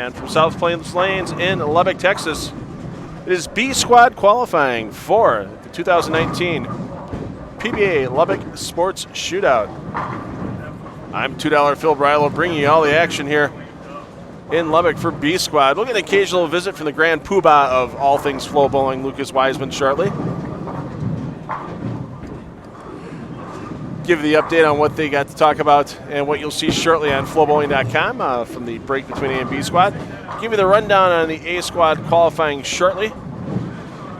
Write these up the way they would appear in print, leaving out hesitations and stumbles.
And from South Plains Lanes in Lubbock, Texas, it is B Squad qualifying for the 2019 PBA Lubbock Sports Shootout. I'm $2 Phil Brylo, bringing you all the action here in Lubbock for B Squad. We'll get an occasional visit from the grand poobah of all things FloBowling, Lucas Wiseman, shortly. Give you the update on what they got to talk about and what you'll see shortly on FloBowling.com from the break between A and B Squad. Give you the rundown on the A Squad qualifying shortly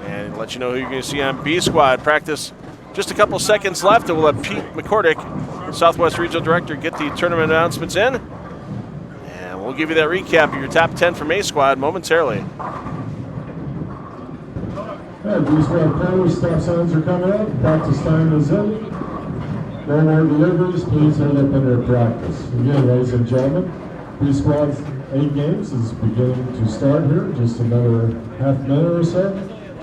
and let you know who you're going to see on B Squad. Practice just a couple seconds left, and we'll have Pete McCordick, Southwest Regional Director, get the tournament announcements in. And we'll give you that recap of your top 10 from A Squad momentarily. B Squad players, stop signs are coming up. Practice time is in. No more deliveries, please hold up under practice. Again, ladies and gentlemen, B Squad's 8 games is beginning to start here, just another half minute or so.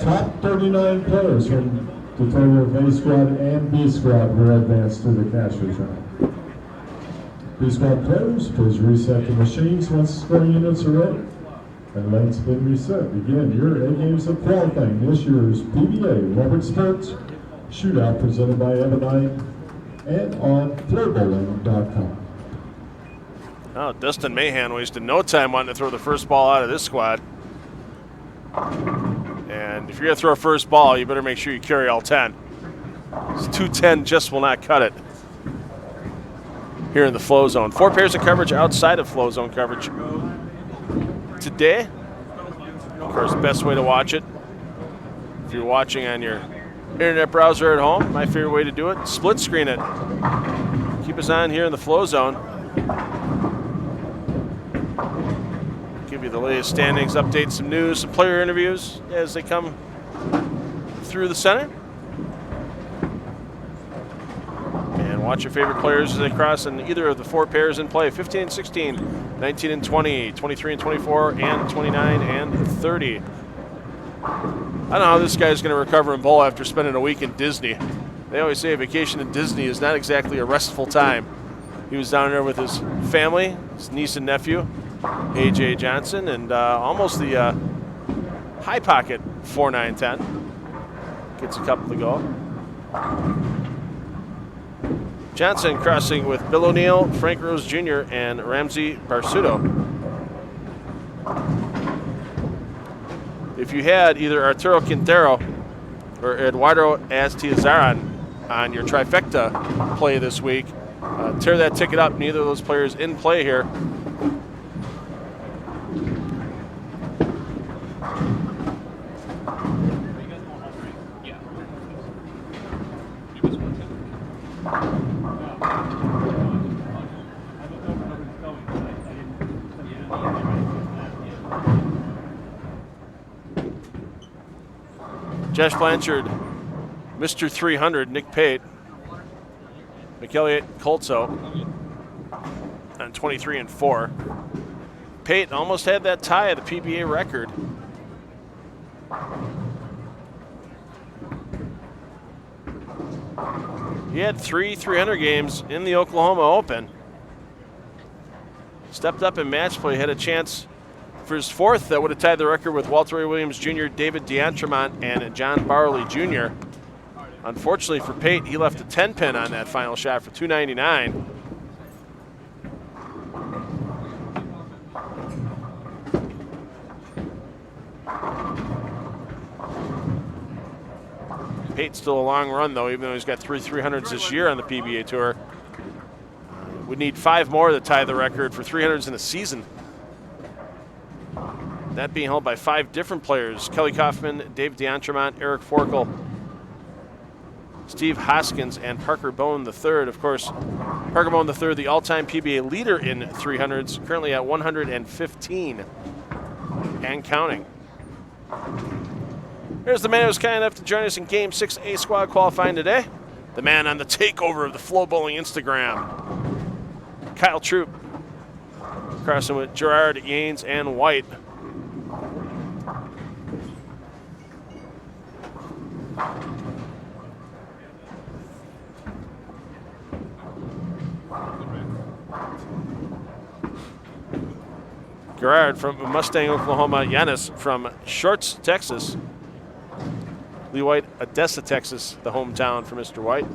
Top 39 players from the total of A Squad and B Squad will advance to the cash return. B Squad players, please reset the machines once scoring units are ready. And lanes have been reset. Again, your 8 games of qualifying this year's PBA Lubbock Sports Shootout presented by Ebonite and on FloBowling.com. Oh, Dustin Mahan wasted no time wanting to throw the first ball out of this squad. And if you're going to throw a first ball, you better make sure you carry all 10. This 210 just will not cut it here in the flow zone. 4 pairs of coverage outside of flow zone coverage today. Of course, the best way to watch it, if you're watching on your internet browser at home, my favorite way to do it, split screen it. Keep us on here in the flow zone. Give you the latest standings, updates, some news, some player interviews as they come through the center. And watch your favorite players as they cross in either of the 4 pairs in play, 15 and 16, 19 and 20, 23 and 24, and 29 and 30. I don't know how this guy's going to recover and bowl after spending a week in Disney. They always say a vacation in Disney is not exactly a restful time. He was down there with his family, his niece and nephew, A.J. Johnson, and almost the high pocket 4-9-10. Gets a couple to go. Johnson crossing with Bill O'Neill, Frank Rose Jr., and Ramsey Barsuto. If you had either Arturo Quintero or Eduardo Astiazaran on your trifecta play this week, tear that ticket up. Neither of those players in play here. Josh Blanchard, Mr. 300, Nick Pate, McElliott Coltso on 23 and 4. Pate almost had that tie of the PBA record. He had 3 300 games in the Oklahoma Open. Stepped up in match play, had a chance for his 4th that would have tied the record with Walter Ray Williams Jr., David D'Entremont, and John Barley Jr. Unfortunately for Pate, he left a 10-pin on that final shot for $299. Pate's still a long run, though, even though he's got 3 300s this year on the PBA Tour. Would need 5 more to tie the record for 300s in a season. That being held by 5 different players: Kelly Kaufman, Dave D'Entremont, Eric Forkel, Steve Hoskins, and Parker Bone III. Of course, Parker Bone III, the all-time PBA leader in 300s, currently at 115 and counting. Here's the man who was kind enough to join us in Game 6 A Squad qualifying today. The man on the takeover of the FloBowling Instagram, Kyle Troop, crossing with Gerard, Yanes, and White. Gerard from Mustang, Oklahoma. Yanis from Shorts, Texas. Lee White, Odessa, Texas, the hometown for Mr. White.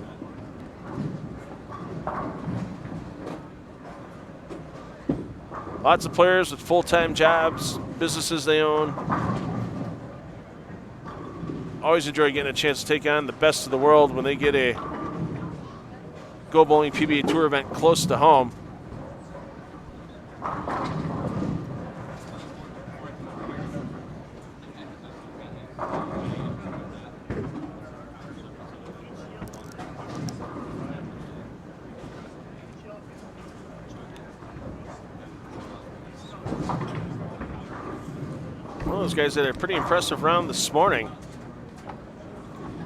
Lots of players with full-time jobs, businesses they own. Always enjoy getting a chance to take on the best of the world when they get a Go Bowling PBA Tour event close to home. One of those guys that had a pretty impressive round this morning.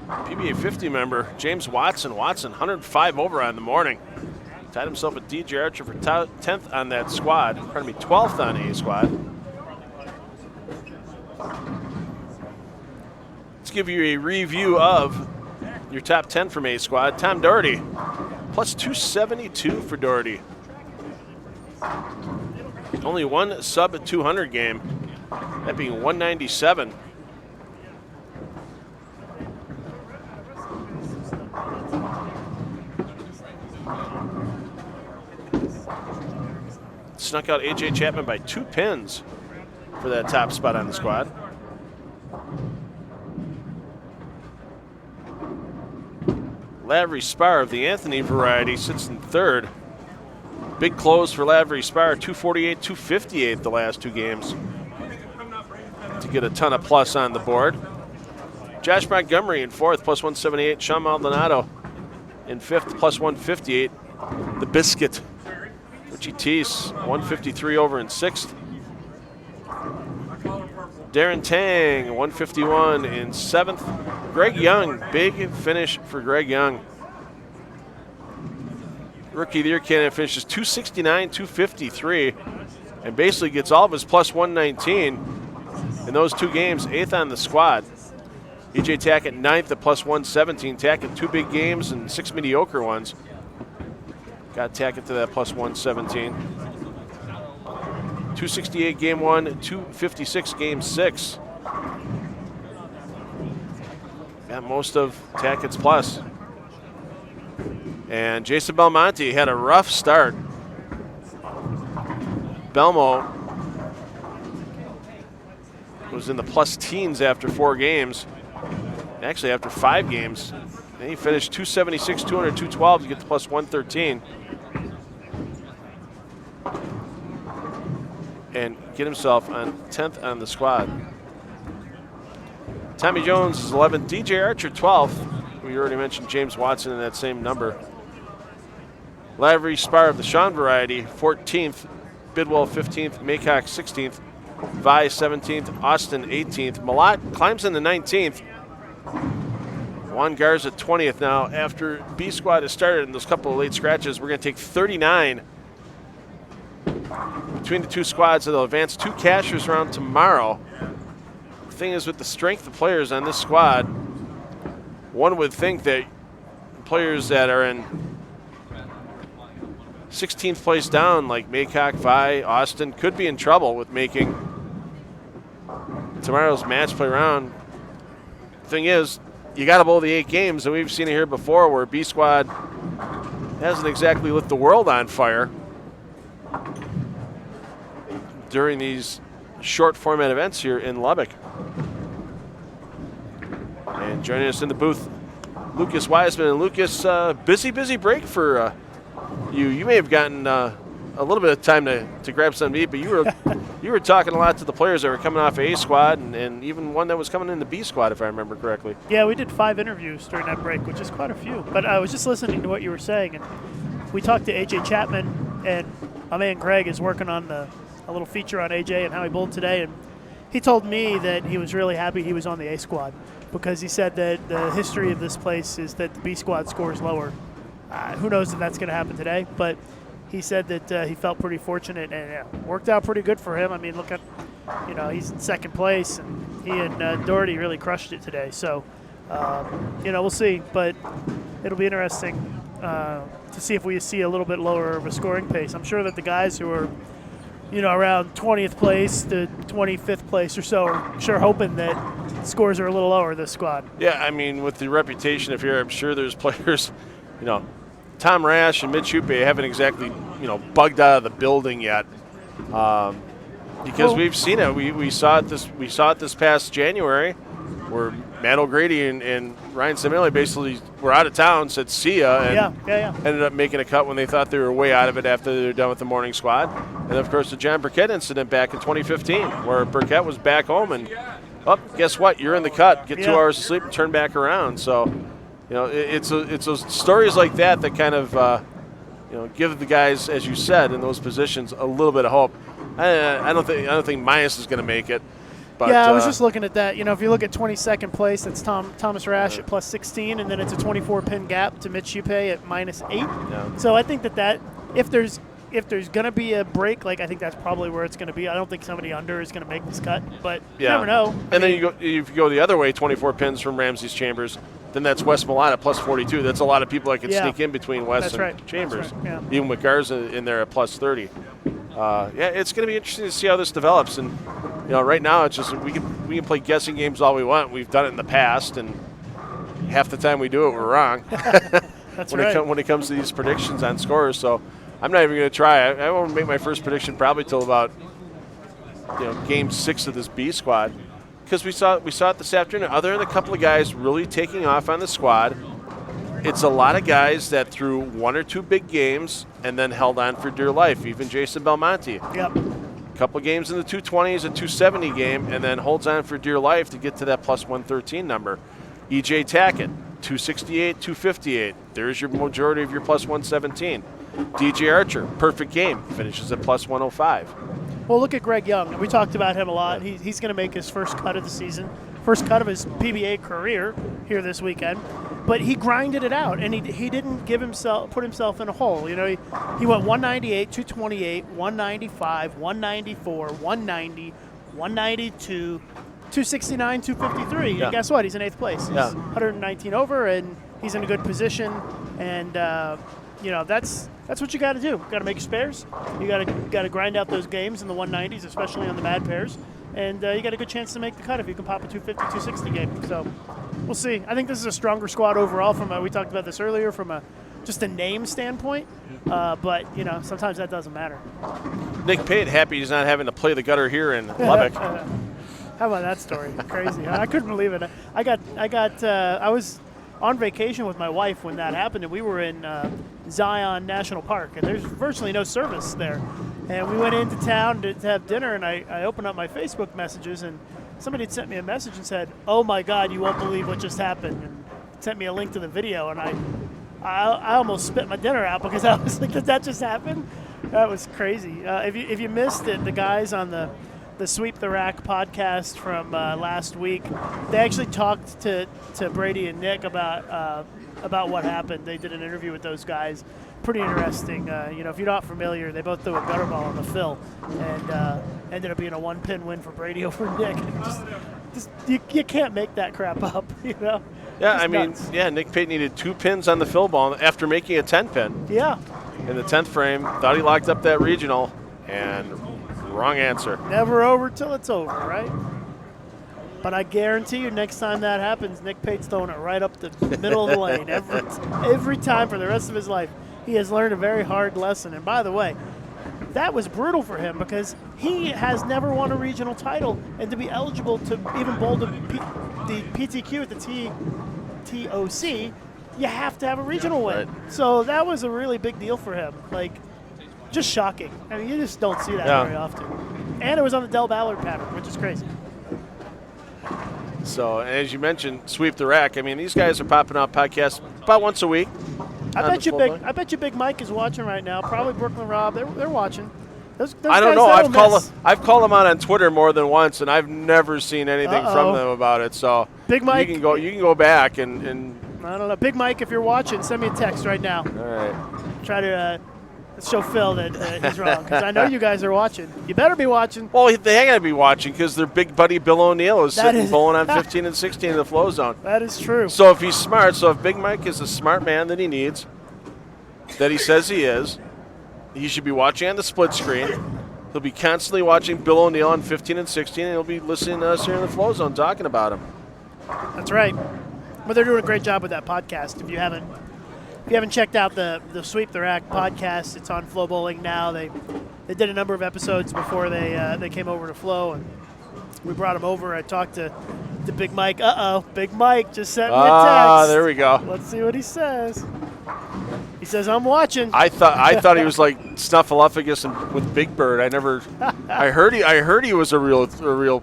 PBA 50 member James Watson. 105 over on the morning. Tied himself with DJ Archer for 10th on that squad. Pardon me, 12th on A squad. Let's give you a review of your top 10 from A squad. Tom Doherty, plus 272 for Doherty. Only one sub 200 game, that being 197. Snuck out AJ Chapman by 2 pins for that top spot on the squad. Lavery Spar of the Anthony variety sits in 3rd. Big close for Lavery Spar, 248, 258 the last 2 games to get a ton of plus on the board. Josh Montgomery in 4th, plus 178. Sean Maldonado in 5th, plus 158. The Biscuit. Richie Teese, 153 over in 6th. Darren Tang, 151 in 7th. Greg Young, big finish for Greg Young. Rookie of the Year candidate finishes 269, 253, and basically gets all of his plus 119 in those 2 games, 8th on the squad. EJ Tackett 9th at plus 117. Tackett 2 big games and 6 mediocre ones. Got Tackett to that plus 117. 268 game 1, 256 game 6. Got most of Tackett's plus. And Jason Belmonte had a rough start. Belmo was in the plus teens after 4 games. Actually, after 5 games. And he finished 276, 200, 212 to get to plus 113. And get himself on 10th on the squad. Tommy Jones is 11th. DJ Archer 12th. We already mentioned James Watson in that same number. Lavery Spar of the Sean variety 14th. Bidwell 15th. Maycock 16th. Vi 17th. Austin 18th. Malott climbs into 19th. Juan Garza 20th now. After B squad has started in those couple of late scratches, we're going to take 39 between the 2 squads, so they'll advance 2 cashers round tomorrow. The thing is, with the strength of players on this squad, one would think that players that are in 16th place down, like Maycock, Vi, Austin, could be in trouble with making tomorrow's match play round. The thing is, you got to bowl the 8 games, and we've seen it here before where B squad hasn't exactly lit the world on fire during these short format events here in Lubbock. And joining us in the booth, Lucas Wiseman. And Lucas, busy break for you. You may have gotten a little bit of time to grab some to eat, but you were talking a lot to the players that were coming off A squad and even one that was coming into B squad, if I remember correctly. Yeah, we did 5 interviews during that break, which is quite a few. But I was just listening to what you were saying, and we talked to AJ Chapman, and my man Greg is working on a little feature on AJ and how he bowled today, and he told me that he was really happy he was on the A squad because he said that the history of this place is that the B squad scores lower. Who knows if that's going to happen today, but he said that he felt pretty fortunate and it worked out pretty good for him. I mean, look at, he's in 2nd place, and he and Doherty really crushed it today. So, we'll see, but it'll be interesting to see if we see a little bit lower of a scoring pace. I'm sure that the guys who are around 20th place to 25th place or so, are sure hoping that scores are a little lower this squad. Yeah, I mean, with the reputation of here, I'm sure there's players, Tom Rash and Mitch Hupe haven't exactly, bugged out of the building yet, because we've seen it. We saw it this past January, where Matt O'Grady and Ryan Similli basically were out of town, said see ya, and ended up making a cut when they thought they were way out of it after they were done with the morning squad. And, of course, the John Burkett incident back in 2015, where Burkett was back home and, guess what? You're in the cut. Get 2 hours of sleep and turn back around. So, it's those stories like that kind of, give the guys, as you said, in those positions a little bit of hope. I don't think Myers is going to make it. But, I was just looking at that. If you look at 22nd place, that's Thomas Rash at plus 16, and then it's a 24-pin gap to Mitch Hupe at minus 8. Yeah. So I think that if there's going to be a break, I think that's probably where it's going to be. I don't think somebody under is going to make this cut, but you never know. And then if you go the other way, 24 pins from Ramsey's Chambers, then that's Wes Milano plus 42. That's a lot of people that can sneak in between Wes and Chambers. That's right. Even with Garza in there at plus 30. It's going to be interesting to see how this develops. And right now it's just we can play guessing games all we want. We've done it in the past, and half the time we do it, we're wrong. That's right. When it comes to these predictions on scores, so I'm not even going to try. I won't make my first prediction probably till about game 6 of this B squad, because we saw it this afternoon. Other than a couple of guys really taking off on the squad, it's a lot of guys that threw 1 or 2 big games and then held on for dear life. Even Jason Belmonte. Yep. A couple of games in the 220s, a 270 game, and then holds on for dear life to get to that plus 113 number. EJ Tackett, 268, 258. There's your majority of your plus 117. DJ Archer, perfect game, finishes at plus 105. Well, look at Greg Young. We talked about him a lot. He's going to make his first cut of the season, first cut of his PBA career here this weekend. But he grinded it out, and he didn't put himself in a hole. He went 198, 228, 195, 194, 190, 192, 269, 253. Yeah. And guess what? He's in 8th place. He's Yeah. 119 over, and he's in a good position. And that's what you got to do. Got to make spares. You got to grind out those games in the 190s, especially on the bad pairs. And you got a good chance to make the cut if you can pop a 250, 260 game. So we'll see. I think this is a stronger squad overall. We talked about this earlier from just a name standpoint. But sometimes that doesn't matter. Nick Pate happy he's not having to play the gutter here in Lubbock. How about that story? Crazy. I couldn't believe it. I was on vacation with my wife when that happened, and we were in Zion National Park, and there's virtually no service there. And we went into town to have dinner, and I opened up my Facebook messages, and somebody had sent me a message and said, "Oh my God, you won't believe what just happened," and sent me a link to the video, and I almost spit my dinner out because I was like, "Did that just happen?" That was crazy. If you missed it, the guys on the Sweep the Rack podcast from last week, they actually talked to Brady and Nick about what happened. They did an interview with those guys. Pretty interesting. If you're not familiar, they both threw a gutter ball on the fill, and ended up being a 1-pin win for Brady over Nick. You can't make that crap up, Yeah, Just I mean, nuts. Nick Pate needed 2 pins on the fill ball after making a 10-pin. Yeah. In the 10th frame, thought he locked up that regional, and wrong answer. Never over till it's over, right? But I guarantee you, next time that happens, Nick Pate's throwing it right up the middle of the lane every time for the rest of his life. He has learned a very hard lesson. And by the way, that was brutal for him because he has never won a regional title, and to be eligible to even bowl the PTQ at the TOC, you have to have a regional win. Right. So that was a really big deal for him. Just shocking. I mean, you just don't see that very often. And it was on the Del Ballard pattern, which is crazy. So, as you mentioned, Sweep the Rack. I mean, these guys are popping out podcasts about once a week. I bet you Big Mike is watching right now. Probably Brooklyn Rob. They're watching. Those I don't guys know. miss. I've called them out on Twitter more than once, and I've never seen anything from them about it. So Big Mike, you can go back and I don't know. Big Mike, if you're watching, send me a text right now. all right. Try to show Phil that he's wrong, because I know you guys are watching. You better be watching. Well, they got to be watching because their big buddy Bill O'Neill is sitting bowling on 15 and 16 in the flow zone. That is true. So if he's smart, if Big Mike is a smart man that he needs, that he says he is, he should be watching on the split screen, He'll be constantly watching Bill O'Neill on 15 and 16, and he'll be listening to us here in the Flow Zone talking about him. That's right. But they're doing a great job with that podcast. If you haven't checked out the Sweep the Rack podcast, it's on FloBowling now. They did a number of episodes before they came over to Flow, and we brought them over. I talked to Big Mike. Big Mike just sent me a text. Ah, there we go. Let's see what he says. He says, "I'm watching." I thought he was like Snuffleupagus with Big Bird. I heard he was a real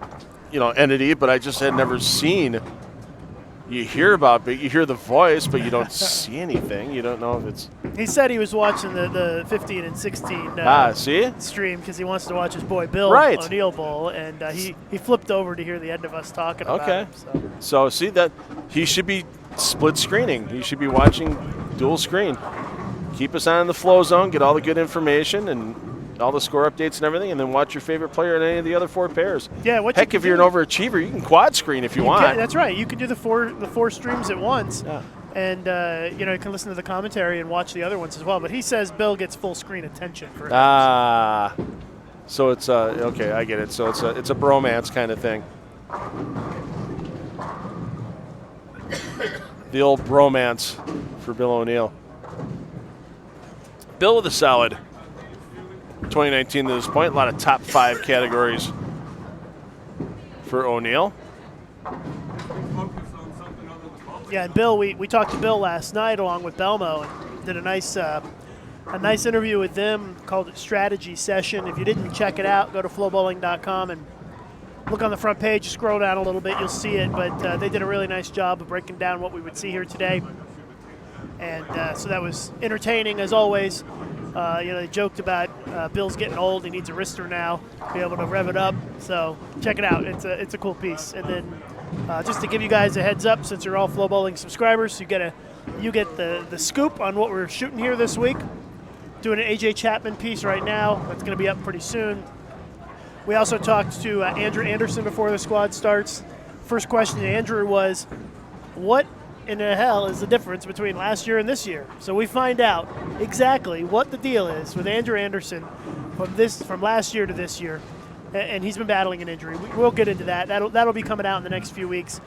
entity, but I just had never seen. You hear about Big, you hear the voice, but you don't see anything. You don't know if it's. He said he was watching the 15 and 16 see? stream because he wants to watch his boy Bill O'Neill bowl, and he flipped over to hear the end of us talking about him. So see that he should be split screening. He should be watching dual screen. Keep us on the Flow Zone, get all the good information and all the score updates and everything, and then watch your favorite player in any of the other 4 pairs. Yeah, heck, if you're an overachiever, you can quad screen if you want. That's right. You can do the four streams at once. Yeah. And you can listen to the commentary and watch the other ones as well. But he says Bill gets full screen attention for him. So it's okay, I get it. So it's a bromance kind of thing. The old bromance for Bill O'Neill. Bill with a solid 2019 to this point. A lot of top 5 categories for O'Neill. Yeah, and Bill, we talked to Bill last night along with Belmo and did a nice interview with them, called it Strategy Session. If you didn't check it out, go to flowbowling.com and look on the front page, scroll down a little bit, you'll see it. But they did a really nice job of breaking down what we would see here today. And so that was entertaining as always. They joked about Bill's getting old. He needs a wrister now to be able to rev it up. So check it out. It's a cool piece. And then just to give you guys a heads up, since you're all FloBowling subscribers, you get the scoop on what we're shooting here this week. Doing an AJ Chapman piece right now. That's going to be up pretty soon. We also talked to Andrew Anderson before the squad starts. First question to Andrew was, what in the hell is the difference between last year and this year? So we find out exactly what the deal is with Andrew Anderson from last year to this year, and he's been battling an injury. We'll get into that. That'll be coming out in the next few weeks.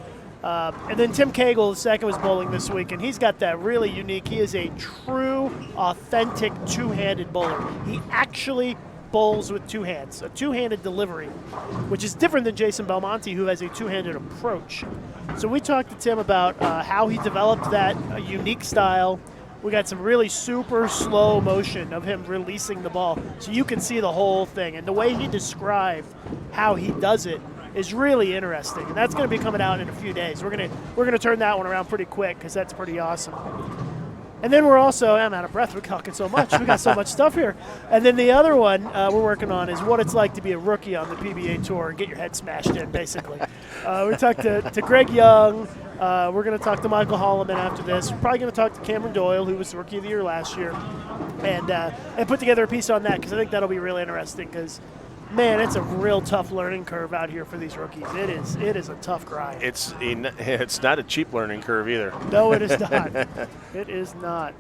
And then Tim Cagle, II, was bowling this week, and he's got that really unique. He is a true, authentic two-handed bowler. He actually bowls with 2 hands, a two-handed delivery, which is different than Jason Belmonte, who has a two-handed approach. So we talked to Tim about how he developed that unique style. We got some really super slow motion of him releasing the ball, so you can see the whole thing. And the way he described how he does it is really interesting, and that's going to be coming out in a few days. We're gonna turn that one around pretty quick because that's pretty awesome. And then we're also, I'm out of breath, we're talking so much. We got so much stuff here. And then the other one we're working on is what it's like to be a rookie on the PBA Tour and get your head smashed in, basically. We talked to Greg Young. We're going to talk to Michael Holloman after this. We're probably going to talk to Cameron Doyle, who was the Rookie of the Year last year, and put together a piece on that because I think that'll be really interesting because, man, it's a real tough learning curve out here for these rookies. It is a tough grind. It's not a cheap learning curve either. No, it is not. It is not.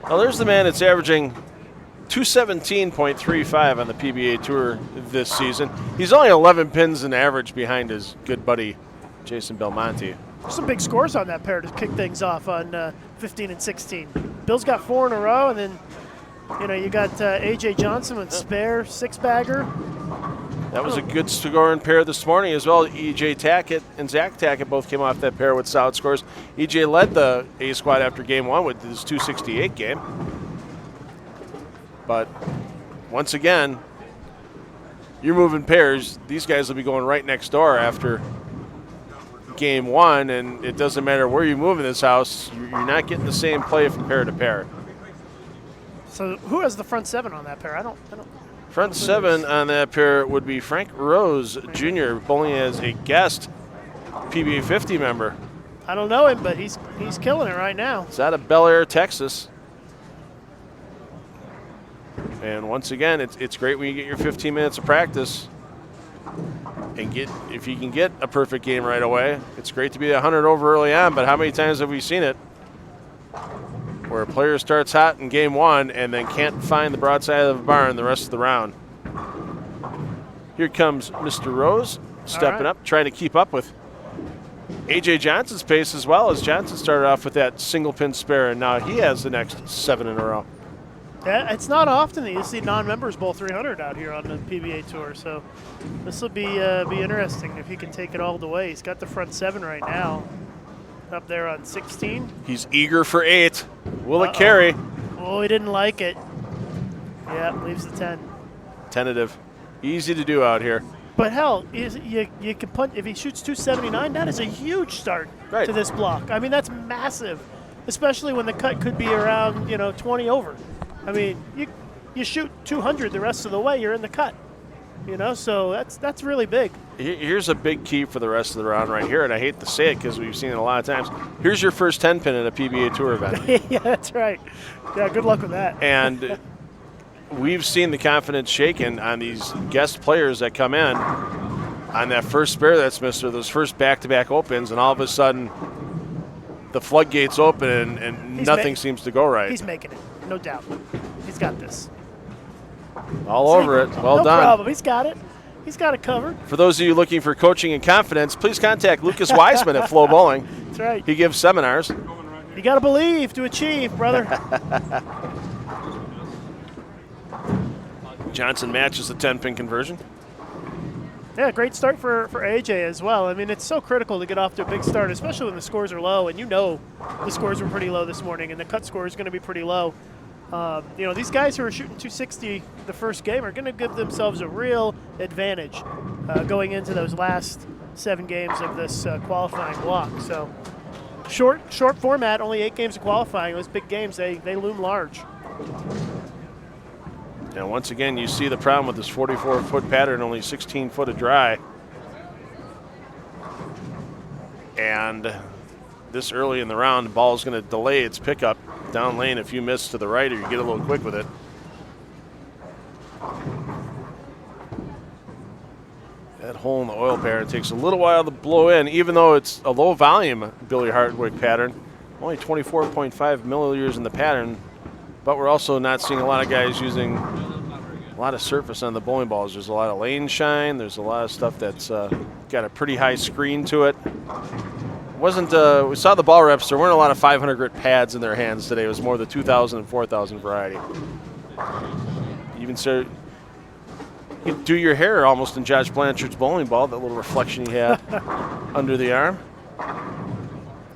Well, there's the man that's averaging 217.35 on the PBA Tour this season. He's only 11 pins in average behind his good buddy Jason Belmonte. There's some big scores on that pair to kick things off on 15 and 16. Bill's got 4 in a row, and then you got AJ Johnson with spare 6-bagger. That was a good scoring pair this morning as well. EJ Tackett and Zach Tackett both came off that pair with solid scores. EJ led the A squad after game 1 with his 268 game. But once again, you're moving pairs. These guys will be going right next door after game 1, and it doesn't matter where you move in this house, you're not getting the same play from pair to pair. So who has the front 7 on that pair? I don't. Front 7 on that pair would be Frank Rose Jr., bowling as a guest PBA 50 member. I don't know him, but he's killing it right now. It's out of Bel Air, Texas. And once again, it's great when you get your 15 minutes of practice and if you can get a perfect game right away. It's great to be 100 over early on, but how many times have we seen it where a player starts hot in game 1 and then can't find the broadside of the barn the rest of the round? Here comes Mr. Rose stepping up, trying to keep up with A.J. Johnson's pace as well, as Johnson started off with that single pin spare, and now he has the next 7 in a row. Yeah, it's not often that you see non-members bowl 300 out here on the PBA Tour, so this will be interesting if he can take it all the way. He's got the front 7 right now, up there on 16. He's eager for 8. Will it carry? Oh, he didn't like it. Yeah, leaves the 10. Tentative. Easy to do out here. But hell, you can punt if he shoots 279. That is a huge start to this block. I mean, that's massive, especially when the cut could be around 20 over. I mean, you shoot 200 the rest of the way, you're in the cut. So that's really big. Here's a big key for the rest of the round right here, and I hate to say it because we've seen it a lot of times. Here's your first 10 pin at a PBA Tour event. Yeah, that's right. Yeah, good luck with that. And we've seen the confidence shaken on these guest players that come in on that first spare that's missed, or those first back-to-back opens, and all of a sudden the floodgates open and nothing seems to go right. He's making it, no doubt. He's got this. All over it. Well done. No problem. He's got it. He's got it covered. For those of you looking for coaching and confidence, please contact Lucas Wiseman at FloBowling. That's right. He gives seminars. You got to believe to achieve, brother. Johnson matches the 10-pin conversion. Yeah, great start for AJ as well. I mean, it's so critical to get off to a big start, especially when the scores are low. And the scores were pretty low this morning, and the cut score is going to be pretty low. These guys who are shooting 260 the first game are going to give themselves a real advantage going into those last 7 games of this qualifying block. So short format, only 8 games of qualifying. Those big games, they loom large. And once again, you see the problem with this 44-foot pattern, only 16 foot of dry. And this early in the round, the ball is going to delay its pickup down lane if you miss to the right or you get a little quick with it. That hole in the oil pattern takes a little while to blow in, even though it's a low volume Billy Hartwig pattern. Only 24.5 milliliters in the pattern, but we're also not seeing a lot of guys using a lot of surface on the bowling balls. There's a lot of lane shine. There's a lot of stuff that's got a pretty high screen to it. We saw the ball reps. There weren't a lot of 500 grit pads in their hands today. It was more the 2,000 and 4,000 variety. Even so, you can do your hair almost in Josh Blanchard's bowling ball, that little reflection he had under the arm.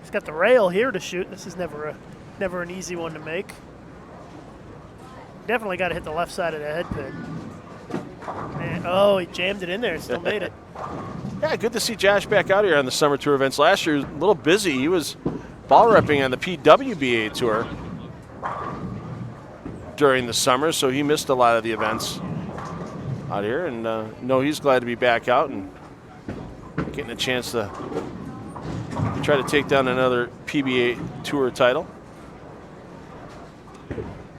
He's got the rail here to shoot. This is never an easy one to make. Definitely got to hit the left side of the head pin. And, he jammed it in there. Still made it. Yeah, good to see Josh back out here on the Summer Tour events. Last year, a little busy. He was ball repping on the PWBA Tour during the summer, so he missed a lot of the events out here. And he's glad to be back out and getting a chance to try to take down another PBA Tour title.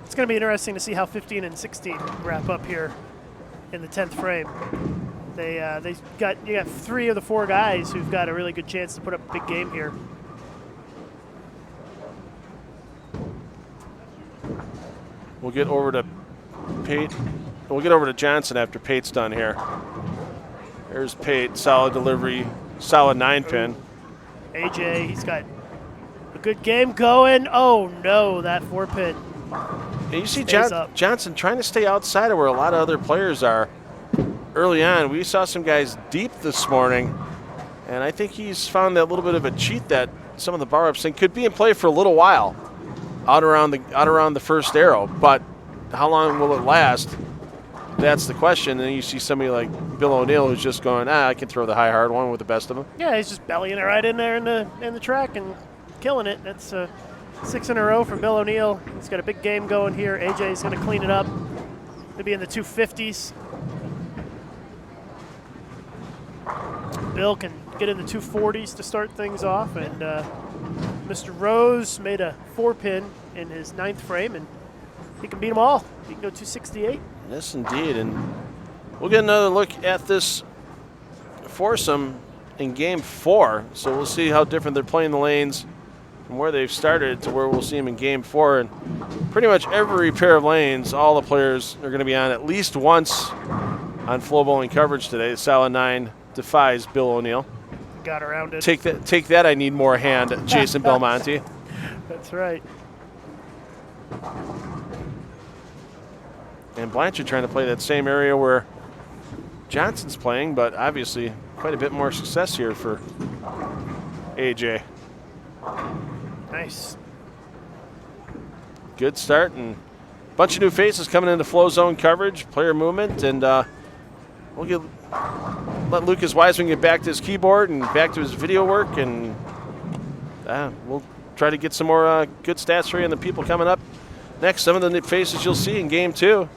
It's going to be interesting to see how 15 and 16 wrap up here in the 10th frame. You got 3 of the 4 guys who've got a really good chance to put up a big game here. We'll get over to Pate. We'll get over to Johnson after Pate's done here. There's Pate, solid delivery, solid 9-pin. AJ, he's got a good game going. Oh no, that 4-pin. And you see Johnson trying to stay outside of where a lot of other players are. Early on, we saw some guys deep this morning, and I think he's found that little bit of a cheat that some of the bar ups think could be in play for a little while out around the first arrow. But how long will it last? That's the question. And then you see somebody like Bill O'Neill who's just going, I can throw the high hard one with the best of them. Yeah, he's just bellying it right in there in the track and killing it. That's 6 in a row for Bill O'Neill. He's got a big game going here. AJ's going to clean it up. He'll be in the 250s. Bill can get in the 240s to start things off, and Mr. Rose made a 4-pin in his 9th frame, and he can beat them all. He can go 268. Yes, indeed, and we'll get another look at this foursome in Game 4, so we'll see how different they're playing the lanes from where they've started to where we'll see them in Game 4, and pretty much every pair of lanes, all the players are going to be on at least once on FloBowling coverage today. Solid 9 defies Bill O'Neill. Got around it. Take that, I need more hand, Jason Belmonte. That's right. And Blanchard trying to play that same area where Johnson's playing, but obviously quite a bit more success here for AJ. Nice. Good start, and a bunch of new faces coming into flow zone coverage, player movement, and we'll let Lucas Wiseman get back to his keyboard and back to his video work, and we'll try to get some more good stats for you and the people coming up next. Some of the new faces you'll see in game 2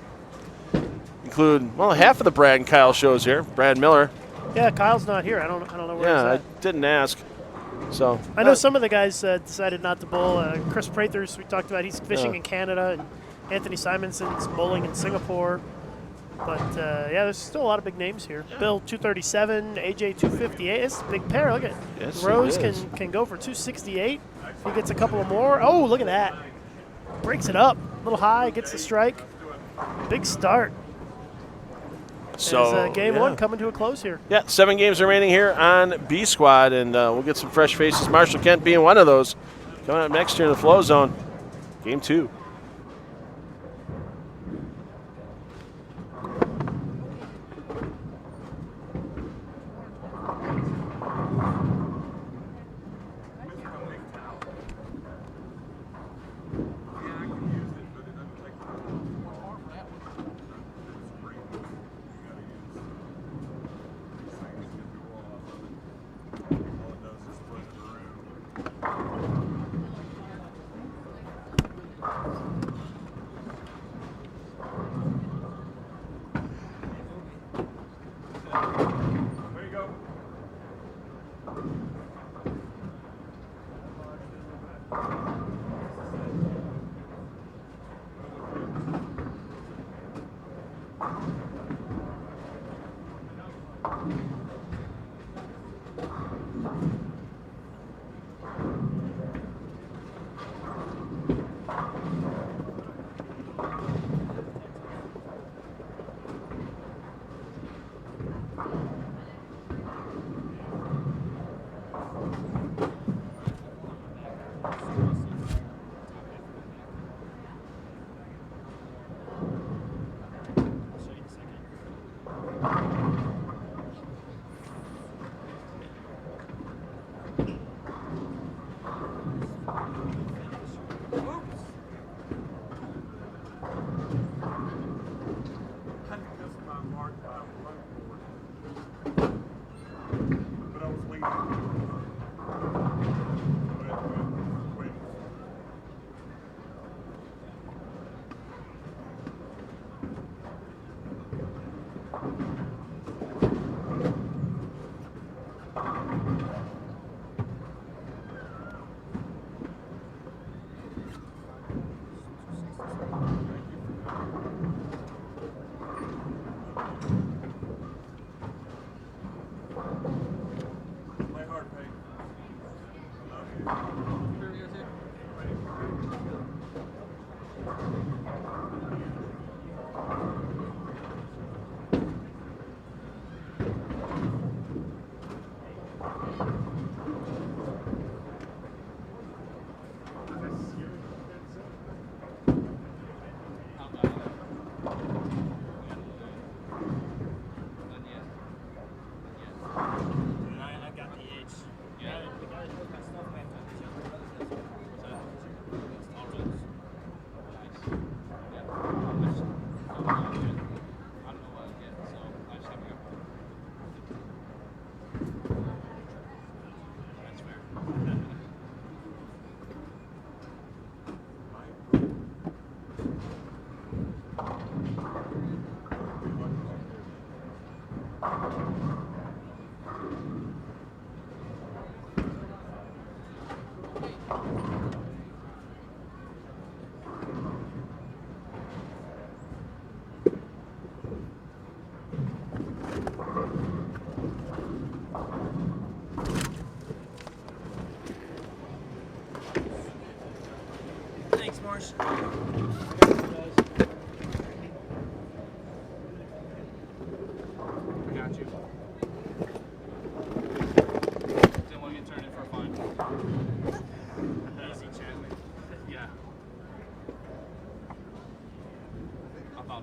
include, well, half of the Brad and Kyle shows here. Brad Miller. Yeah, Kyle's not here. I don't know where he's Yeah, at. I didn't ask. So I know some of the guys decided not to bowl. Chris Prathers, we talked about, he's fishing in Canada, and Anthony Simonson's bowling in Singapore. But yeah, there's still a lot of big names here. Bill 237, AJ 258. It's a big pair. Look at it. Yes, Rose it is. can go for 268. He gets a couple of more. Oh, look at that. Breaks it up. A little high, gets the strike. Big start. So As, game 1 coming to a close here. Yeah, 7 games remaining here on B Squad, and we'll get some fresh faces. Marshall Kent being one of those. Coming up next year in the flow zone. Game 2.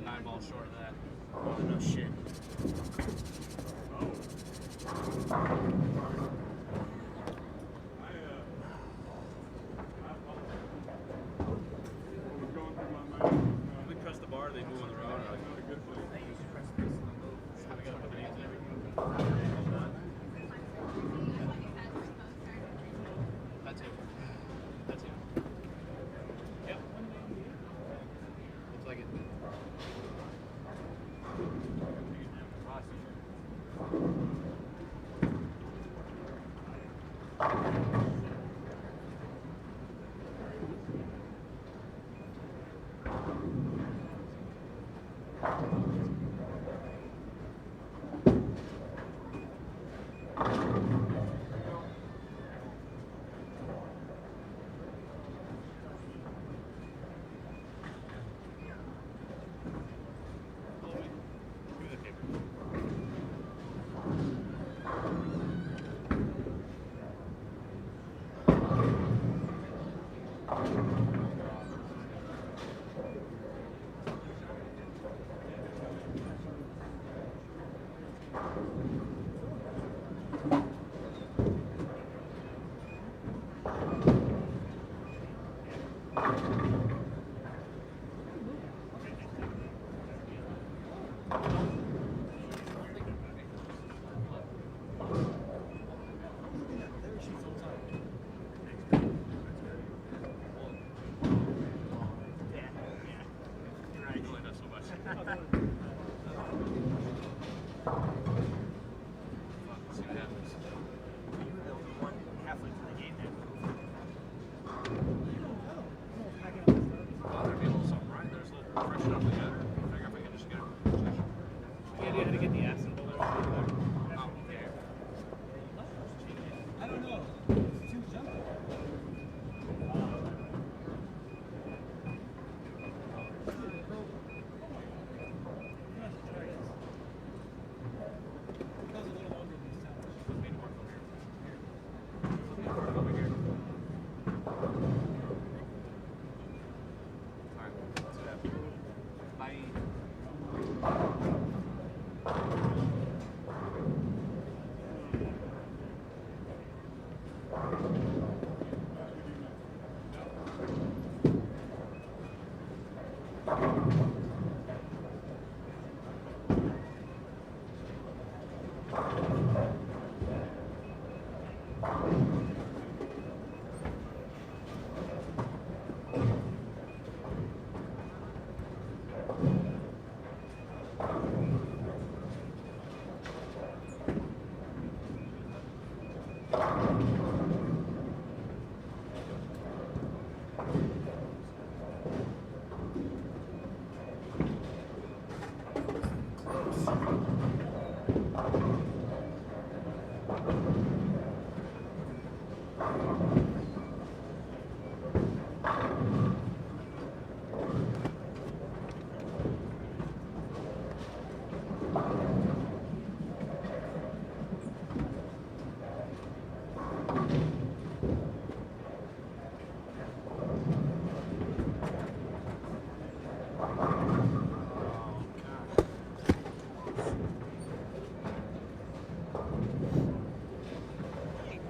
about 9 balls short of that. Oh, no shit. We press the bar, they move on the road. That's it. That's it. Yep. Looks like it.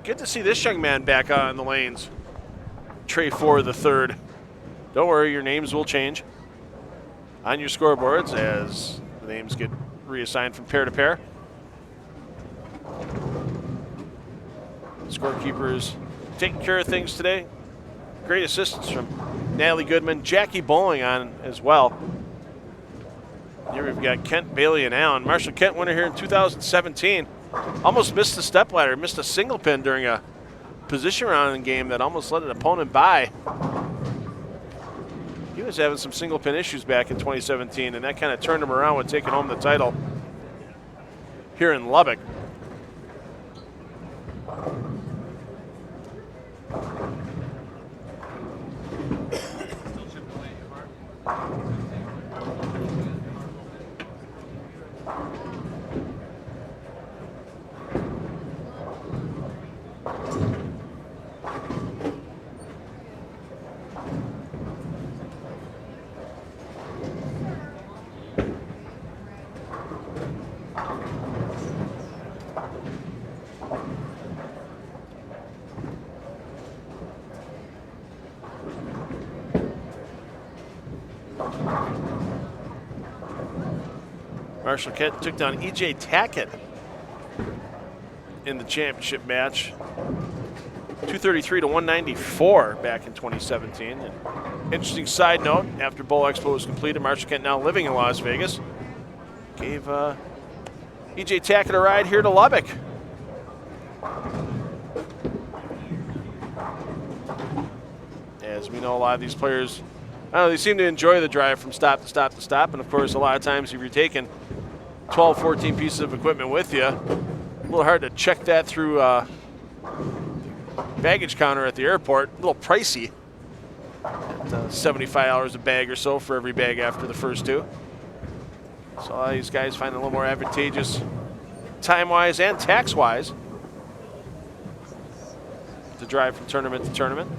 Good to see this young man back on the lanes. Trey Ford the third. Don't worry, your names will change on your scoreboards as the names get reassigned from pair to pair. Scorekeepers taking care of things today. Great assistance from Natalie Goodman, Jackie Bowling on as well. Here we've got Kent, Bailey, and Allen. Marshall Kent, winner here in 2017. Almost missed the stepladder, missed a single pin during a position round game that almost let an opponent by. He was having some single pin issues back in 2017, and that kind of turned him around with taking home the title here in Lubbock. Marshall-Kent took down E.J. Tackett in the championship match. 233 to 194 back in 2017. And interesting side note, after Bowl Expo was completed, Marshall-Kent, now living in Las Vegas, gave E.J. Tackett a ride here to Lubbock. As we know, a lot of these players, I don't know, they seem to enjoy the drive from stop to stop to stop. And of course, a lot of times if you're taking 12, 14 pieces of equipment with you, a little hard to check that through baggage counter at the airport. A little pricey at $75 a bag or so for every bag after the first two. So a lot of these guys find it a little more advantageous time-wise and tax-wise to drive from tournament to tournament.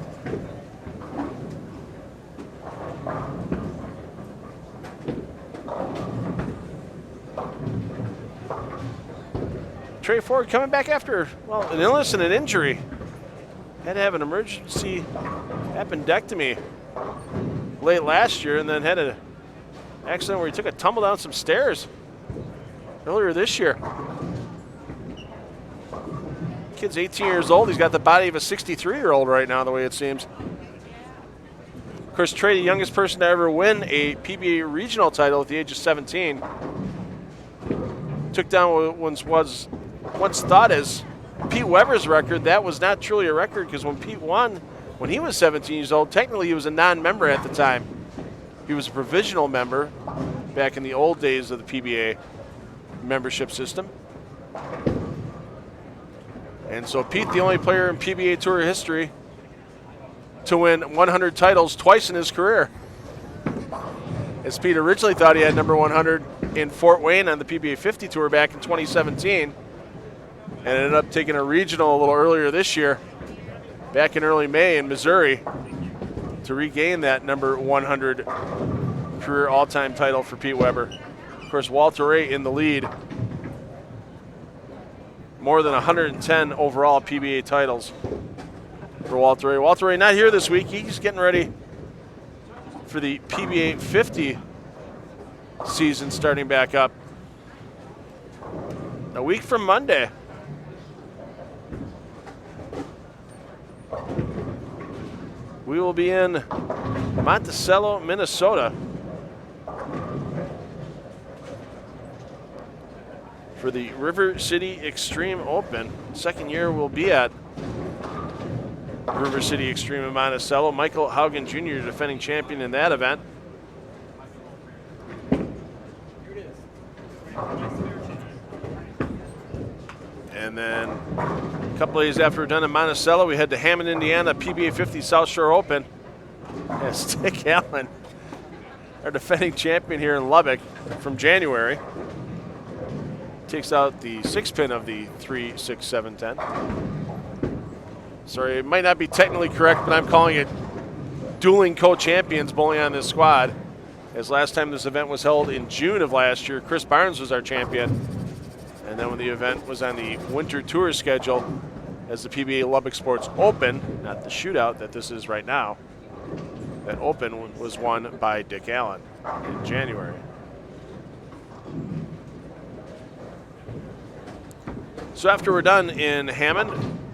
Trey Ford coming back after, well, an illness and an injury. Had to have an emergency appendectomy late last year, and then had an accident where he took a tumble down some stairs earlier this year. Kid's 18 years old. He's got the body of a 63-year-old right now, the way it seems. Of course, Trey, the youngest person to ever win a PBA regional title at the age of 17. Took down what was once thought as Pete Weber's record. That was not truly a record, because when Pete won, when he was 17 years old, technically he was a non-member at the time. He was a provisional member back in the old days of the PBA membership system. And so Pete, the only player in PBA Tour history to win 100 titles twice in his career. As Pete originally thought he had number 100 in Fort Wayne on the PBA 50 Tour back in 2017, and ended up taking a regional a little earlier this year, back in early May in Missouri, to regain that number 100 career all-time title for Pete Weber. Of course, Walter Ray in the lead. More than 110 overall PBA titles for Walter Ray. Walter Ray not here this week. He's getting ready for the PBA 50 season starting back up a week from Monday. We will be in Monticello, Minnesota for the River City Extreme Open. Second year we'll be at River City Extreme in Monticello. Michael Haugen Jr., defending champion in that event. And then a couple days after we're done in Monticello, we head to Hammond, Indiana, PBA 50 South Shore Open. As Dick Allen, our defending champion here in Lubbock from January, takes out the 6-pin of the 3, 6, 7, 10. Sorry, it might not be technically correct, but I'm calling it dueling co-champions bowling on this squad. As last time this event was held in June of last year, Chris Barnes was our champion. And then when the event was on the winter tour schedule as the PBA Lubbock Sports Open, not the Shootout that this is right now, that Open was won by Dick Allen in January. So after we're done in Hammond,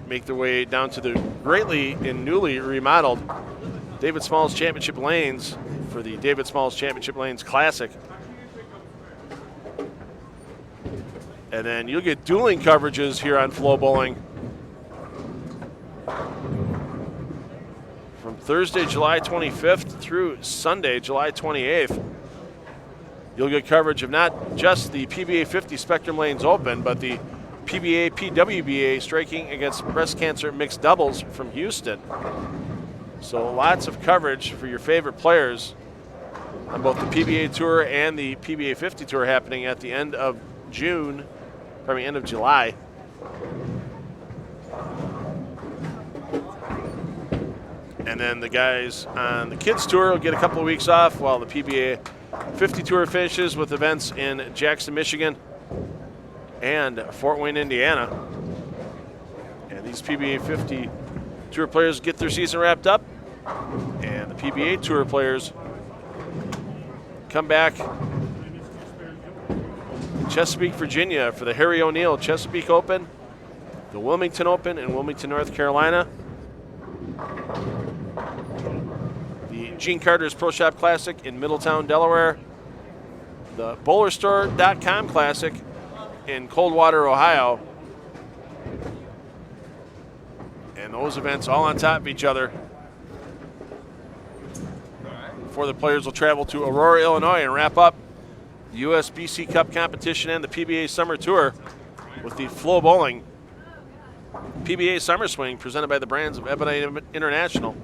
make their way down to the greatly and newly remodeled David Smalls Championship Lanes for the David Smalls Championship Lanes Classic. And then you'll get dueling coverages here on FloBowling from Thursday, July 25th through Sunday, July 28th. You'll get coverage of not just the PBA 50 Spectrum Lanes Open, but the PBA PWBA Striking Against Breast Cancer Mixed Doubles from Houston. So lots of coverage for your favorite players on both the PBA Tour and the PBA 50 Tour happening at the end of end of July. And then the guys on the Kids Tour will get a couple of weeks off while the PBA 50 Tour finishes with events in Jackson, Michigan and Fort Wayne, Indiana. And these PBA 50 Tour players get their season wrapped up, and the PBA Tour players come back Chesapeake, Virginia for the Harry O'Neill Chesapeake Open, the Wilmington Open in Wilmington, North Carolina, the Gene Carter's Pro Shop Classic in Middletown, Delaware, the BowlerStore.com Classic in Coldwater, Ohio, and those events all on top of each other. Before the players will travel to Aurora, Illinois and wrap up the USBC Cup competition and the PBA Summer Tour with the FloBowling PBA Summer Swing presented by the brands of Ebonite International.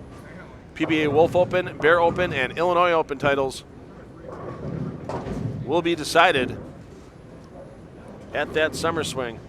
PBA Wolf Open, Bear Open, and Illinois Open titles will be decided at that Summer Swing.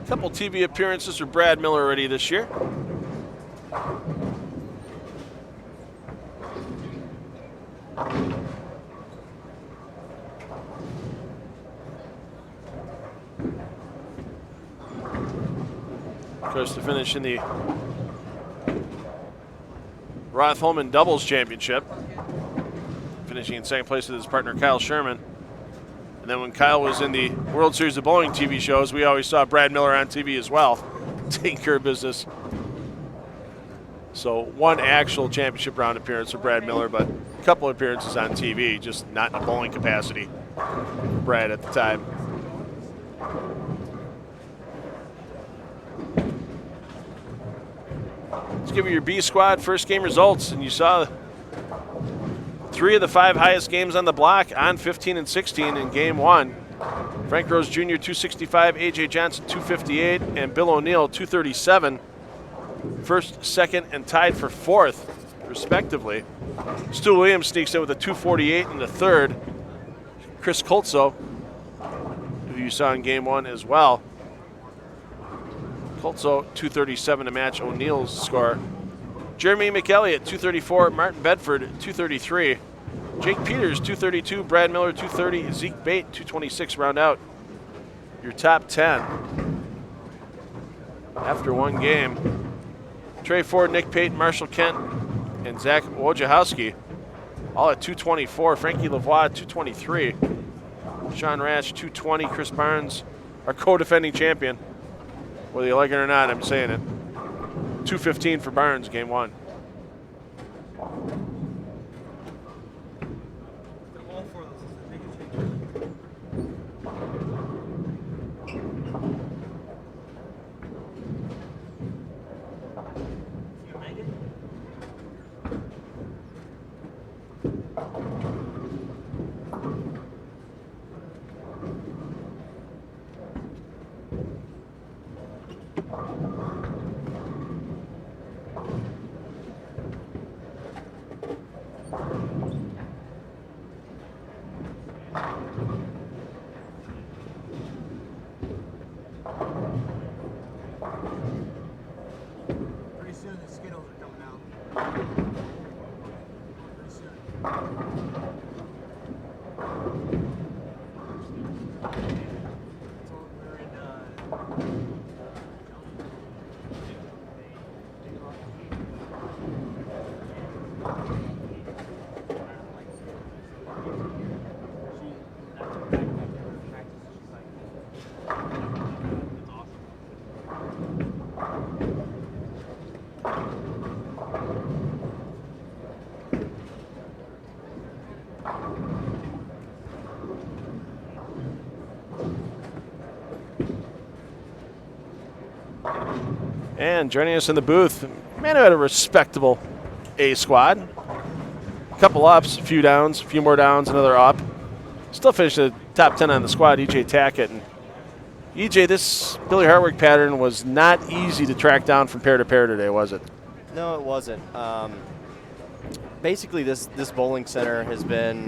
Couple TV appearances for Brad Miller already this year. Of course, to finish in the Roth-Holman Doubles Championship, finishing in second place with his partner Kyle Sherman. And then when Kyle was in the World Series of Bowling TV shows, we always saw Brad Miller on TV as well, taking care of business. So one actual championship round appearance for Brad Miller, but a couple appearances on TV, just not in a bowling capacity for Brad at the time. Let's give you your B squad first game results, and you saw 3 of the 5 highest games on the block on 15 and 16 in game 1. Frank Rose Jr. 265, A.J. Johnson 258, and Bill O'Neill 237. First, second, and tied for 4th, respectively. Stu Williams sneaks in with a 248 in the 3rd. Chris Coltso, who you saw in game 1 as well. Coltso 237 to match O'Neill's score. Jeremy McElliott, 234. Martin Bedford, 233. Jake Peters, 232. Brad Miller, 230. Zeke Bayt, 226. Round out your top 10. After one game, Trey Ford, Nick Payton, Marshall Kent, and Zach Wojciechowski, all at 224. Frankie Lavoie, 223. Sean Rash, 220. Chris Barnes, our co-defending champion. Whether you like it or not, I'm saying it. 215 for Barnes, game 1. And joining us in the booth, man who had a respectable A squad. A couple ups, a few downs, a few more downs, another up. Still finished the top 10 on the squad, EJ Tackett. And EJ, this Billy Hartwig pattern was not easy to track down from pair to pair today, was it? No, it wasn't. Basically, this bowling center has been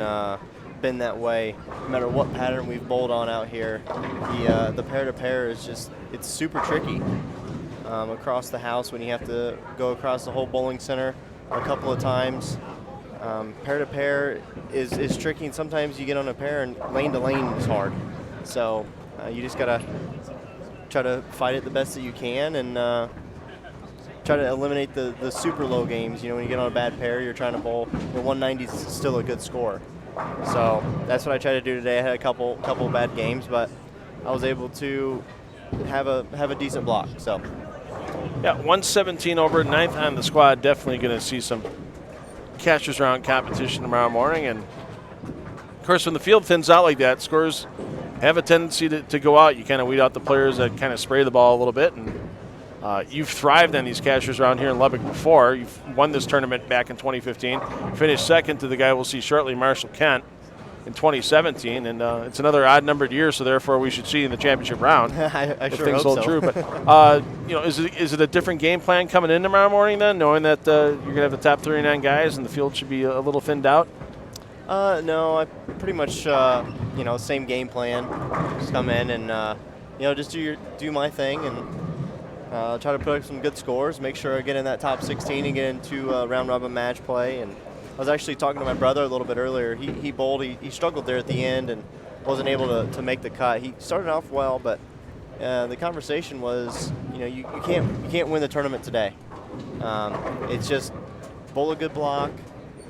been that way. No matter what pattern we've bowled on out here, the pair-to-pair is just, it's super tricky across the house when you have to go across the whole bowling center a couple of times. Pair-to-pair is tricky, and sometimes you get on a pair and lane-to-lane is hard. So you just got to try to fight it the best that you can and try to eliminate the super low games. You know, when you get on a bad pair, you're trying to bowl. The 190 is still a good score. So that's what I tried to do today. I had a couple bad games, but I was able to have a decent block. So yeah, 117 over, 9th on the squad. Definitely going to see some catchers round competition tomorrow morning. And of course, when the field thins out like that, scores have a tendency to go out. You kind of weed out the players that kind of spray the ball a little bit. And you've thrived on these catchers around here in Lubbock before. You've won this tournament back in 2015. Finished second to the guy we'll see shortly, Marshall Kent, in 2017. And it's another odd-numbered year, so therefore we should see you in the championship round. I if sure things hope hold so. true. But you know, is it a different game plan coming in tomorrow morning then, knowing that you're going to have the top 39 guys and the field should be a little thinned out? No, I pretty much you know, same game plan. Just come in and you know, just do my thing and try to put up some good scores. Make sure I get in that top 16 and get into round robin match play. And I was actually talking to my brother a little bit earlier. He bowled. He struggled there at the end and wasn't able to make the cut. He started off well, but the conversation was, you know, you can't win the tournament today. It's just bowl a good block.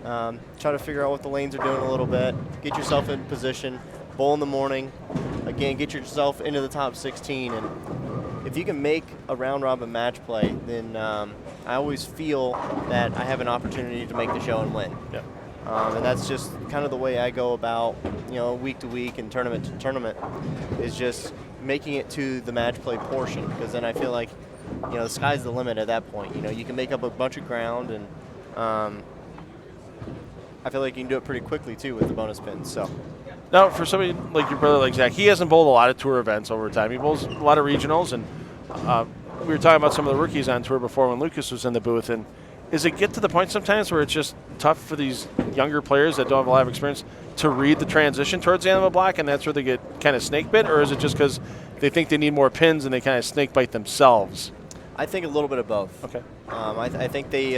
Try to figure out what the lanes are doing a little bit. Get yourself in position. Bowl in the morning. Again, get yourself into the top 16. And if you can make a round robin match play, then I always feel that I have an opportunity to make the show and win. Yeah. And that's just kind of the way I go about, you know, week to week and tournament to tournament, is just making it to the match play portion, because then I feel like, you know, the sky's the limit at that point. You know, you can make up a bunch of ground, and I feel like you can do it pretty quickly too with the bonus pins. So now, for somebody like your brother, like Zach, he hasn't bowled a lot of tour events over time. He bowls a lot of regionals, and we were talking about some of the rookies on tour before when Lucas was in the booth. And is it get to the point sometimes where it's just tough for these younger players that don't have a lot of experience to read the transition towards the end of a block, and that's where they get kind of snake bit, or is it just because they think they need more pins and they kind of snake bite themselves? I think a little bit of both. Okay. I think they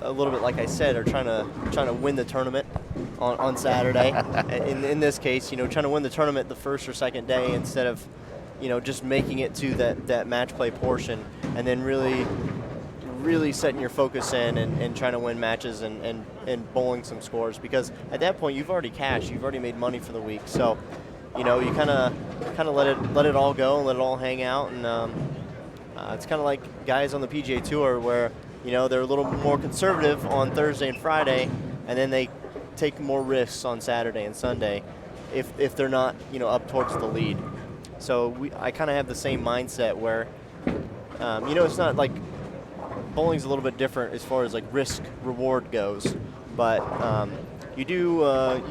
a little bit, like I said, are trying to win the tournament on Saturday. in this case, you know, trying to win the tournament the first or second day instead of, you know, just making it to that match play portion, and then really setting your focus in and trying to win matches and bowling some scores, because at that point you've already cashed, you've already made money for the week. So, you know, you kind of let it all go and let it all hang out, and it's kind of like guys on the PGA Tour where, you know, they're a little more conservative on Thursday and Friday, and then they take more risks on Saturday and Sunday if they're not, you know, up towards the lead. So I kind of have the same mindset where, you know, it's not like bowling's a little bit different as far as like risk reward goes, but you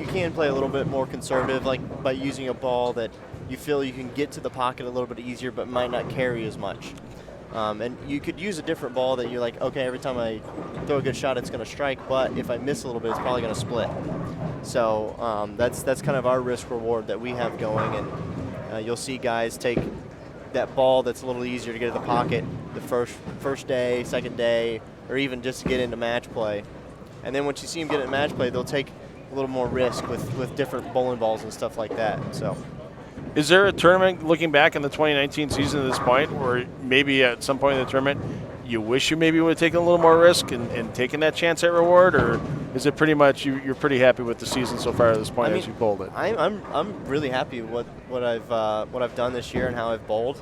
can play a little bit more conservative, like by using a ball that you feel you can get to the pocket a little bit easier but might not carry as much. And you could use a different ball that you're like, okay, every time I throw a good shot, it's going to strike, but if I miss a little bit, it's probably going to split. So that's kind of our risk reward that we have going, and you'll see guys take that ball that's a little easier to get to the pocket the first day, second day, or even just to get into match play. And then once you see them get into match play, they'll take a little more risk with different bowling balls and stuff like that. So. Is there a tournament, looking back in the 2019 season at this point, where maybe at some point in the tournament you wish you maybe would have taken a little more risk and taken that chance at reward, or is it pretty much you're pretty happy with the season so far at this point as you bowled it? I'm really happy with what I've done this year and how I've bowled.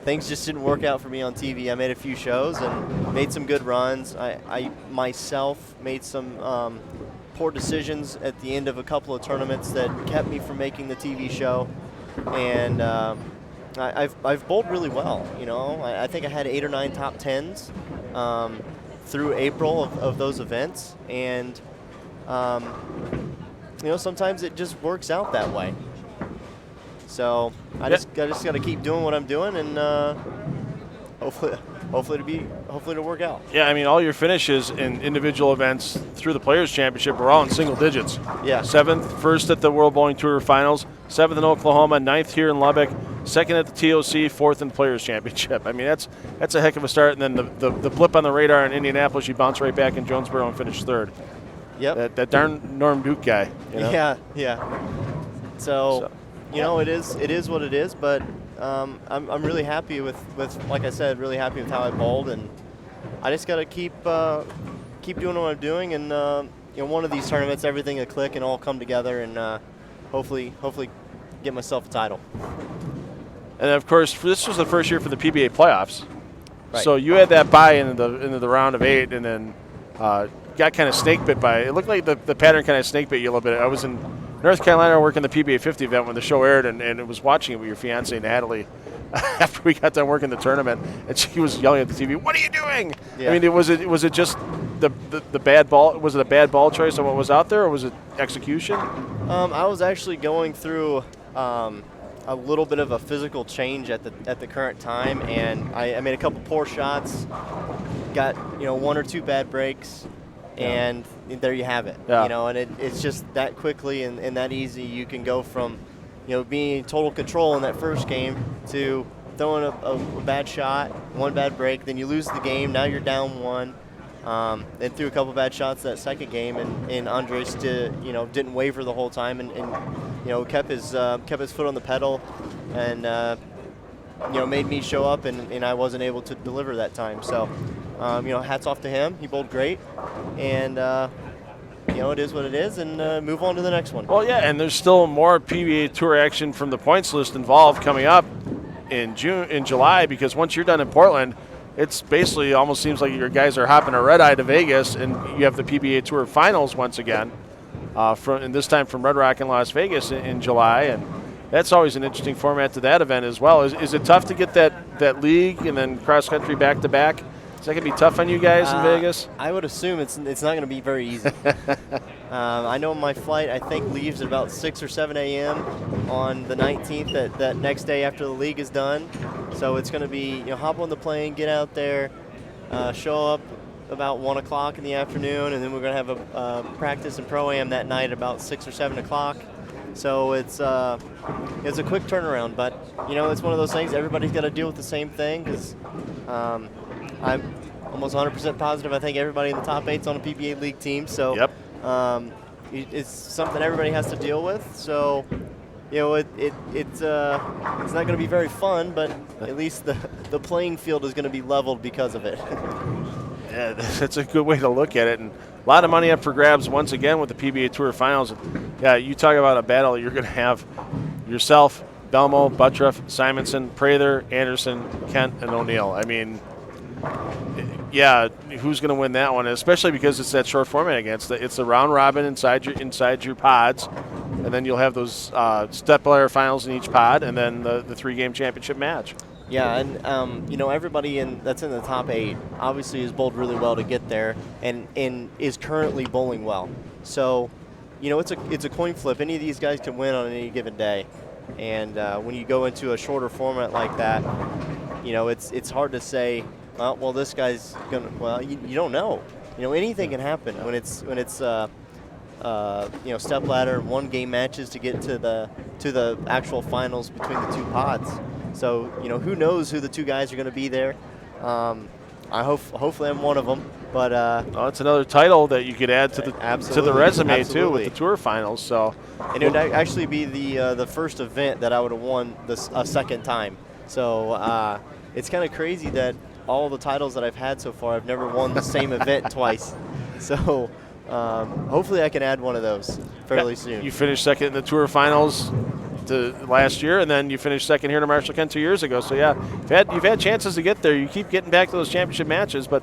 Things just didn't work out for me on TV. I made a few shows and made some good runs. I myself made some poor decisions at the end of a couple of tournaments that kept me from making the TV show, and I've bowled really well. You know, I think I had 8 or 9 top 10s through April of those events, and you know, sometimes it just works out that way. So I just got to keep doing what I'm doing, and hopefully it'll work out. Yeah, I mean, all your finishes in individual events through the Players' Championship were all in single digits. Yeah. 7th, 1st at the World Bowling Tour Finals, 7th in Oklahoma, 9th here in Lubbock, 2nd at the TOC, 4th in the Players' Championship. I mean, that's a heck of a start. And then the blip on the radar in Indianapolis, you bounce right back in Jonesboro and finish 3rd. Yep. That darn Norm Duke guy. You know? Yeah. So, you know, it is what it is. But I'm really happy with like I said, really happy with how I bowled, and I just got to keep doing what I'm doing, and you know, one of these tournaments, everything will click and all come together, and hopefully get myself a title. And of course, this was the first year for the PBA playoffs. Right. So you had that bye into the round of 8, and then got kind of snake bit by it. It looked like the pattern kind of snake bit you a little bit. I was in North Carolina working the PBA 50 event when the show aired, and it was watching it with your fiance Natalie after we got done working the tournament, and she was yelling at the TV, "What are you doing?" Yeah. I mean, was it just the bad ball? Was it a bad ball choice on what was out there, or was it execution? I was actually going through a little bit of a physical change at the current time, and I made a couple poor shots, got 1 or 2 bad breaks, and there you have it. Yeah. And it's just that quickly and that easy. You can go from being in total control in that first game to throwing a bad shot, 1 bad break, then you lose the game. Now you're down 1. Then threw a couple bad shots that second game, and Andres didn't waver the whole time, and kept his foot on the pedal, and made me show up, and I wasn't able to deliver that time. So hats off to him. He bowled great, and it is what it is, and move on to the next one. Well, yeah, and there's still more PBA Tour action from the points list involved coming up in July, because once you're done in Portland, it's basically almost seems like your guys are hopping a red eye to Vegas, and you have the PBA Tour Finals once again, and this time from Red Rock in Las Vegas in July, and that's always an interesting format to that event as well. Is it tough to get that league and then cross country back to back? Is that going to be tough on you guys in Vegas? I would assume it's not going to be very easy. I know my flight, I think, leaves at about 6 or 7 a.m. on the 19th, that next day after the league is done. So it's going to be, hop on the plane, get out there, show up about 1 o'clock in the afternoon, and then we're going to have a practice and pro-am that night about 6 or 7 o'clock. So it's a quick turnaround, but, it's one of those things. Everybody's got to deal with the same thing, because I'm almost 100% positive. I think everybody in the top 8's on a PBA League team. So yep. It's something everybody has to deal with. So, it's not going to be very fun, but at least the playing field is going to be leveled because of it. Yeah, that's a good way to look at it. And a lot of money up for grabs once again with the PBA Tour Finals. Yeah, you talk about a battle. You're going to have yourself, Belmo, Buttroff, Simonson, Prather, Anderson, Kent, and O'Neill. I mean, yeah, who's going to win that one? Especially because it's that short format again. It's the round robin inside your pods, and then you'll have those step-player finals in each pod, and then the 3-game championship match. Yeah, and everybody that's in the top 8 obviously has bowled really well to get there, and is currently bowling well. So, it's a coin flip. Any of these guys can win on any given day, and when you go into a shorter format like that, it's hard to say, well, this guy's gonna. Well, you don't know. Anything can happen when it's step ladder, 1-game matches to get to the actual finals between the 2 pods. So who knows who the 2 guys are going to be there. Hopefully I'm one of them. But it's another title that you could add to the resume too with the tour finals. So and it would actually be the first event that I would have won a second time. So it's kind of crazy that all the titles that I've had so far, I've never won the same event twice. So hopefully I can add one of those fairly soon. You finished second in the tour finals last year, and then you finished second here in Marshall Kent 2 years ago. So yeah, you've had chances to get there. You keep getting back to those championship matches, but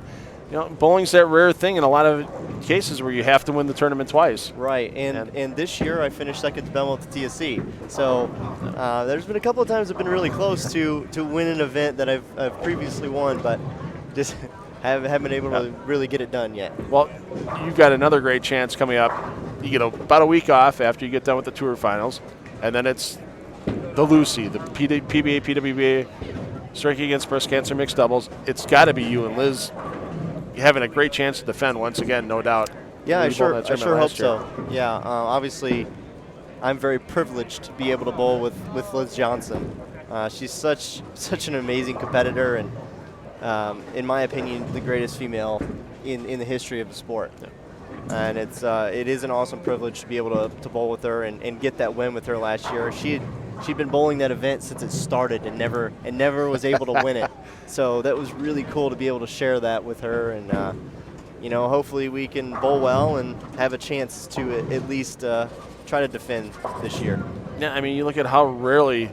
bowling's that rare thing in a lot of cases where you have to win the tournament twice. Right, and this year I finished second to Belmont at the TSC. So there's been a couple of times I've been really close to win an event that I've previously won, but just haven't been able to really get it done yet. Well, you've got another great chance coming up. You get about a week off after you get done with the tour finals, and then it's the Lucy, the PBA, PWBA striking against breast cancer mixed doubles. It's got to be you and Liz having a great chance to defend once again, no doubt. Yeah, I We bowled sure that tournament hope last year. so. Yeah, obviously, I'm very privileged to be able to bowl with Liz Johnson. She's such an amazing competitor, and in my opinion, the greatest female in the history of the sport. And it is an awesome privilege to be able to bowl with her and get that win with her last year. She'd been bowling that event since it started and never was able to win it. So that was really cool to be able to share that with her, and you know, hopefully we can bowl well and have a chance to at least try to defend this year. Yeah, I mean, you look at how rarely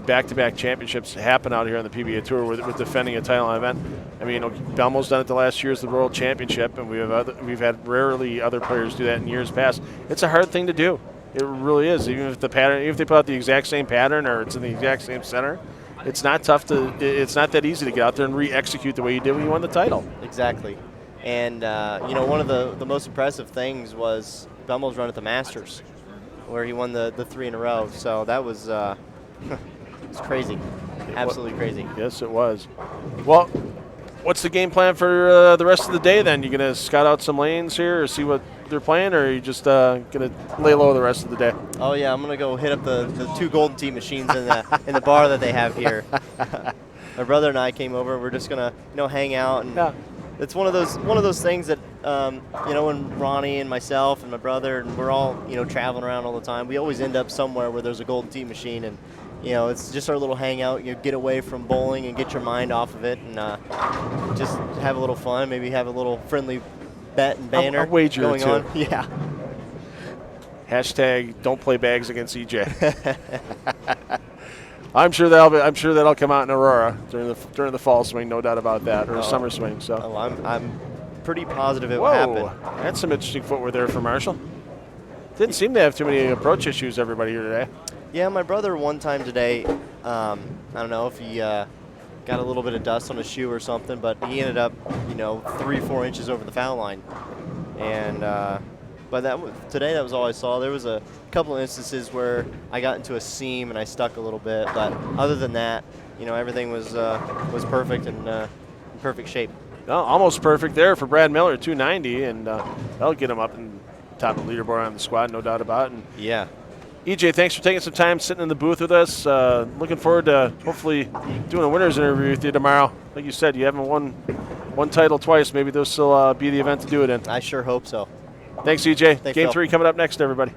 back-to-back championships happen out here on the PBA Tour with defending a title event. I mean, Belmo's done it the last year as the World Championship, and we've had rarely other players do that in years past. It's a hard thing to do. It really is. Even if the pattern, even if they put out the exact same pattern or it's in the exact same center, it's not tough to. It's not that easy to get out there and re-execute the way you did when you won the title. Exactly. And you know, one of the most impressive things was Belmo's run at the Masters, where he won the 3 in a row. So that was it's crazy, absolutely crazy. Yes, it was. Well, what's the game plan for the rest of the day then? You gonna scout out some lanes here or see what they're playing, or are you just gonna lay low the rest of the day? Oh yeah, I'm gonna go hit up the 2 Golden Tee machines in the bar that they have here. My brother and I came over. We're just gonna hang out, and Yeah. it's one of those things that when Ronnie and myself and my brother, and we're all traveling around all the time, we always end up somewhere where there's a Golden Tee machine, and it's just our little hangout. You get away from bowling and get your mind off of it, and just have a little fun. Maybe have a little friendly bet and banner A wager or going two. on. Yeah. Hashtag don't play bags against EJ. I'm sure that'll come out in Aurora during the fall swing, no doubt about that, or summer swing. So. Oh, I'm pretty positive it will Whoa, happen. that's some interesting footwear there for Marshall. Didn't seem to have too many approach issues, everybody here today. Yeah, my brother one time today, I don't know if he got a little bit of dust on his shoe or something, but he ended up, 3-4 inches over the foul line. And but today that was all I saw. There was a couple of instances where I got into a seam and I stuck a little bit, but other than that, everything was perfect and in perfect shape. No, almost perfect there for Brad Miller, 290, and that'll get him up in top of the leaderboard on the squad, no doubt about it. And Yeah. EJ, thanks for taking some time sitting in the booth with us. Looking forward to hopefully doing a winner's interview with you tomorrow. Like you said, you haven't won one title twice. Maybe this will be the event to do it in. I sure hope so. Thanks, EJ. Thanks, Game Phil. 3 coming up next, everybody.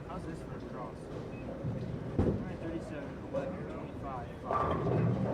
How's this for a cross? 37, 11, 5.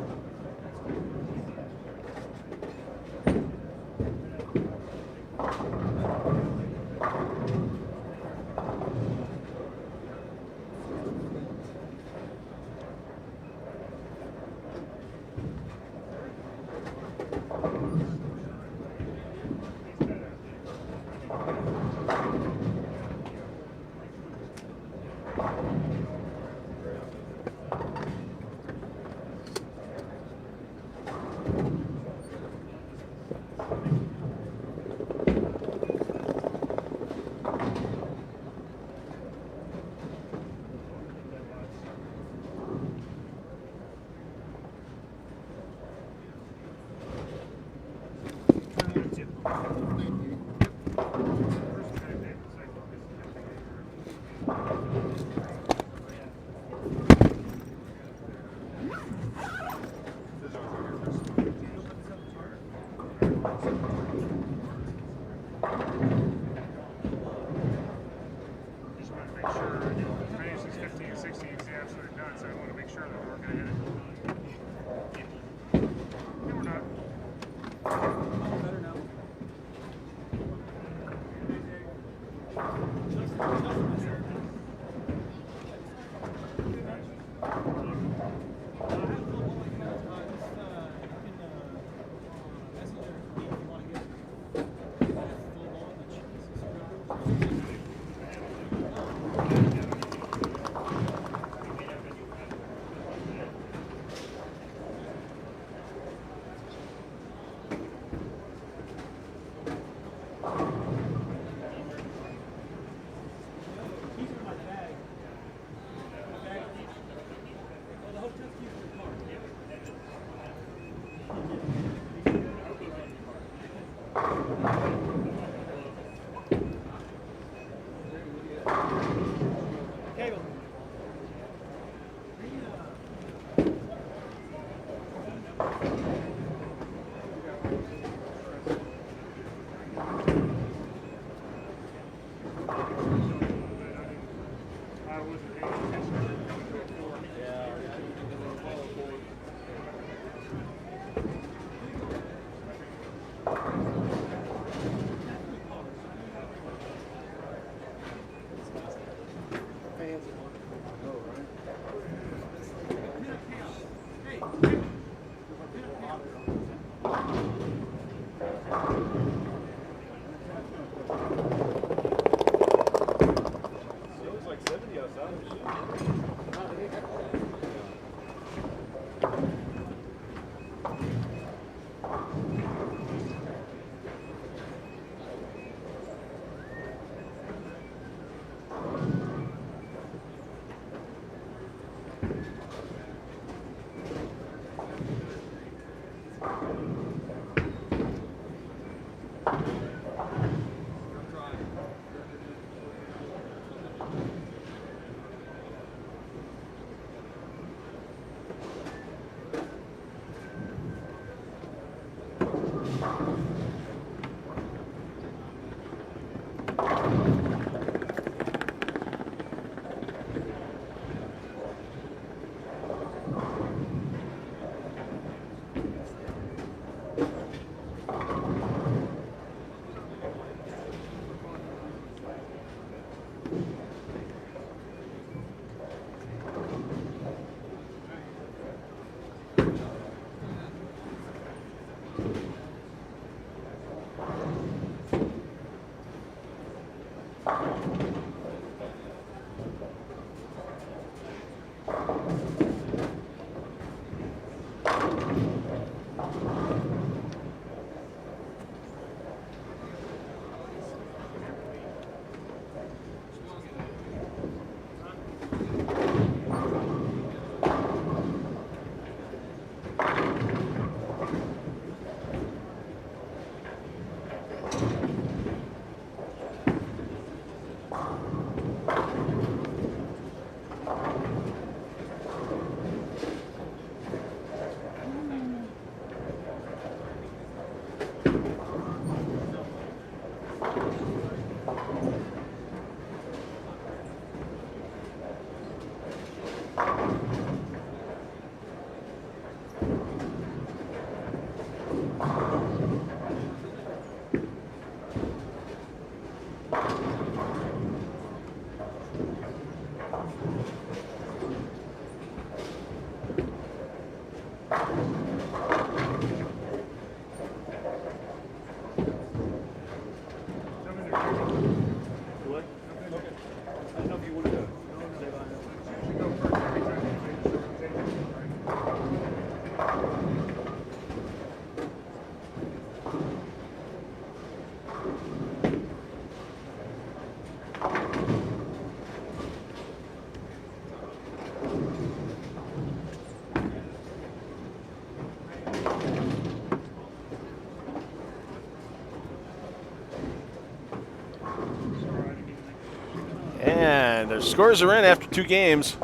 And the scores are in after 2 games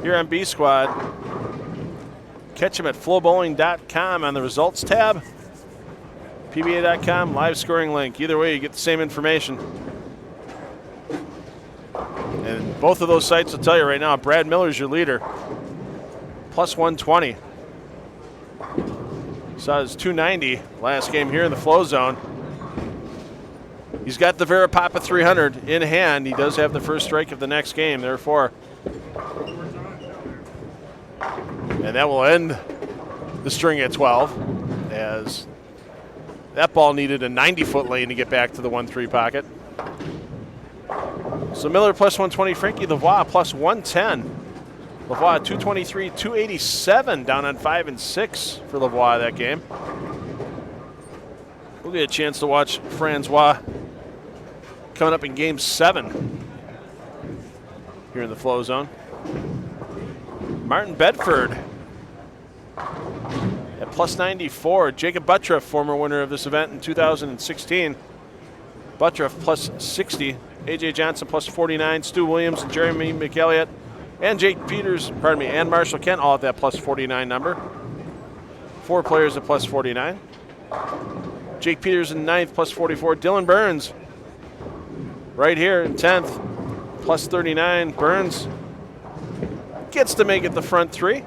here on B Squad. Catch them at FloBowling.com on the results tab. PBA.com, live scoring link. Either way, you get the same information. And both of those sites will tell you right now, Brad Miller's your leader. Plus 120. Saw his 290 last game here in the flow zone. He's got the Verapapa 300 in hand. He does have the first strike of the next game, therefore. And that will end the string at 12, as that ball needed a 90-foot lane to get back to the 1-3 pocket. So Miller plus 120, Francois Lavoie plus 110. Lavoie 223, 287 down on 5 and 6 for Lavoie that game. We'll get a chance to watch Francois coming up in Game 7 here in the flow zone. Martin Bedford at plus 94. Jacob Buttroff, former winner of this event in 2016. Buttroff plus 60. A.J. Johnson plus 49. Stu Williams and Jeremy McElliott and Jake Peters, pardon me, and Marshall Kent all at that plus 49 number. 4 players at plus 49. Jake Peters in 9th, plus 44. Dylan Burns right here in 10th, plus 39. Burns gets to make it the front 3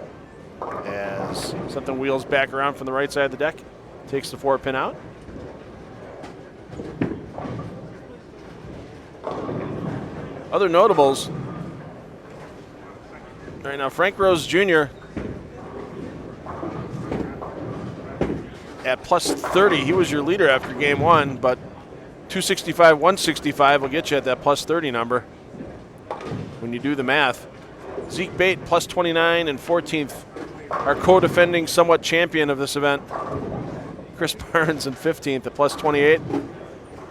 as something wheels back around from the right side of the deck. Takes the 4-pin out. Other notables right now, Frank Rose Jr. at plus 30. He was your leader after Game 1, but 265, 165 will get you at that plus 30 number when you do the math. Zeke Bayt plus 29 and 14th. Our co-defending somewhat champion of this event. Chris Barnes in 15th at plus 28.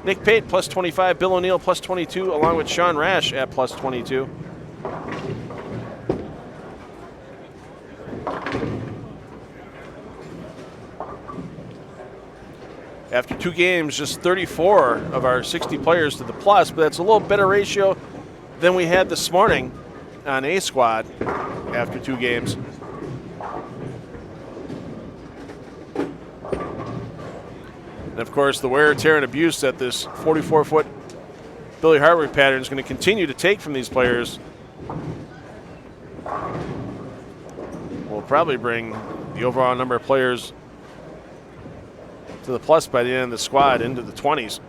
Nick Pate plus 25. Bill O'Neill plus 22, along with Sean Rash at plus 22. After 2 games, just 34 of our 60 players to the plus, but that's a little better ratio than we had this morning on A Squad after 2 games. And of course, the wear, tear, and abuse that this 44-foot Billy Hartwick pattern is going to continue to take from these players will probably bring the overall number of players to the plus by the end of the squad into the 20s.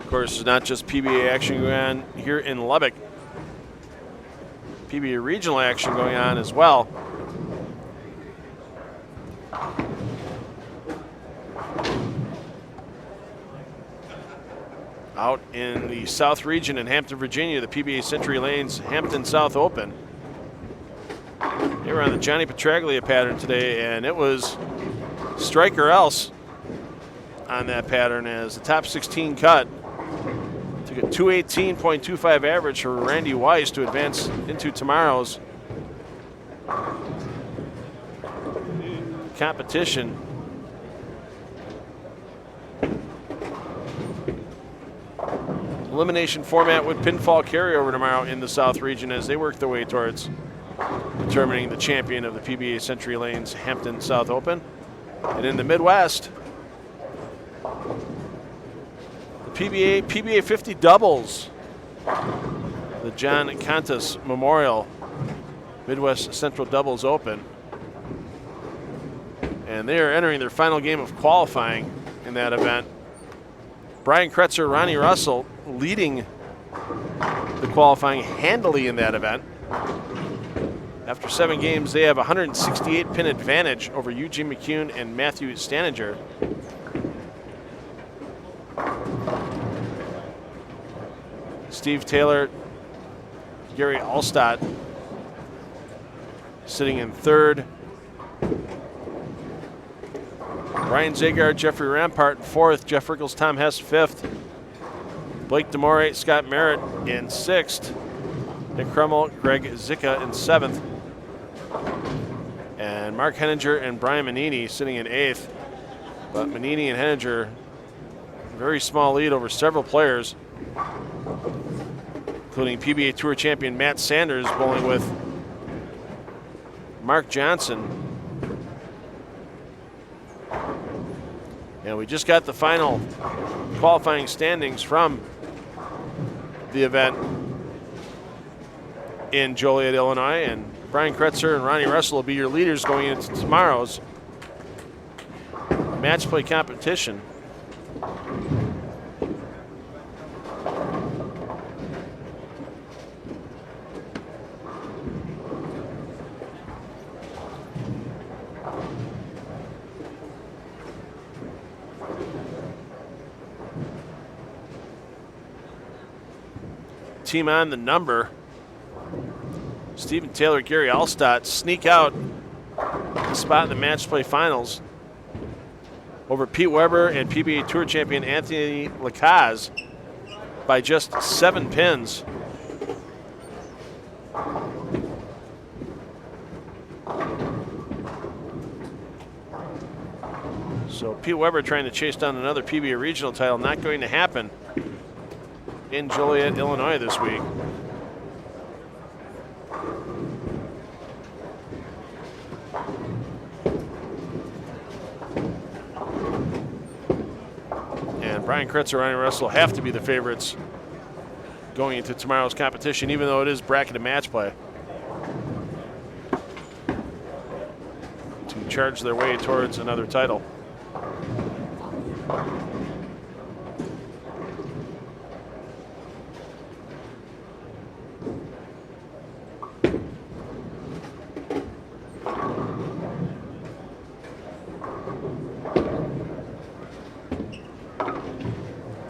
Of course, it's not just PBA action going on here in Lubbock. PBA regional action going on as well. Out in the South region in Hampton, Virginia, the PBA Century Lanes Hampton South Open. They were on the Johnny Petraglia pattern today, and it was strike or else on that pattern as the top 16 cut. Took a 218.25 average for Randy Weiss to advance into tomorrow's competition. Elimination format with pinfall carryover tomorrow in the South region as they work their way towards determining the champion of the PBA Century Lanes Hampton South Open. And in the Midwest, the PBA 50 doubles, the John Contis Memorial Midwest Central Doubles Open. And they are entering their final game of qualifying in that event. Brian Kretzer, Ronnie Russell leading the qualifying handily in that event. After 7 games, they have a 168 pin advantage over Eugene McCune and Matthew Staninger. Steve Taylor, Gary Alstott sitting in 3rd. Ryan Zagar, Jeffrey Rampart in 4th. Jeff Rickles, Tom Hess 5th. Blake Demore, Scott Merritt in 6th. Nick Crummel, Greg Zicka in 7th. And Mark Henninger and Brian Manini sitting in 8th. But Manini and Henninger, very small lead over several players, including PBA Tour champion Matt Sanders bowling with Mark Johnson. And we just got the final qualifying standings from the event in Joliet, Illinois. And Brian Kretzer and Ronnie Russell will be your leaders going into tomorrow's match play competition. Team on the number. Stephen Taylor, Gary Alstott sneak out a spot in the match play finals over Pete Weber and PBA Tour champion Anthony Lacaze by just 7 pins. So Pete Weber trying to chase down another PBA regional title, not going to happen in Joliet, Illinois this week. And Brian Kretzer, Ronnie Russell have to be the favorites going into tomorrow's competition, even though it is bracketed match play, to charge their way towards another title.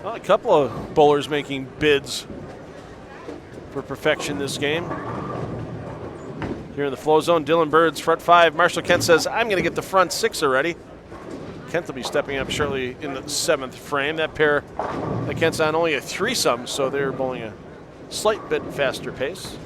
Well, a couple of bowlers making bids for perfection this game. Here in the flow zone, Dylan Bird's front 5. Marshall Kent says, I'm going to get the front 6 already. Kent will be stepping up shortly in the 7th frame. That pair that Kent's on only a threesome, so they're bowling a slight bit faster pace.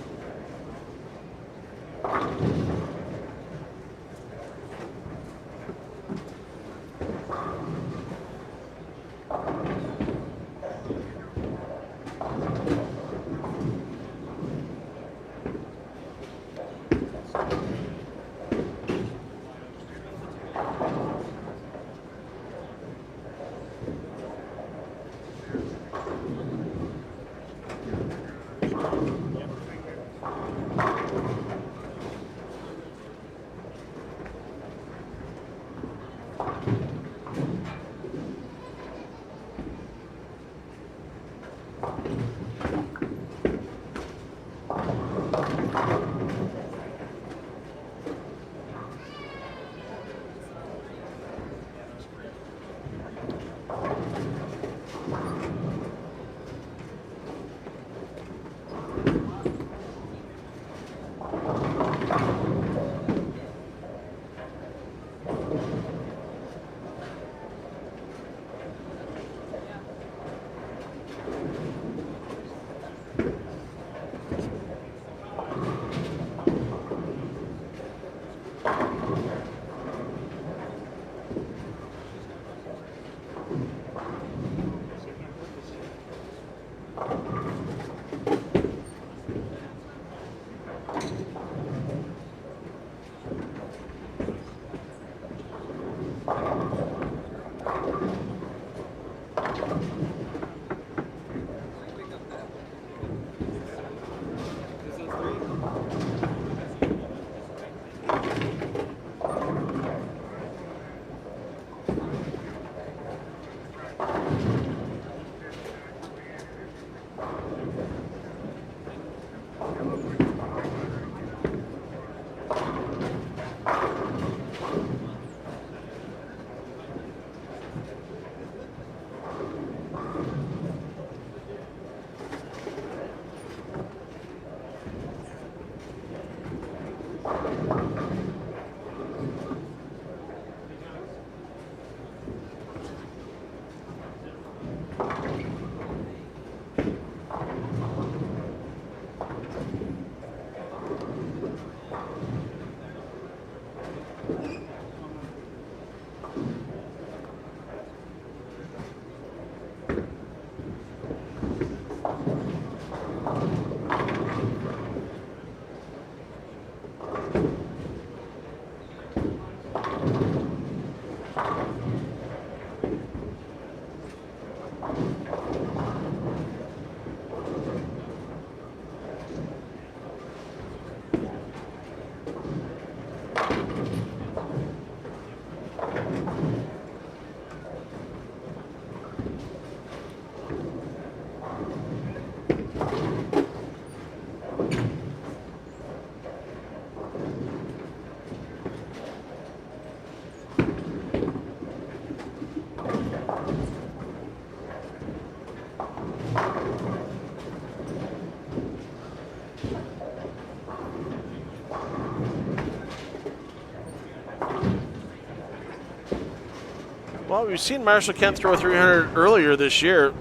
Well, we've seen Marshall Kent throw 300 earlier this year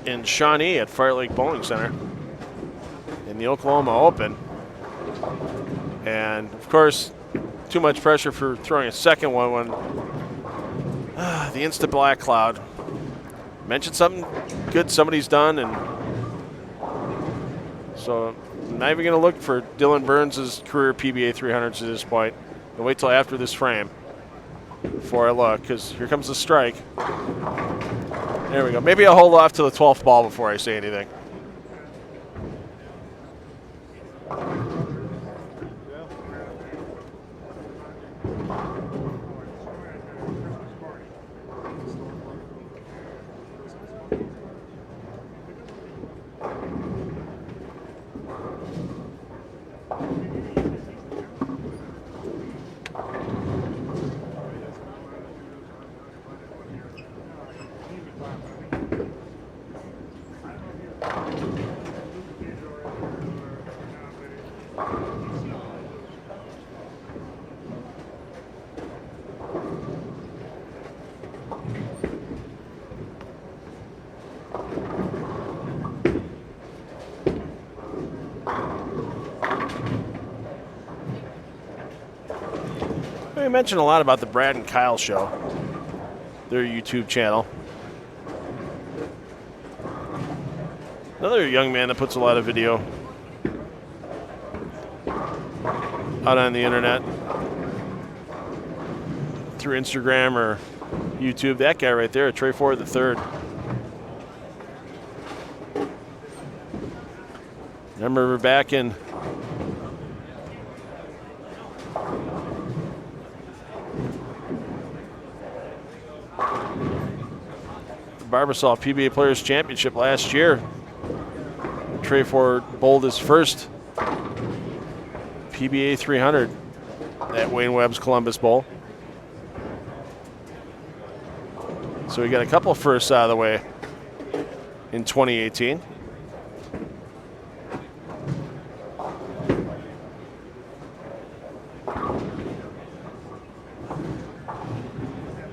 in Shawnee at Fire Lake Bowling Center in the Oklahoma Open. And, of course, too much pressure for throwing a second one when the instant black cloud. Mentioned something good somebody's done, and so I'm not even going to look for Dylan Burns' career PBA 300s at this point. I'll wait till after this frame before I look, because here comes the strike. There we go. Maybe I'll hold off to the 12th ball before I say anything. We mentioned a lot about the Brad and Kyle show, their YouTube channel. Another young man that puts a lot of video out on the internet through Instagram or YouTube. That guy right there, Trey Ford III. Remember back in Barbasol PBA Players Championship last year, Trey Ford bowled his first PBA 300 at Wayne Webb's Columbus Bowl. So we got a couple firsts out of the way in 2018.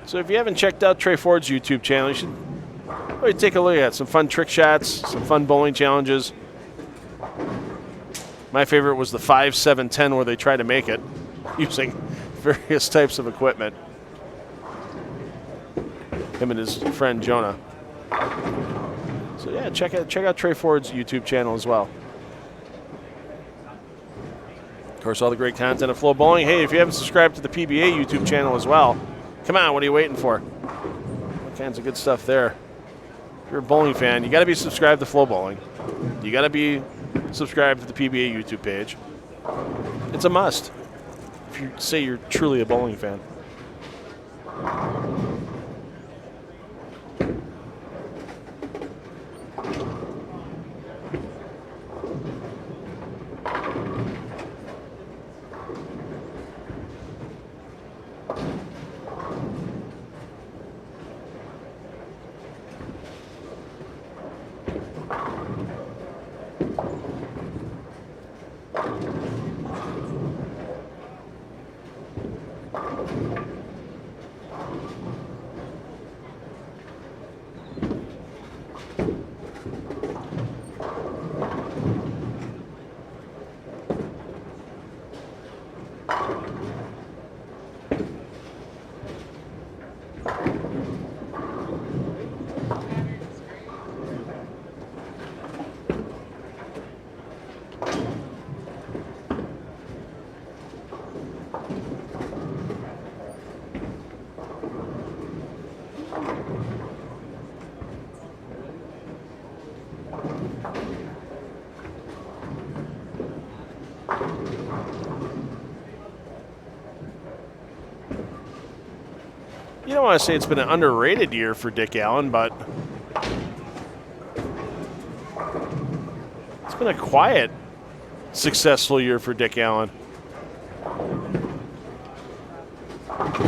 So if you haven't checked out Trey Ford's YouTube channel, you should really take a look at some fun trick shots, some fun bowling challenges. My favorite was the 5-7-10 where they try to make it using various types of equipment. Him and his friend Jonah. So yeah, check out Trey Ford's YouTube channel as well. Of course, all the great content of FloBowling. Hey, if you haven't subscribed to the PBA YouTube channel as well, come on, what are you waiting for? All kinds of good stuff there. If you're a bowling fan, you got to be subscribed to FloBowling. You got to be subscribed to the PBA YouTube page. It's a must if you say you're truly a bowling fan. You don't want to say it's been an underrated year for Dick Allen, but it's been a quiet, successful year for Dick Allen. I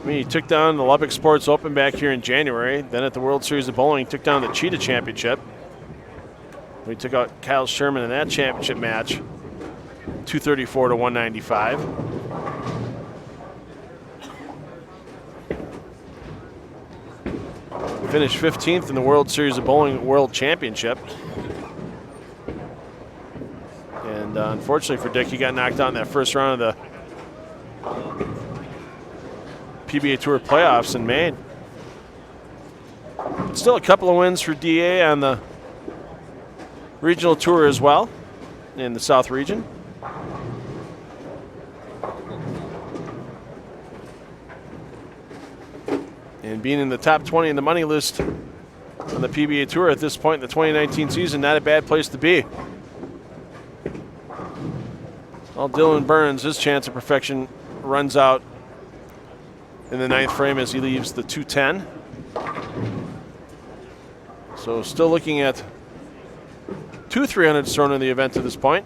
mean, he took down the Lubbock Sports Open back here in January. Then at the World Series of Bowling, he took down the Cheetah Championship. We took out Kyle Sherman in that championship match, 234 to 195. Finished 15th in the World Series of Bowling World Championship. And unfortunately for Dick, he got knocked out in that first round of the PBA Tour playoffs in Maine. Still a couple of wins for DA on the regional tour as well in the South region. And being in the top 20 in the money list on the PBA Tour at this point in the 2019 season, not a bad place to be. Well, Dylan Burns, his chance of perfection runs out in the 9th frame as he leaves the 210. So still looking at 2 300s thrown in the event at this point.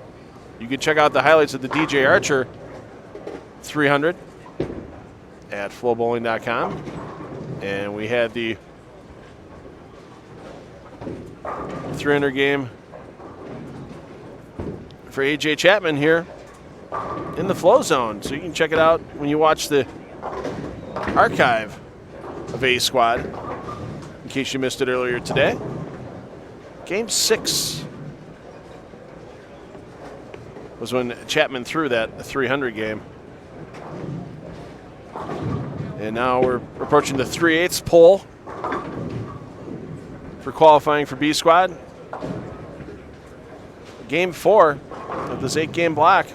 You can check out the highlights of the DJ Archer 300 at FloBowling.com. And we had the 300 game for AJ Chapman here in the flow zone. So you can check it out when you watch the archive of A Squad, in case you missed it earlier today. Game 6 was when Chapman threw that 300 game. And now we're approaching the 3/8 pole for qualifying for B Squad. Game 4 of this 8-game block.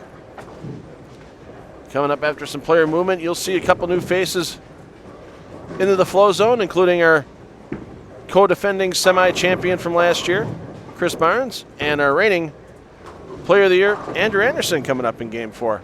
Coming up after some player movement, you'll see a couple new faces into the flow zone, including our co-defending semi-champion from last year, Chris Barnes, and our reigning player of the year, Andrew Anderson, coming up in Game 4.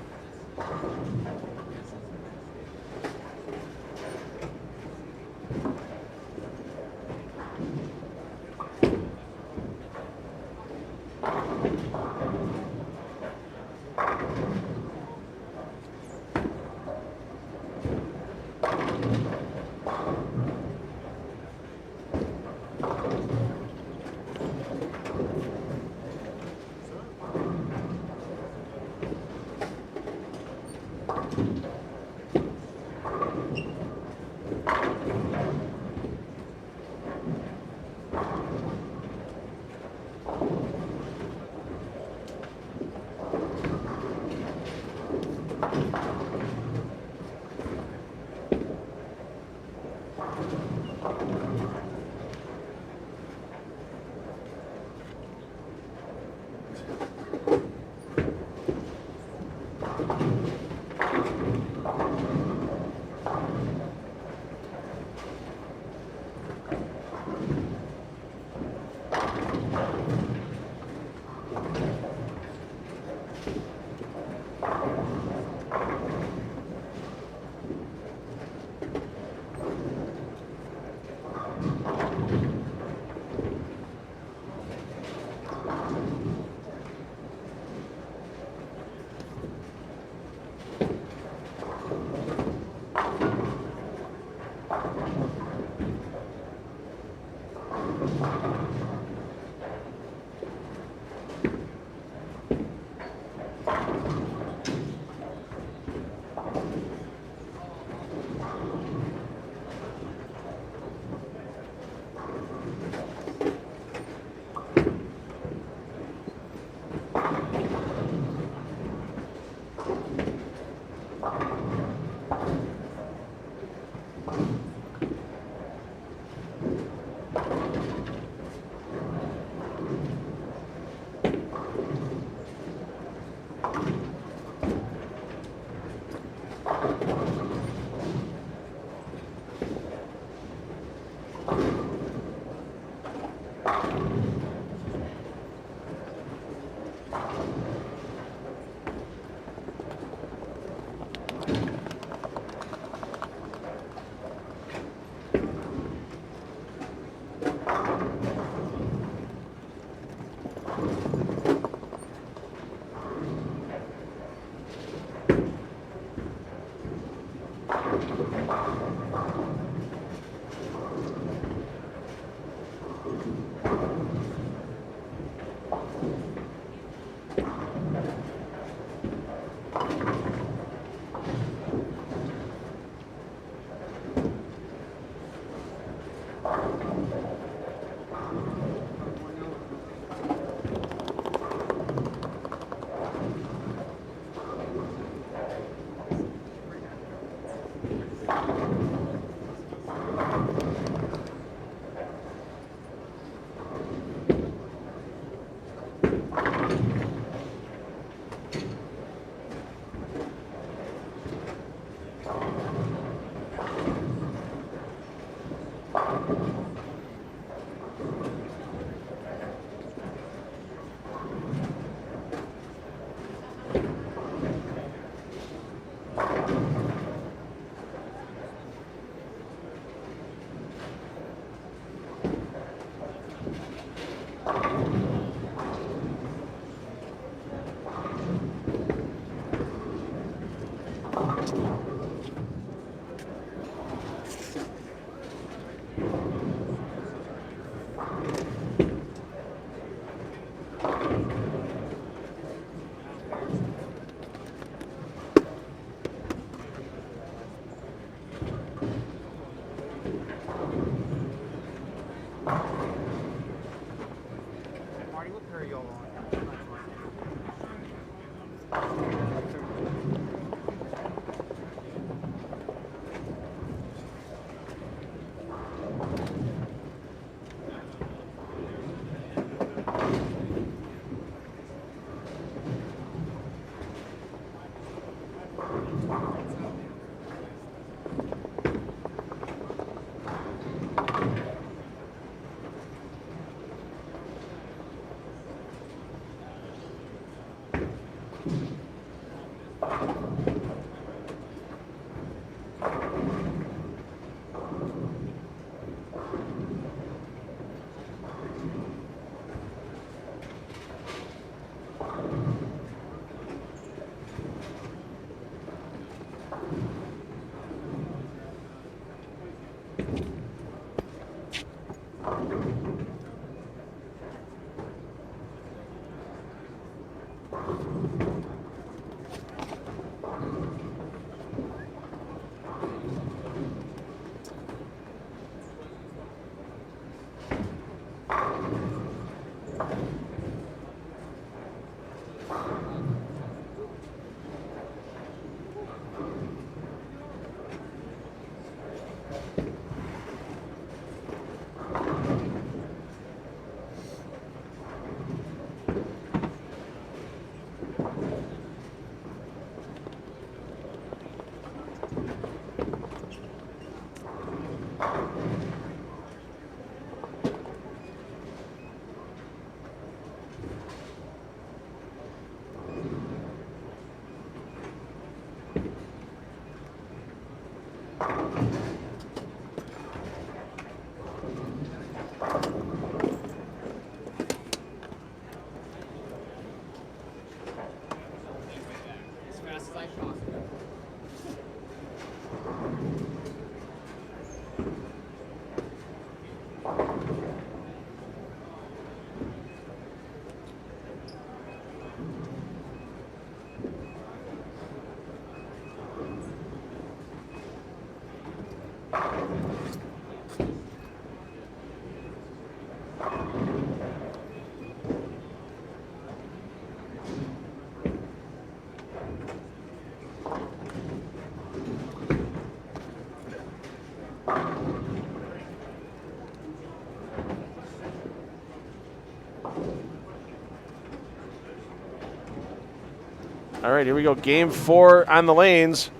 All right, here we go. Game 4 on the lanes.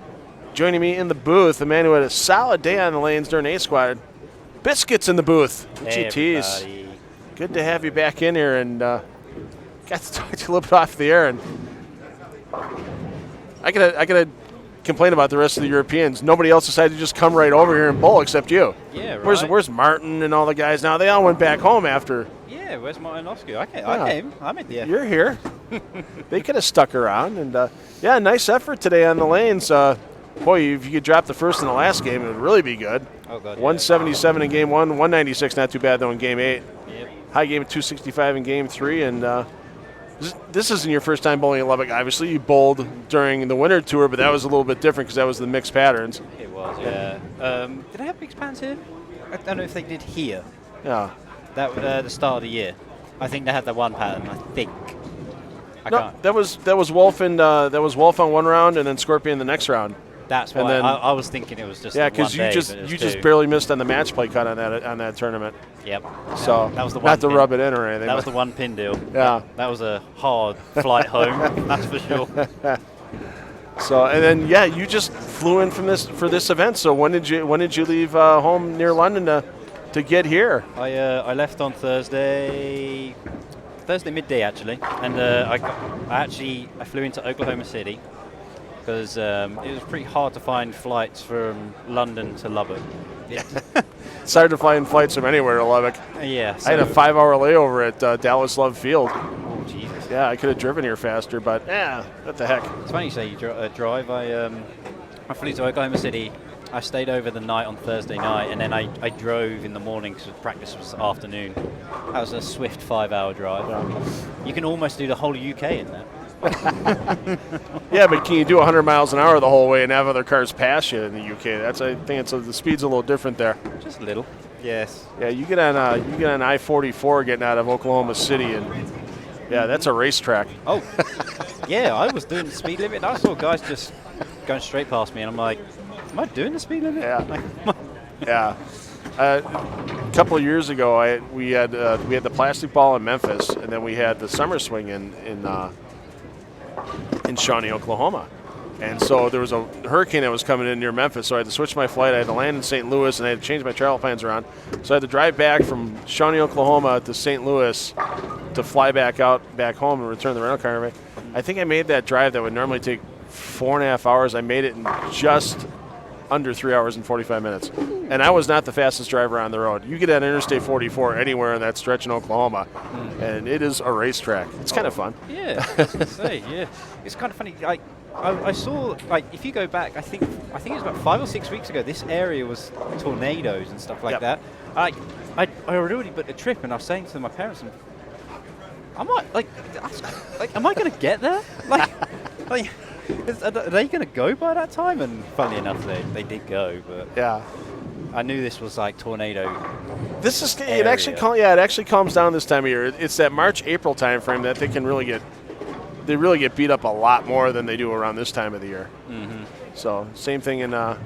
Joining me in the booth, the man who had a solid day on the lanes during A Squad. Biscuits in the booth. Hey, GTs. everybody. Good to have you back in here, and got to talk to you a little bit off the air. And I gotta complain about the rest of the Europeans. Nobody else decided to just come right over here and bowl except you. Yeah, right. Where's Martin and all the guys now? They all went back home after. Yeah, where's Martin Oscar? I came. I'm in there. You're here. They could have stuck around, and yeah, nice effort today on the lanes. Boy, if you could drop the first in the last game, it would really be good. Oh, God, yeah. 177 in game 1, 196, not too bad though in game 8. Yep. High game of 265 in game 3, and This isn't your first time bowling in Lubbock. Obviously, you bowled during the winter tour, but that was a little bit different because that was the mixed patterns. It was, yeah. Did they have mixed patterns here? I don't know if they did here. Yeah. That the start of the year. I think they had the one pattern. I think. That was Wolf and that was Wolf on one round and then Scorpion the next round. That's why I was thinking it was just because you just barely missed on the match play cut on that tournament. Yep. So that was the one not to rub it in or anything. That was the one pin deal. Yeah. That was a hard flight home. That's for sure. So and then you just flew in for this event. So when did you leave home near London to get here? I left on Thursday midday actually, and I flew into Oklahoma City because it was pretty hard to find flights from London to Lubbock. It's hard to find flights from anywhere to Lubbock. Yeah. I had a 5-hour layover at Dallas Love Field. Oh Jesus. Yeah, I could have driven here faster, but what the heck. It's funny you say you drive. I flew to Oklahoma City. I stayed over the night on Thursday night, and then I drove in the morning because practice was afternoon. That was a swift 5-hour drive. Yeah. You can almost do the whole UK in that. Yeah, but can you do 100 miles an hour the whole way and have other cars pass you in the UK? I think the speed's a little different there. Just a little. Yes. Yeah, you get on I-44 getting out of Oklahoma City, and that's a racetrack. Oh, yeah. I was doing the speed limit, and I saw guys just going straight past me, and I'm like, am I doing the speed limit? Yeah. Yeah. A couple of years ago, we had the plastic ball in Memphis, and then we had the summer swing in Shawnee, Oklahoma. And so there was a hurricane that was coming in near Memphis, so I had to switch my flight. I had to land in St. Louis, and I had to change my travel plans around. So I had to drive back from Shawnee, Oklahoma to St. Louis to fly back home and return the rental car. I think I made that drive that would normally take 4.5 hours. I made it in just under 3 hours and 45 minutes. And I was not the fastest driver on the road. You get on Interstate 44 anywhere in that stretch in Oklahoma, and it is a racetrack. It's kind of fun. Yeah, I was going to say, yeah. It's kind of funny. I saw, if you go back, I think it was about 5 or 6 weeks ago, this area was tornadoes and stuff like that. I already booked a trip, and I was saying to my parents, am I going to get there? Are they going to go by that time? And funnily enough, they did go. But yeah, I knew this was like tornado. This is it. Actually calms down this time of year. It's that March-April time frame that they really get beat up a lot more than they do around this time of the year. Mm-hmm. So same thing in a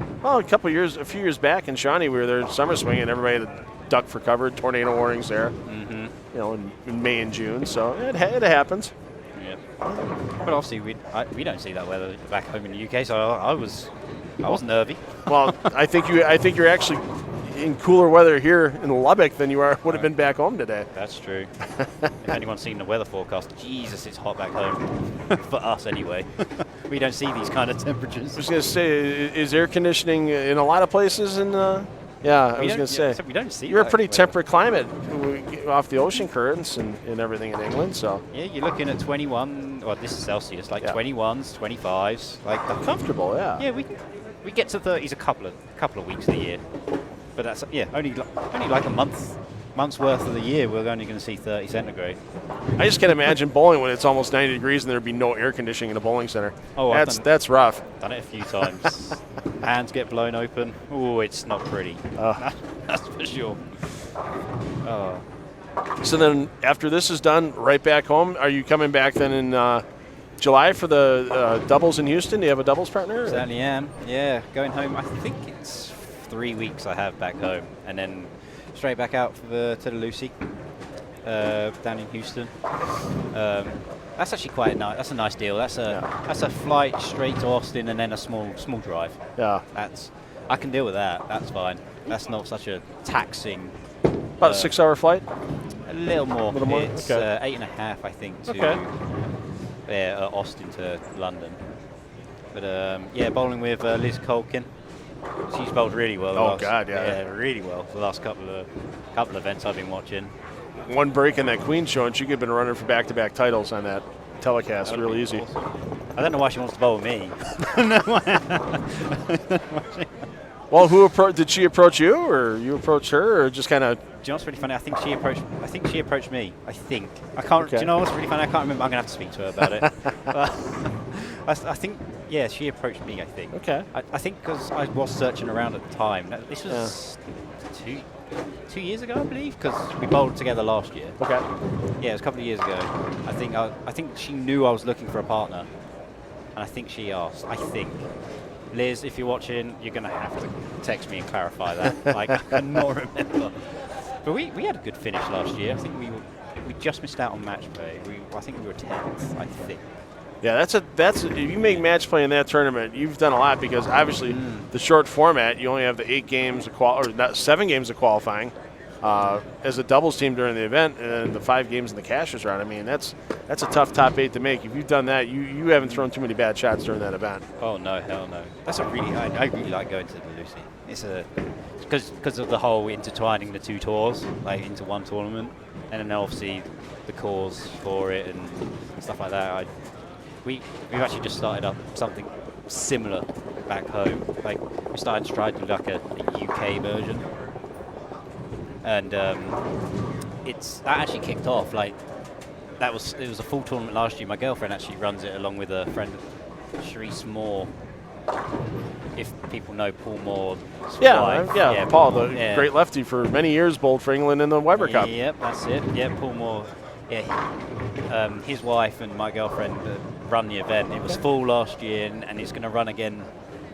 few years back in Shawnee, we were there summer swing, and everybody had to duck for cover. Tornado warnings there. Mm-hmm. In May and June. So it happens. But obviously we don't see that weather back home in the UK, so I was nervy. Well, I think you're actually in cooler weather here in Lubbock than you would have been back home today. That's true. If anyone's seen the weather forecast, Jesus, it's hot back home. For us anyway. We don't see these kind of temperatures. I was going to say, is air conditioning in a lot of places in I was going to say, we don't see. You're a pretty temperate climate off the ocean currents and everything in England. So yeah, you're looking at 21. Well, this is Celsius, 21s, 25s, comfortable. Yeah. Yeah, we get to 30s a couple of weeks of the year, but that's only like a month's worth of the year. We're only going to see 30 centigrade. I just can't imagine bowling when it's almost 90 degrees and there'd be no air conditioning in a bowling center. Oh, that's rough. Done it a few times. Hands get blown open. Oh, it's not pretty. That's for sure. Oh. So then, after this is done, right back home. Are you coming back then in July for the doubles in Houston? Do you have a doubles partner? Certainly am. Yeah, going home. I think it's 3 weeks I have back home, and then straight back out to the Lucy down in Houston. That's actually quite nice. That's a nice deal. That's a flight straight to Austin and then a small drive. Yeah, I can deal with that. That's fine. That's not such a taxing. About a 6-hour flight. A little more. It's okay. 8.5, I think, to Austin to London. But bowling with Liz Colkin. She's bowled really well. Yeah, really well. The last couple of events I've been watching. One break in that Queen show, and she could have been running for back-to-back titles on that telecast. That'd real easy. Awesome. I don't know why she wants to bowl with me. Well, did she approach you, or you approached her, or just kind of? Do you know what's really funny? I think she approached me. I think. I can't. Okay. Do you know what's really funny? I can't remember. I'm gonna have to speak to her about it. But I think. Yeah, she approached me. I think. Okay. I think because I was searching around at the time. This was 2 years ago, I believe, because we bowled together last year. Okay. Yeah, it was a couple of years ago. I think she knew I was looking for a partner, and I think she asked. I think. Liz, if you're watching, you're going to have to text me and clarify that. Like, I cannot remember. But we had a good finish last year. I think we just missed out on match play. I think we were 10th, I think. Yeah, that's if you make match play in that tournament, you've done a lot, because obviously the short format, you only have the 8 games of 7 games of qualifying as a doubles team during the event, and the 5 games in the cashers round. I mean, that's a tough top 8 to make. If you've done that, you haven't thrown too many bad shots during that event. Oh no, hell no. That's I really like going to the Lucy. It's because of the whole intertwining the 2 tours like into one tournament, and then obviously the cause for it and stuff like that. We've actually just started up something similar back home. Like we started trying to do like a UK version, and that actually kicked off. Like it was a full tournament last year. My girlfriend actually runs it along with a friend, Sharice Moore. If people know Paul Moore's wife. Yeah, Paul, the great lefty for many years, bowled for England in the Weber Cup. Yep, that's it. Yeah, Paul Moore. Yeah, his wife and my girlfriend run the event. It was full last year, and it's going to run again.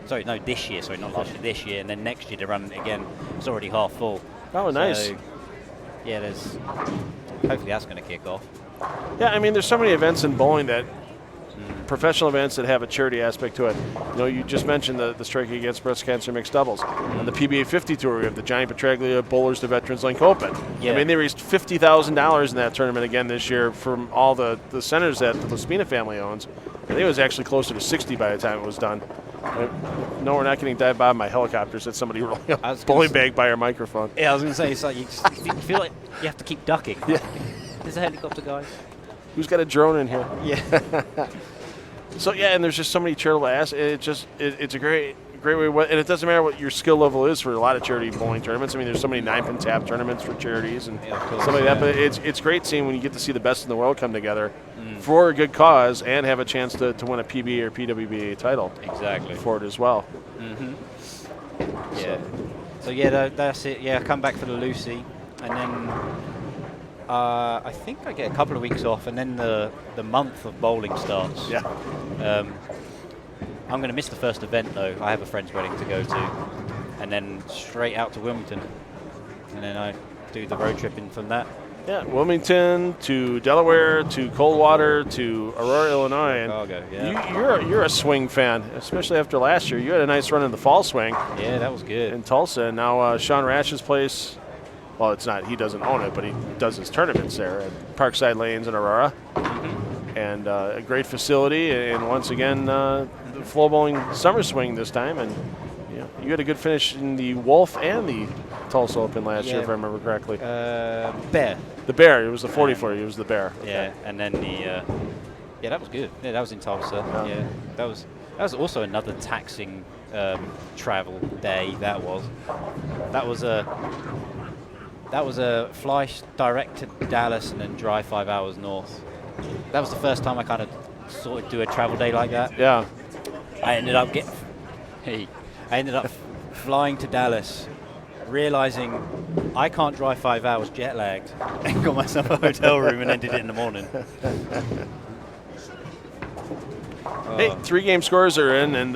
Sorry, no, this year. Sorry, not last year. This year, and then next year to run it again. It's already half full. Oh, nice. So, yeah, hopefully that's going to kick off. Yeah, I mean, there's so many events in bowling that professional events that have a charity aspect to it. You know, you just mentioned the Striking Against Breast Cancer mixed doubles. On the PBA 50 Tour, we have the Giant Petraglia Bowlers to Veterans Link Open. Yeah. I mean, they raised $50,000 in that tournament again this year from all the centers that the Spina family owns. I think it was actually closer to 60 by the time it was done. No, we're not getting dived by my helicopters. That's somebody rolling a bowling bag by our microphone. Yeah, I was going to say, it's like you feel like you have to keep ducking. Yeah. There's a helicopter, guys. Who's got a drone in here? Yeah. So yeah, and there's just so many charitable aspects. It's a great way, and it doesn't matter what your skill level is for a lot of charity bowling tournaments. I mean, there's so many 9-pin tap tournaments for charities and stuff like that. But it's great seeing when you get to see the best in the world come together for a good cause and have a chance to win a PB or PWBA title. Exactly. For it as well. Mm-hmm. Yeah. So yeah, that's it. Yeah, I come back for the Lucy, and then I think I get a couple of weeks off, and then the month of bowling starts. Yeah. I'm going to miss the first event though. I have a friend's wedding to go to, and then straight out to Wilmington, and then I do the road tripping from that. Yeah, Wilmington to Delaware to Coldwater to Aurora, Illinois. And Chicago, yeah. You're a swing fan, especially after last year. You had a nice run in the fall swing. Yeah, that was good. In Tulsa, and now Sean Rash's place. Well, it's not. He doesn't own it, but he does his tournaments there at Parkside Lanes in Aurora. Mm-hmm. And a great facility, and once again, the FloBowling Summer Swing this time. And you had a good finish in the Wolf and the Tulsa Open last year, if I remember correctly. Bear. The Bear. It was the 40-40. It was the Bear. Yeah, okay. And then that was good. Yeah, that was in Tulsa. Yeah, that was also another taxing travel day. That was a fly direct to Dallas and then drive 5 hours north. That was the first time I kind of sort of do a travel day like that. Yeah. I ended up flying to Dallas, realizing I can't drive 5 hours jet lagged, and got myself a hotel room and then did it in the morning. Hey, 3 game scores are in, and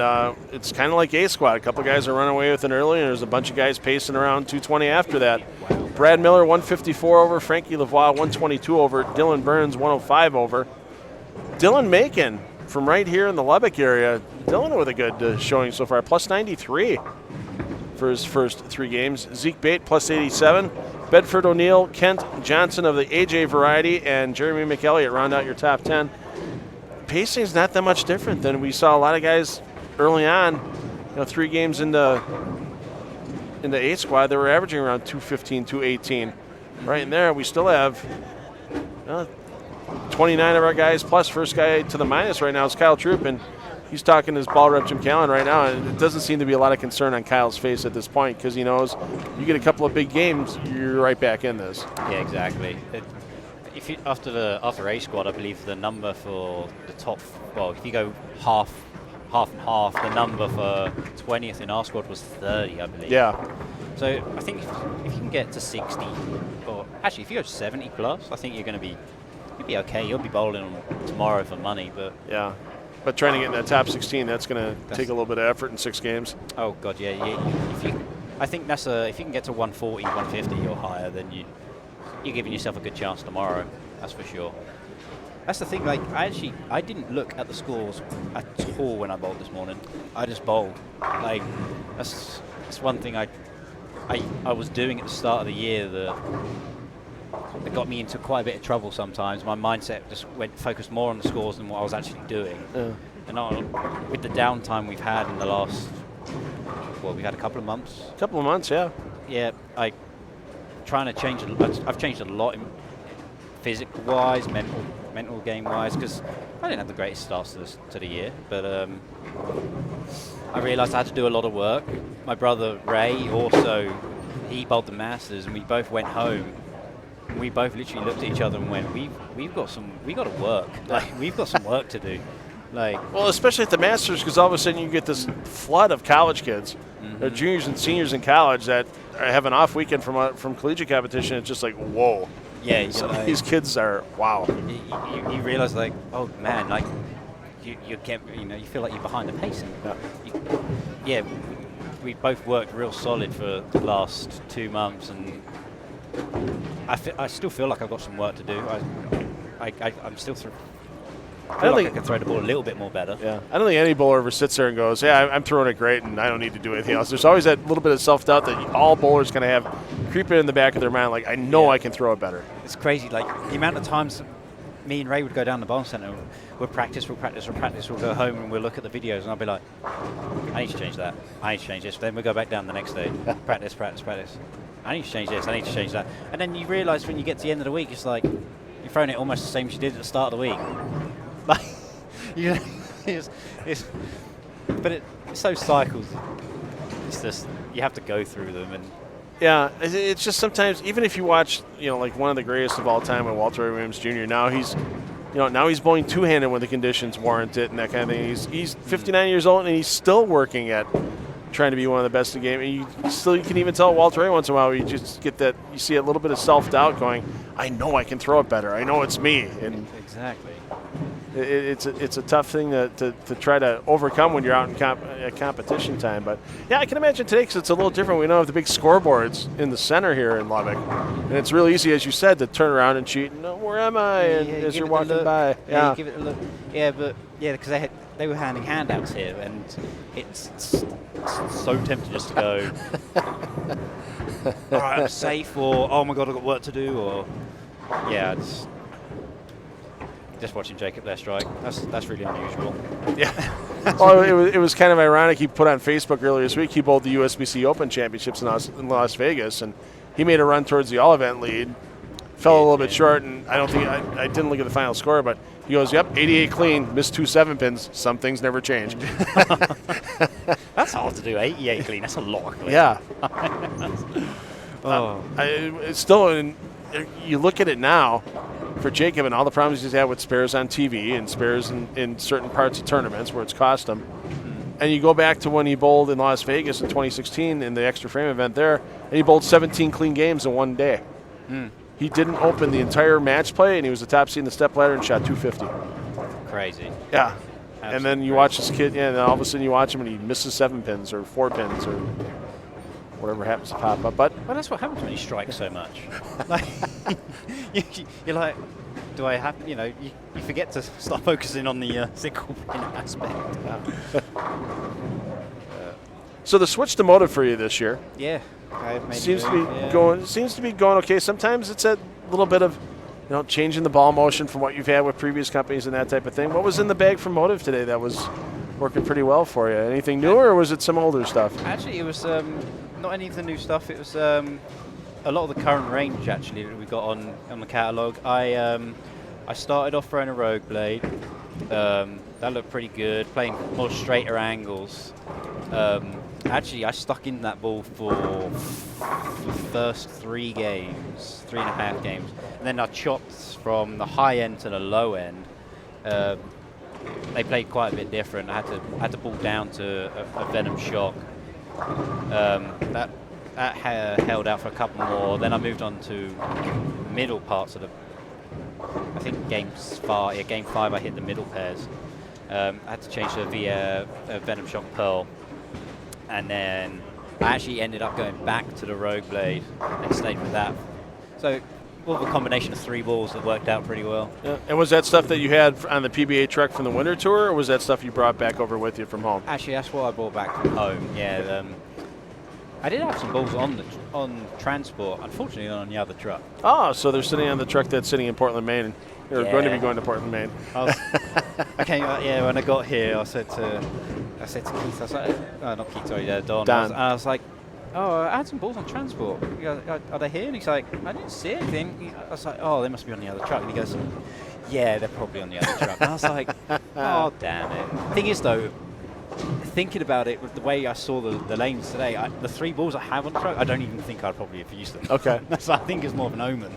it's kind of like A squad. A couple guys are running away with it early, and there's a bunch of guys pacing around 220 after that. Wow. Brad Miller, 154 over. Frankie Lavoie, 122 over. Dylan Burns, 105 over. Dylan Macon from right here in the Lubbock area. Dylan with a good showing so far, plus 93 for his first 3 games. Zeke Bayt, plus 87. Bedford O'Neill, Kent Johnson of the AJ variety, and Jeremy McElliott round out your top 10. Pacing's not that much different than we saw a lot of guys early on. 3 games in the A squad, they were averaging around 215, 218. Right in there, we still have 29 of our guys plus. First guy to the minus right now is Kyle Troop, and he's talking to his ball rep Jim Callan right now, and it doesn't seem to be a lot of concern on Kyle's face at this point because he knows you get a couple of big games, you're right back in this. Yeah, exactly. If you, after A squad, I believe the number for the top, well, if you go half and half, the number for 20th in our squad was 30, I believe. Yeah. So I think if you can get to 60, or actually if you go 70 plus, I think you'll be okay. You'll be bowling on tomorrow for money, but yeah. But trying to get in that top 16, that's going to take a little bit of effort in 6 games. Oh God, yeah. I think that's if you can get to 140, 150 or higher, then you're giving yourself a good chance tomorrow. That's for sure. That's the thing. Like I didn't look at the scores at all when I bowled this morning. I just bowled. Like that's one thing I was doing at the start of the year that got me into quite a bit of trouble sometimes. My mindset just focused more on the scores than what I was actually doing. Yeah. And with the downtime we've had in the last, we've had a couple of months. Yeah. Yeah, trying to change. I've changed a lot in physical-wise, mental game-wise, because I didn't have the greatest starts to the year, but I realised I had to do a lot of work. My brother Ray also, he bowled the Masters, and we both went home. We both literally looked at each other and went, "We've got to work. Like we've got some work to do." Like, well, especially at the Masters, because all of a sudden you get this flood of college kids, juniors and seniors in college that have an off weekend from collegiate competition. It's just like, whoa. Yeah, these kids are wow. You realize like, oh man, like you feel like you're behind the pace. And we both worked real solid for the last 2 months, and I still feel like I've got some work to do. I'm still I don't think I can throw the ball a little bit more better. Yeah, I don't think any bowler ever sits there and goes, "Yeah, I'm throwing it great, and I don't need to do anything else." There's always that little bit of self-doubt that all bowlers kind of have creeping in the back of their mind, like, "I know I can throw it better." It's crazy, like the amount of times me and Ray would go down the bowling centre. We'll practice. We'll go home and we'll look at the videos, and I'll be like, "I need to change that. I need to change this." Then we'll go back down the next day, practice. I need to change this. I need to change that. And then you realise when you get to the end of the week, it's like you're throwing it almost the same as you did at the start of the week. Like, but it's those cycles. It's just you have to go through them, and yeah, it's just sometimes even if you watch, like one of the greatest of all time, Walter Ray Williams Jr. Now he's bowling two-handed when the conditions warrant it and that kind of thing. He's 59 years old and he's still working at trying to be one of the best in the game. And you can even tell Walter Ray once in a while. You just get that, you see a little bit of self-doubt going, "I know I can throw it better. I know it's me." And exactly. It's a tough thing to try to overcome when you're out in competition time. But, yeah, I can imagine today because it's a little different. We don't have the big scoreboards in the center here in Lubbock. And it's real easy, as you said, to turn around and cheat. "No, where am I?" as you're walking by. Yeah, give it a look. Yeah, because they were handing handouts here, and it's so tempting just to go, "All right, I'm safe," or "Oh, my God, I've got work to do," or, yeah, it's just watching Jacob there strike. That's really unusual. Yeah. Well, it was kind of ironic. He put on Facebook earlier this week. He bowled the USBC Open Championships in Las Vegas, and he made a run towards the all-event lead. Fell a little bit short, and I didn't look at the final score, but he goes, "Yep, 88 clean, missed 2 7-pins. Some things never change." That's hard to do. 88 clean. That's a lot of clean. Yeah. Oh. You look at it now. For Jacob and all the problems he's had with spares on TV and spares in certain parts of tournaments where it's cost him. And you go back to when he bowled in Las Vegas in 2016 in the extra frame event there, and he bowled 17 clean games in one day. He didn't open the entire match play, and he was the top seed in the step ladder and shot 250. Crazy. Yeah. Absolutely. And then you watch this kid, and then all of a sudden you watch him and he misses 7 pins or 4 pins or whatever happens to pop up. But well, that's what happens when you strike so much. Like, you're like, do I have? You forget to start focusing on the single pin aspect. So the switch to motive for you this year, seems to be going okay. Sometimes it's a little bit of, changing the ball motion from what you've had with previous companies and that type of thing. What was in the bag from motive today that was working pretty well for you? Anything newer, or was it some older stuff? Actually, it was not any of the new stuff. It was a lot of the current range actually that we got on the catalogue. I started off throwing a Rogue Blade, That looked pretty good. Playing more straighter angles. Actually, I stuck in that ball for the first 3 games, 3.5 games, and then I chopped from the high end to the low end. They played quite a bit different. I had to pull down to a Venom Shock. That held out for a couple more. Then I moved on to middle parts of the. I think game 5 I hit the middle pairs. I had to change to a Venom Shock Pearl, and then I actually ended up going back to the Rogue Blade and stayed with that. So, well, a combination of 3 balls that worked out pretty well. Yeah. And was that stuff that you had on the PBA truck from the winter tour, or was that stuff you brought back over with you from home? Actually, that's what I brought back from home. Yeah, I did have some balls on transport. Unfortunately, not on the other truck. Oh, so they're sitting on the truck that's sitting in Portland, Maine. They're going to be going to Portland, Maine. I came, when I got here, I said to Keith, I was like, not Keith, sorry, Don. I was like, oh, I had some balls on transport. He goes, are they here? And he's like, I didn't see anything. I was like, oh, they must be on the other truck. And he goes, yeah, they're probably on the other truck. And I was like, oh, damn it. Thing is, though, thinking about it with the way I saw the lanes today, the 3 balls I have on the truck, I don't even think I'd probably have used them. Okay. So I think it's more of an omen.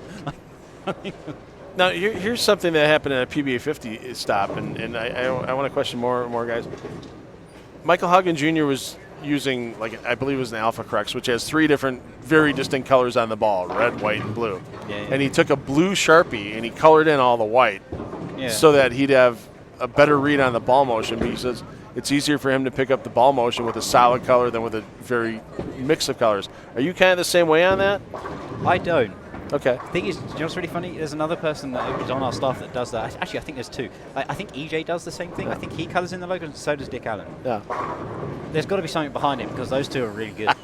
Now, here's something that happened at a PBA 50 stop, and I want to question more guys. Michael Huggan Jr. was using, like, I believe it was an Alpha Crux, which has 3 different, very distinct colors on the ball, red, white, and blue. Yeah. And he took a blue Sharpie, and he colored in all the white so that he'd have a better read on the ball motion. But he says it's easier for him to pick up the ball motion with a solid color than with a very mix of colors. Are you kind of the same way on that? I don't. Okay. The thing is, you know what's really funny? There's another person that is on our staff that does that. Actually, I think there's 2. I think EJ does the same thing. I think he colours in the logo, and so does Dick Allen. Yeah. There's got to be something behind him, because those 2 are really good.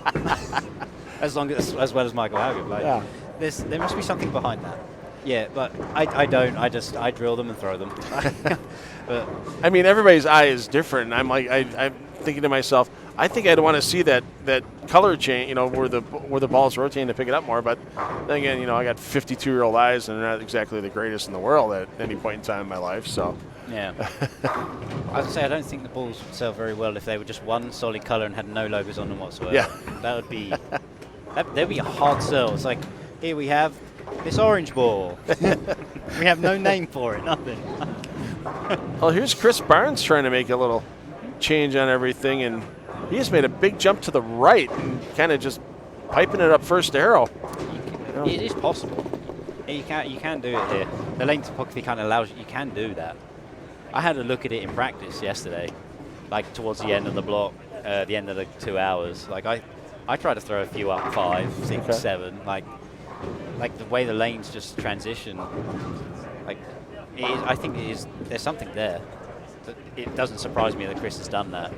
as well as Michael Haugen. Like, there must be something behind that. Yeah, but I don't. I drill them and throw them. But I mean, everybody's eye is different. I'm like, I'm thinking to myself, I think I'd want to see that color change, where the ball's rotating to pick it up more. But then again, I got 52-year-old eyes, and they're not exactly the greatest in the world at any point in time in my life. So yeah, I would say I don't think the balls would sell very well if they were just one solid color and had no logos on them whatsoever. Yeah, that would be that'd be a hard sell. It's like, here we have this orange ball. We have no name for it, nothing. Well, here's Chris Barnes trying to make a little change on everything, and he just made a big jump to the right and kind of just piping it up first arrow. It is possible. You can do it here. The lane topography kind of allows you can do that. I had a look at it in practice yesterday, like towards the end of the block, the end of the 2 hours. Like I tried to throw a few up 5, 6, 7. Like the way the lanes just transition. Like I think it is. There's something there. It doesn't surprise me that Chris has done that.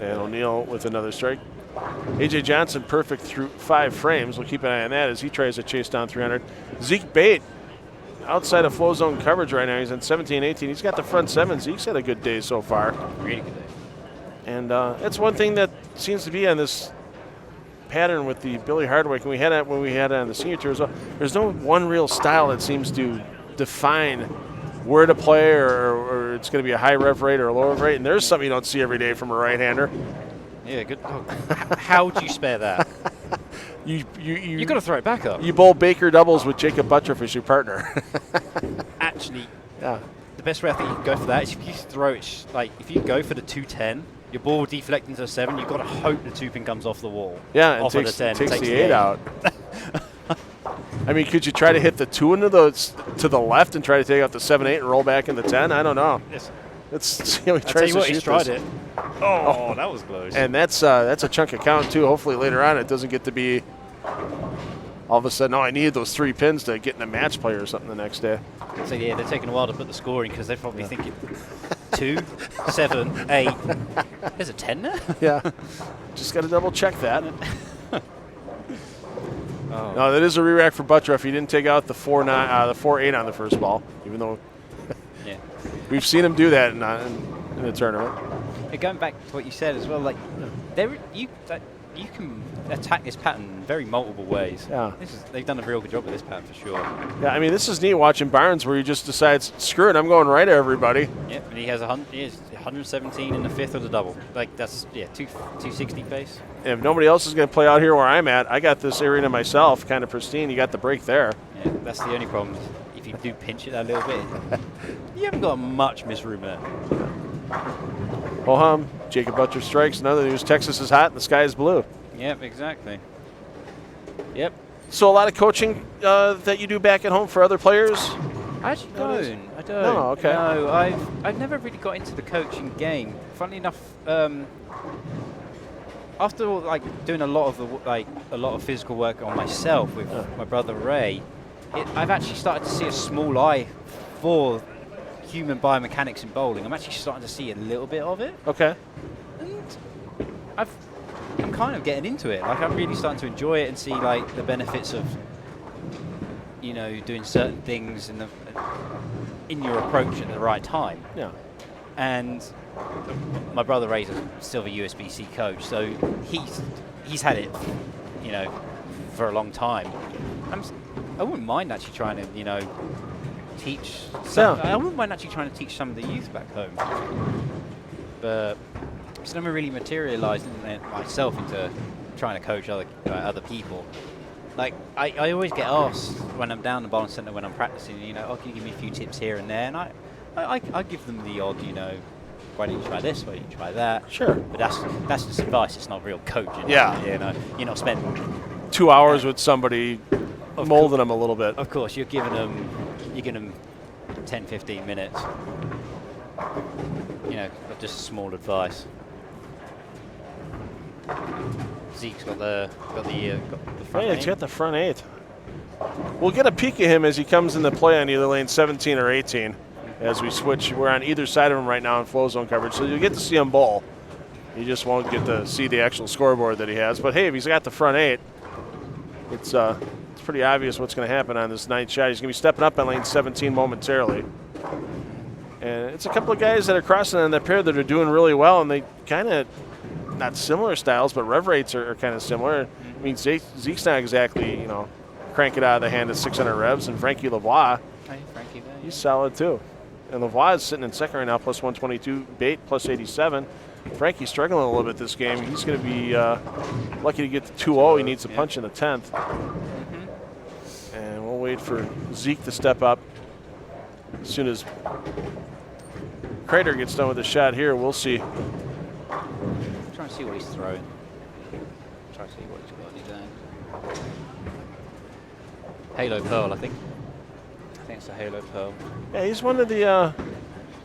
And O'Neill with another strike. A.J. Johnson perfect through 5 frames. We'll keep an eye on that as he tries to chase down 300. Zeke Bayt outside of flow zone coverage right now. He's in 17-18. He's got the front 7. Zeke's had a good day so far. Really good day. And that's one thing that seems to be on this pattern with the Billy Hardwick, and we had it when we had it on the senior tour as well. There's no one real style that seems to define where to play, or it's going to be a high rev rate or a low rev rate, and there's something you don't see every day from a right-hander. Yeah, good. How would you spare that? You got to throw it back up. You bowl Baker doubles with Jacob Buttriff as your partner. Actually, the best way I think you can go for that is if you throw it, if you go for the 210, your ball will deflect into a 7. You've got to hope the 2-pin comes off the wall. Yeah, off it takes, of the 10. takes the 8 out. I mean, could you try to hit the 2 into those to the left and try to take out the 7-8 and roll back in the 10? I don't know. Yes. Let's see how he tries to shoot he's tried this. it. Oh, that was close. And that's a chunk of count too. Hopefully later on it doesn't get to be all of a sudden, I needed those 3 pins to get in a match play or something the next day. So yeah, they're taking a while to put the scoring because they're probably thinking 2, 7, 8. There's a 10 there? Yeah. Just got to double check that. No, that is a re-rack for Buttriff. He didn't take out the 4-8 on the first ball, even though we've seen him do that in the tournament. Going back to what you said as well, you can attack this pattern in very multiple ways. Yeah. They've done a real good job with this pattern for sure. Yeah, I mean, this is neat watching Barnes where he just decides, screw it, I'm going right at everybody. Yep, and he has 117 in the fifth of the double. Like, that's, 260 pace. And if nobody else is going to play out here where I'm at, I got this arena myself, kind of pristine. You got the break there. Yeah, that's the only problem. If you do pinch it a little bit, you haven't got much misroom there. Ho-hum, Jacob Butcher strikes. Another news, Texas is hot and the sky is blue. Yep, exactly. Yep. So a lot of coaching that you do back at home for other players? I actually don't. I don't. No, okay. No, I've never really got into the coaching game. Funnily enough, after like doing a lot of physical work on myself with my brother Ray, I've actually started to see a small eye for human biomechanics in bowling. I'm actually starting to see a little bit of it. Okay. And I'm kind of getting into it. Like, I'm really starting to enjoy it and see like the benefits of, you know, doing certain things in your approach at the right time. Yeah. And my brother Ray's a silver USBC coach, so he's had it, you know, for a long time. I wouldn't mind actually trying to, you know, teach. I wouldn't mind actually trying to teach some of the youth back home. But it's never really materialised myself into trying to coach other people. Like, I always get asked when I'm down the bowling centre when I'm practicing, you know, oh, can you give me a few tips here and there? And I give them the odd, you know, why don't you try this, why don't you try that? Sure. But that's just advice, it's not real coaching. Yeah. You know, you're not spending 2 hours with somebody molding them a little bit. Of course, you're giving them 10, 15 minutes, you know, of just small advice. Zeke's got the front Yeah, eight. he's got the front eight. We'll get a peek at him as he comes into play on either lane 17 or 18 as we switch. We're on either side of him right now in flow zone coverage, so you'll get to see him bowl. You just won't get to see the actual scoreboard that he has. But, hey, if he's got the front eight, it's pretty obvious what's going to happen on this ninth shot. He's going to be stepping up on lane 17 momentarily. And it's a couple of guys that are crossing on that pair that are doing really well, and they kind of, not similar styles, but rev rates are kind of similar. I mean, Zeke's not exactly, you know, cranking out of the hand at 600 revs, and Frankie Lavoie, Hey, Frankie there. he's solid too. And Lavoie is sitting in second right now, plus 122. Bayt, plus 87. Frankie's struggling a little bit this game. He's going to be lucky to get to 2-0. He needs a punch in the 10th. And we'll wait for Zeke to step up. As soon as Crater gets done with the shot here, we'll see. Trying to see what he's throwing. Trying to see what he's got in his hand. Halo Pearl, I think. I think it's a Halo Pearl. Yeah, he's one of the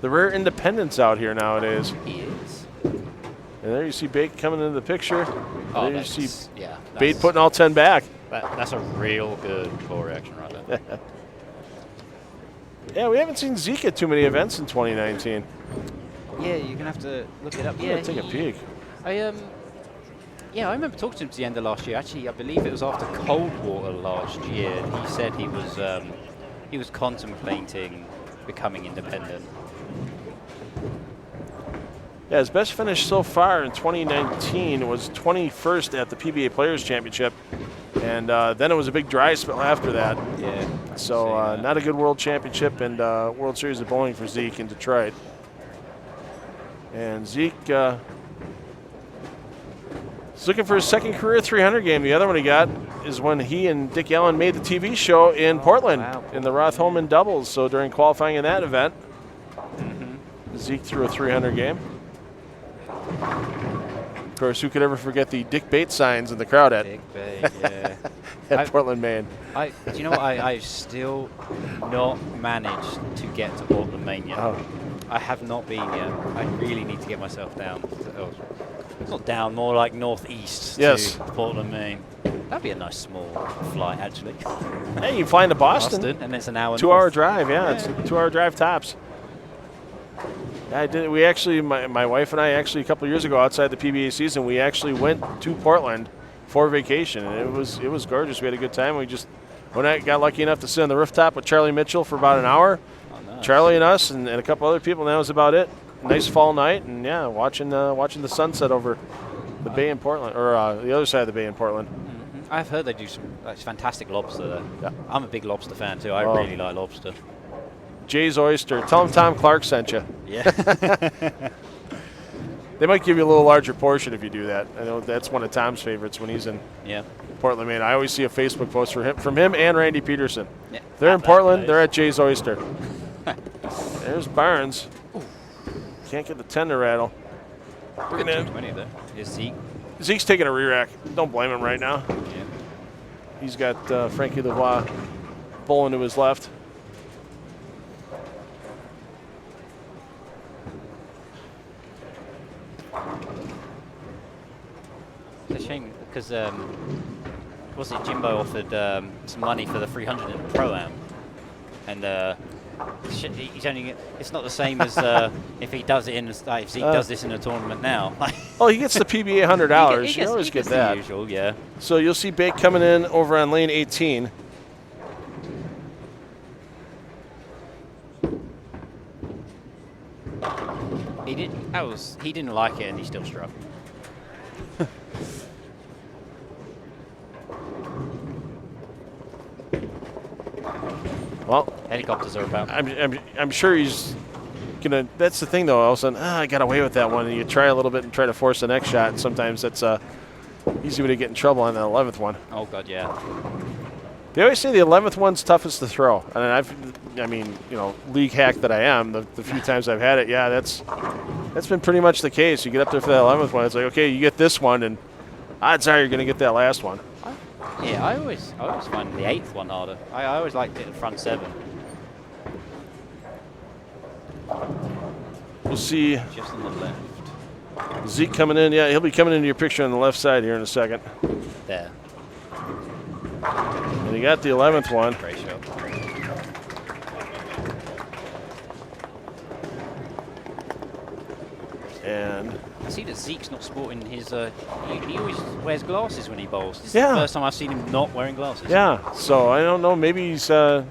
rare independents out here nowadays. He is. And there you see Bayt coming into the picture. Oh, there you see yeah, Bayt putting all 10 back. That's a real good ball reaction right there. Yeah, we haven't seen Zeke at too many events in 2019. Yeah, you're going to have to look it up. Yeah, take a peek. I remember talking to him at the end of last year. Actually, I believe it was after Coldwater last year. He said he was contemplating becoming independent. Yeah, his best finish so far in 2019 was 21st at the PBA Players Championship, and then it was a big dry spell after that. Yeah. So not a good World Championship and World Series of Bowling for Zeke in Detroit. And Zeke is looking for his second career 300 game. The other one he got is when he and Dick Allen made the TV show in Portland in the Roth-Holman doubles. So during qualifying in that event, Zeke threw a 300 game. Of course, who could ever forget the Dick Bayt signs in the crowd at Dick Bayt, yeah. at Portland, Maine? Do you know what? I've still not managed to get to Portland, Maine yet. Oh. I have not been yet. I really need to get myself down. It's not down, more like northeast Yes. to Portland, Maine. That'd be a nice small flight, actually. Hey, you fly into Boston. And it's an hour. 2 hour north. drive, yeah. It's a 2 hour drive tops. I did. We actually, my wife and I actually a couple of years ago outside the PBA season, we actually went to Portland for vacation, and it was gorgeous. We had a good time. When I got lucky enough to sit on the rooftop with Charlie Mitchell for about an hour. Oh, nice. Charlie and us and a couple other people, and that was about it. Nice fall night, and yeah, watching the sunset over The Bay in Portland, or the other side of the Bay in Portland. I've heard they do some fantastic lobster there. Yeah. I'm a big lobster fan too. I really like lobster. Jay's Oyster. Tell them Tom Clark sent you. Yeah. They might give you a little larger portion if you do that. I know that's one of Tom's favorites when he's in Portland, Maine. I always see a Facebook post from him and Randy Peterson. Yeah. They're in Portland. They're at Jay's Oyster. There's Barnes. Can't get the 10 to rattle. Good 220 there. Is Zeke. Zeke's taking a re-rack. Don't blame him right now. Yeah. He's got Francois Lavoie bowling to his left. It's a shame because was it Jimbo offered some money for the 300 in the Pro-Am, and he's only. It's not the same as if he does it in if Zeke does this in a tournament now. Oh, he gets the PBA $100. You always get that. The usual, yeah. So you'll see Bayt coming in over on lane 18. He didn't like it, and he still struck. Well, helicopters are about. I'm sure he's gonna. That's the thing, though. All of a sudden, I got away with that one, and you try a little bit and try to force the next shot. And sometimes that's easy way to get in trouble on the 11th one. Oh God, yeah. They always say the 11th one's toughest to throw, and I mean, league hack that I am. The few times I've had it, yeah, that's been pretty much the case. You get up there for that 11th one, it's like, okay, you get this one, and odds are you're gonna get that last one. Yeah, I always find the 8th one harder. I always liked it in front 7. We'll see. Just on the left. Zeke coming in. Yeah, he'll be coming into your picture on the left side here in a second. There. And he got the 11th one. Great shot. And I see that Zeke's not sporting his. He always wears glasses when he bowls. This is Yeah. the first time I've seen him not wearing glasses. yeah, so I don't know. Maybe he's had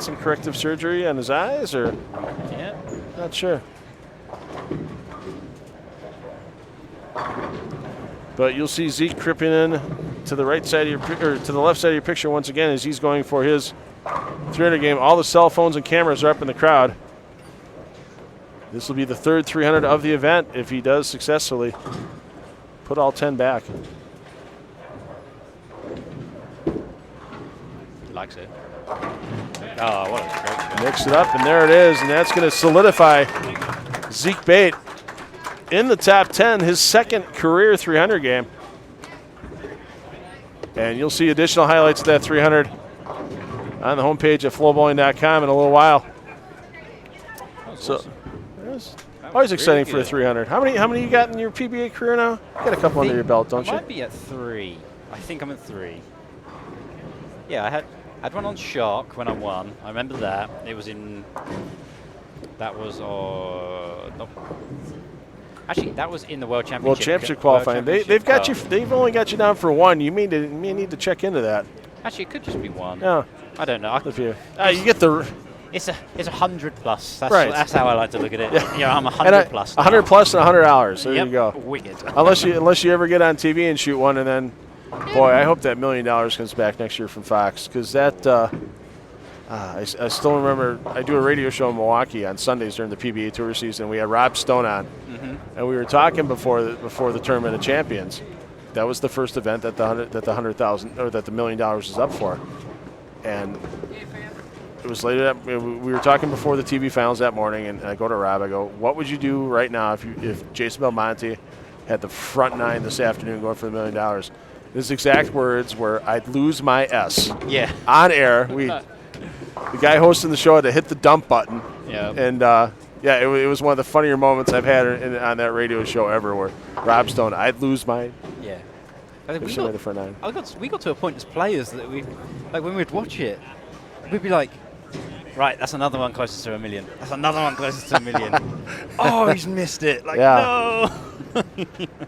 some corrective surgery on his eyes, or Yeah. not sure. But you'll see Zeke creeping in to the right side of your to the left side of your picture once again as he's going for his 300 game. All the cell phones and cameras are up in the crowd. This will be the third 300 of the event if he does successfully put all 10 back. Likes it. Oh, what a great shot. Mix it up, and there it is, and that's going to solidify Zeke Bayt in the top 10, his second career 300 game. And you'll see additional highlights of that 300 on the homepage at FloBowling.com in a little while. So, Awesome. always exciting really for a good. 300. How many you got in your PBA career now? You got a couple under your belt, don't I you? might be at 3. I think I'm at 3. Yeah, I had one on Shark when I won. I remember that. It was in. That was no. Actually, that was in the World Championship. World Championship qualifying. They've got you. They've only got you down for 1. You may need to check into that. Actually, it could just be 1. Yeah. I don't know. If you get the. It's 100 plus. That's, Right. that's how I like to look at it. Yeah. I'm 100 plus. now. 100 plus and $100. There Yep. you go. Wicked. Unless you ever get on TV and shoot one, and then, boy, I hope that $1 million comes back next year from Fox, because that. I still remember I do a radio show in Milwaukee on Sundays during the PBA Tour season. We had Rob Stone on, and we were talking before the Tournament of Champions. That was the first event that the $100,000 or that the $1 million is up for, and it was later that we were talking before the TV finals that morning, and I go to Rob. I go, "What would you do right now if Jason Belmonte had the front 9 this afternoon going for the $1 million?" His exact words were, "I'd lose my S." Yeah. On air, the guy hosting the show had to hit the dump button. Yeah. And it was one of the funnier moments I've had on that radio show ever, where Rob Stone, "I'd lose my." Yeah. I think the front 9. we got to a point as players that when we'd watch it, we'd be like, right, that's another one closest to $1 million. That's another one closest to $1 million. Oh, he's missed it. Like, no.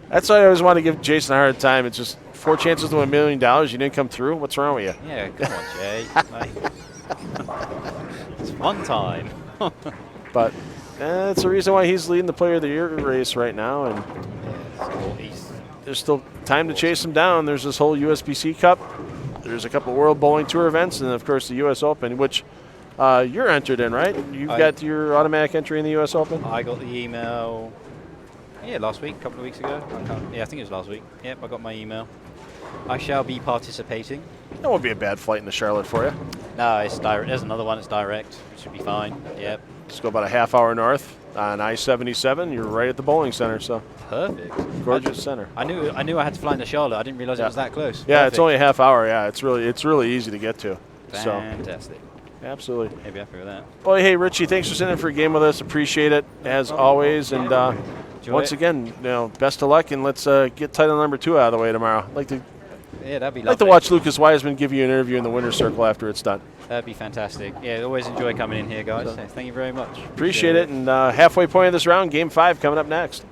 That's why I always want to give Jason a hard time. It's just 4 chances to $1 million. You didn't come through. What's wrong with you? Yeah, come on, Jay. It's one time. But that's the reason why he's leading the Player of the Year race right now. And there's still time to chase them down. There's this whole USBC Cup. There's a couple World Bowling Tour events, and of course the U.S. Open, which you're entered in, right? You've got your automatic entry in the U.S. Open? I got the email, last week, a couple of weeks ago. I think it was last week. Yep, I got my email. I shall be participating. That won't be a bad flight into Charlotte for you. No, it's direct. There's another one that's direct. It should be fine. Yep. Just go about a half hour north on I-77. You're right at the bowling center, so perfect. Gorgeous center. I knew I had to fly into Charlotte. I didn't realize it was that close. Yeah, Perfect. it's only a half hour. Yeah, it's really easy to get to. Fantastic. So, absolutely. Maybe happy with that. Well, hey, Richie, thanks for sitting in for a game with us. Appreciate it, as always. And once again, best of luck, and let's get title number 2 out of the way tomorrow. I'd like to that'd be lovely. like to watch Lucas Wiseman give you an interview in the winner's circle after it's done. That'd be fantastic. Yeah, always enjoy coming in here, guys. So thank you very much. Appreciate it. And halfway point of this round, Game 5 coming up next.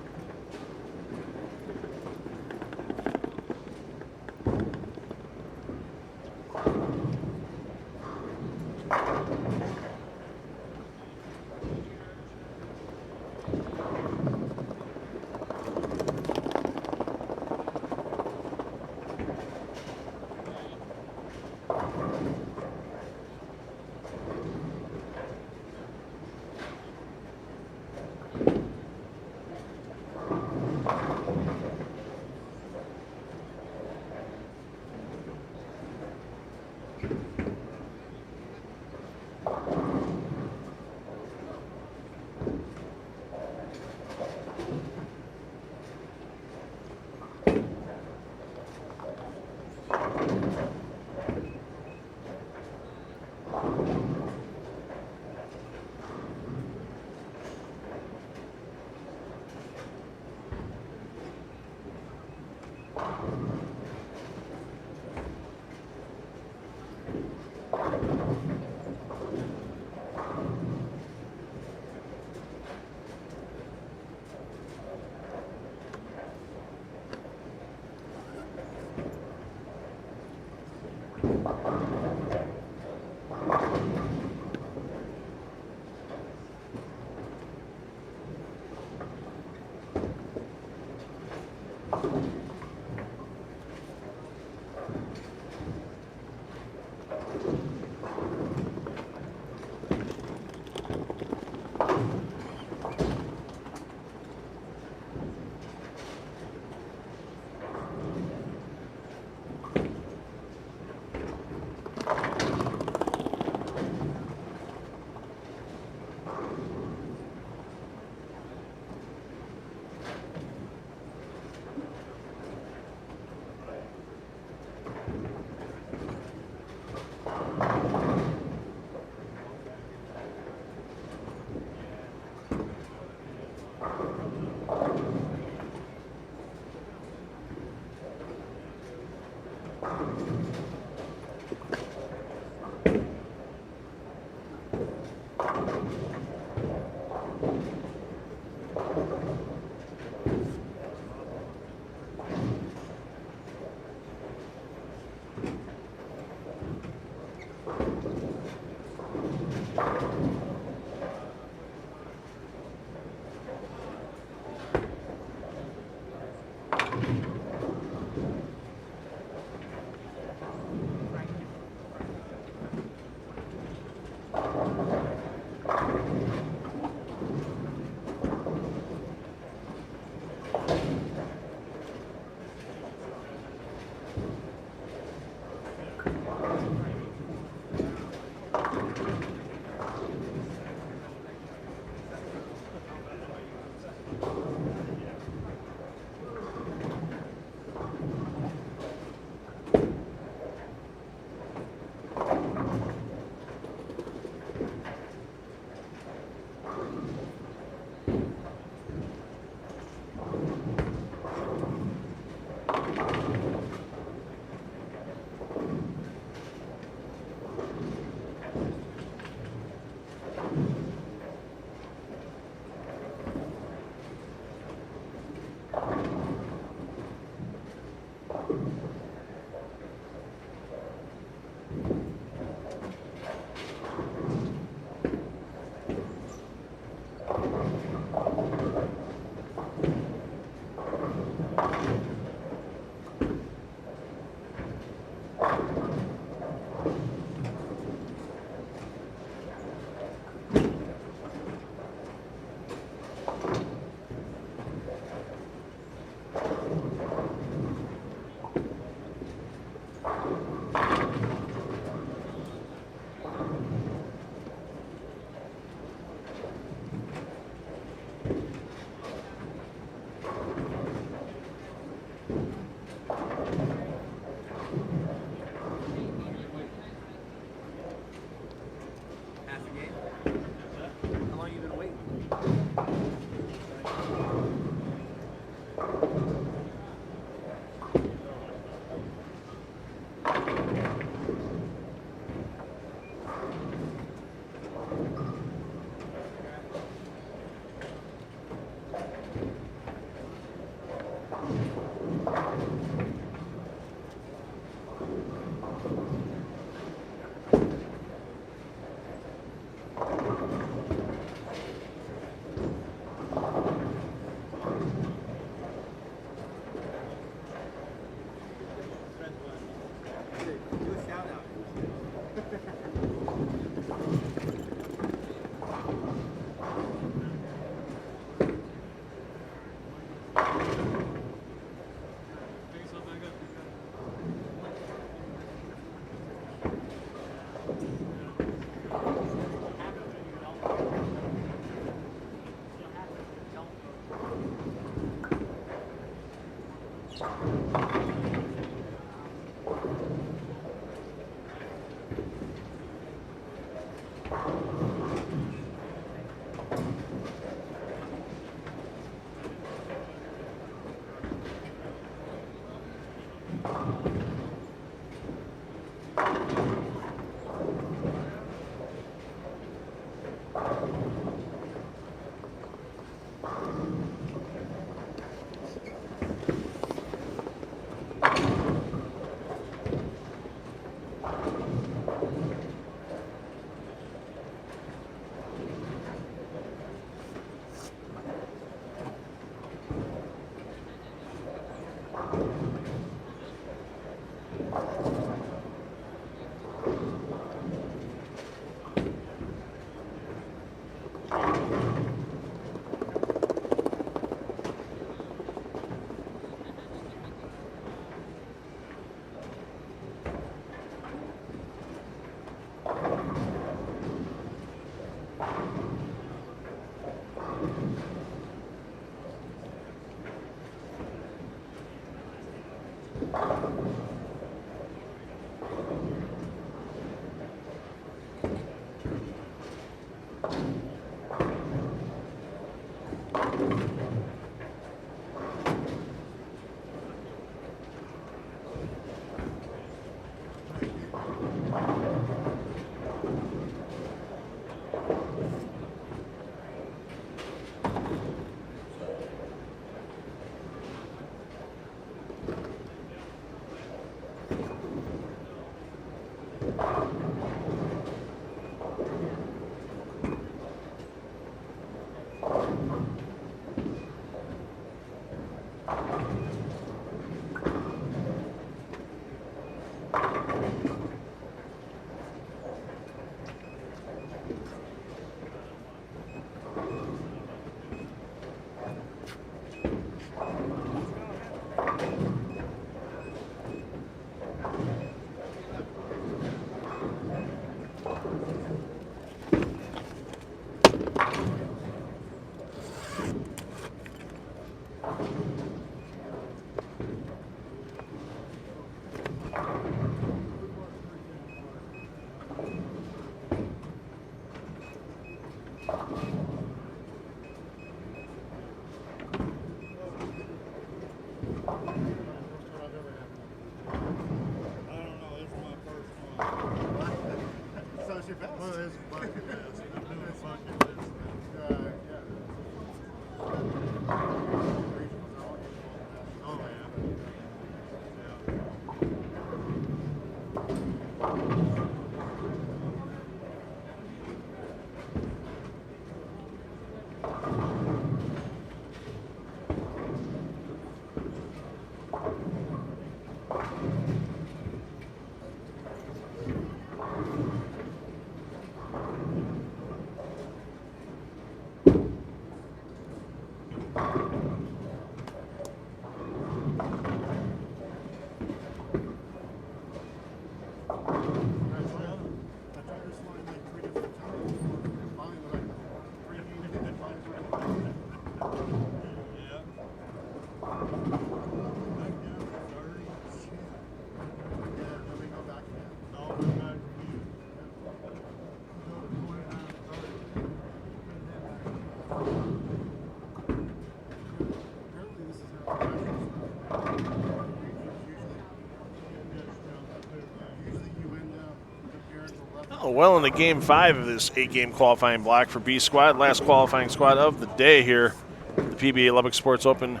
Well into Game 5 of this 8-game qualifying block for B Squad. Last qualifying squad of the day here. The PBA Lubbock Sports Open,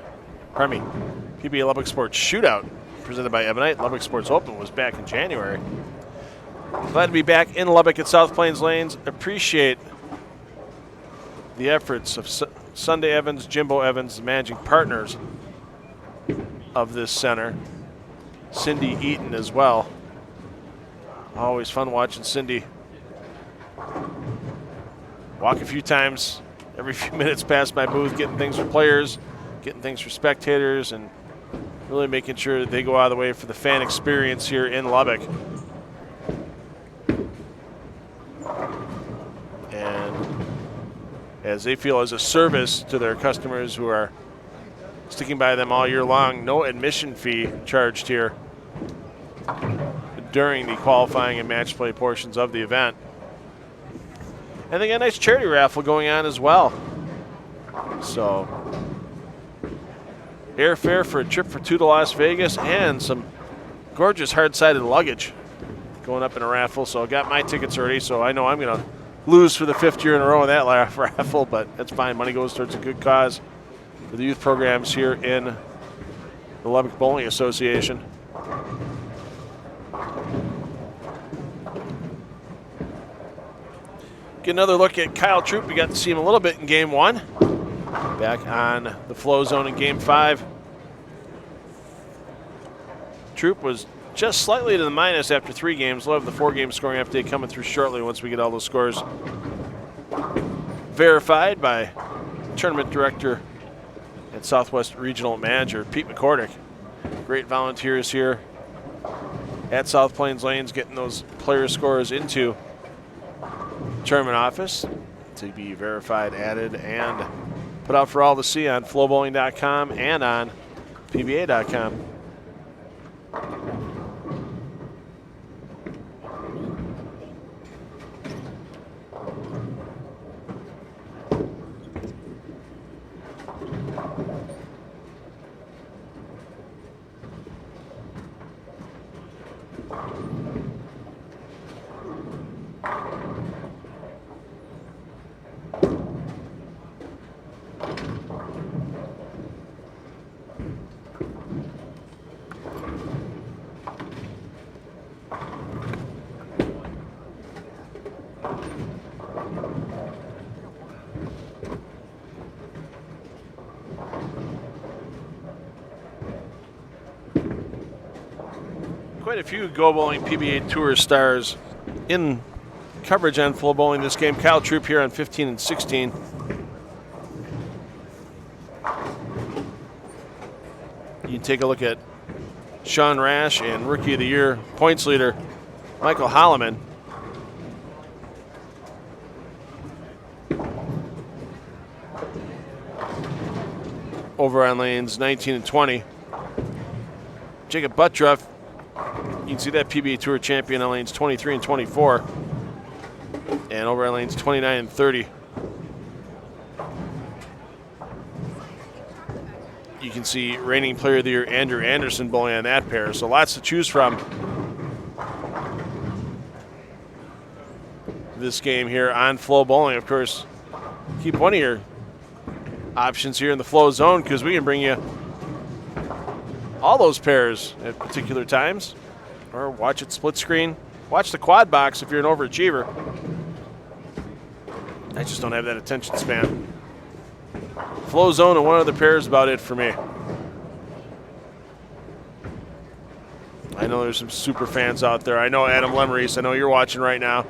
PBA Lubbock Sports Shootout, presented by Ebonite. Lubbock Sports Open was back in January. Glad to be back in Lubbock at South Plains Lanes. Appreciate the efforts of Sunday Evans, Jimbo Evans, the managing partners of this center. Cindy Eaton as well. Always fun watching Cindy walk a few times every few minutes past my booth, getting things for players, getting things for spectators, and really making sure that they go out of the way for the fan experience here in Lubbock. And as they feel as a service to their customers who are sticking by them all year long. No admission fee charged here during the qualifying and match play portions of the event. And they got a nice charity raffle going on as well. So, airfare for a trip for 2 to Las Vegas and some gorgeous hard-sided luggage going up in a raffle. So I got my tickets already, so I know I'm going to lose for the 5th year in a row in that raffle, but that's fine. Money goes towards a good cause for the youth programs here in the Lubbock Bowling Association. Get another look at Kyle Troop. We got to see him a little bit in Game 1. Back on the flow zone in Game 5. Troop was just slightly to the minus after 3 games. We'll have the 4-game scoring update coming through shortly once we get all those scores verified by tournament director and Southwest Regional Manager Pete McCordick. Great volunteers here at South Plains Lanes getting those player scores into tournament office to be verified, added, and put out for all to see on FloBowling.com and on PBA.com. Quite a few Go Bowling PBA Tour stars in coverage on Flow Bowling this game. Kyle Troop here on 15 and 16. You can take a look at Sean Rash and Rookie of the Year points leader Michael Holloman. Over on lanes 19 and 20. Jacob Buttruff, you can see that PBA Tour champion on lanes 23 and 24. And over on lanes 29 and 30. You can see reigning player of the year Andrew Anderson bowling on that pair. So lots to choose from this game here on Flow Bowling. Of course, keep one of your options here in the Flow Zone because we can bring you all those pairs at particular times. Or watch it split screen. Watch the quad box if you're an overachiever. I just don't have that attention span. Flow Zone and one other pair is about it for me. I know there's some super fans out there. I know Adam Lemerise, I know you're watching right now.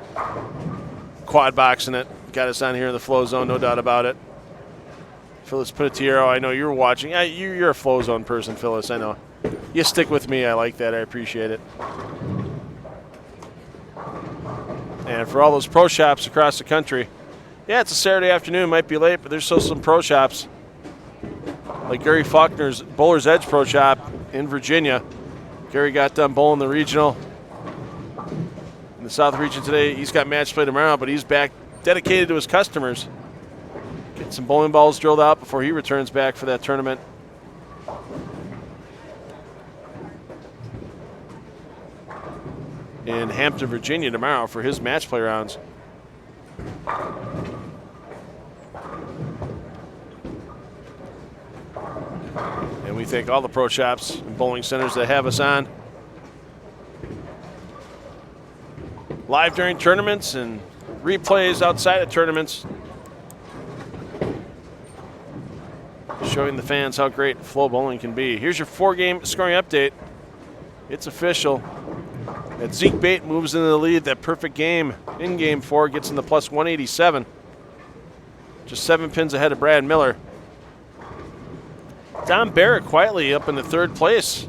Quad boxing it. Got us on here in the Flow Zone, no doubt about it. Phyllis Pinatiero, I know you're watching. You're a Flow Zone person, Phyllis, I know. You stick with me. I like that. I appreciate it. And for all those pro shops across the country, yeah, it's a Saturday afternoon. Might be late, but there's still some pro shops. Like Gary Faulkner's Bowler's Edge Pro Shop in Virginia. Gary got done bowling the regional in the South region today. He's got match play tomorrow, but he's back dedicated to his customers. Get some bowling balls drilled out before he returns back for that tournament. In Hampton, Virginia tomorrow for his match play rounds. And we thank all the pro shops and bowling centers that have us on live during tournaments and replays outside of tournaments, showing the fans how great Flow Bowling can be. Here's your 4-game scoring update. It's official. That Zeke Bayt moves into the lead. That perfect game in Game 4 gets in the plus 187. Just 7 pins ahead of Brad Miller. Don Barrett quietly up in the 3rd place.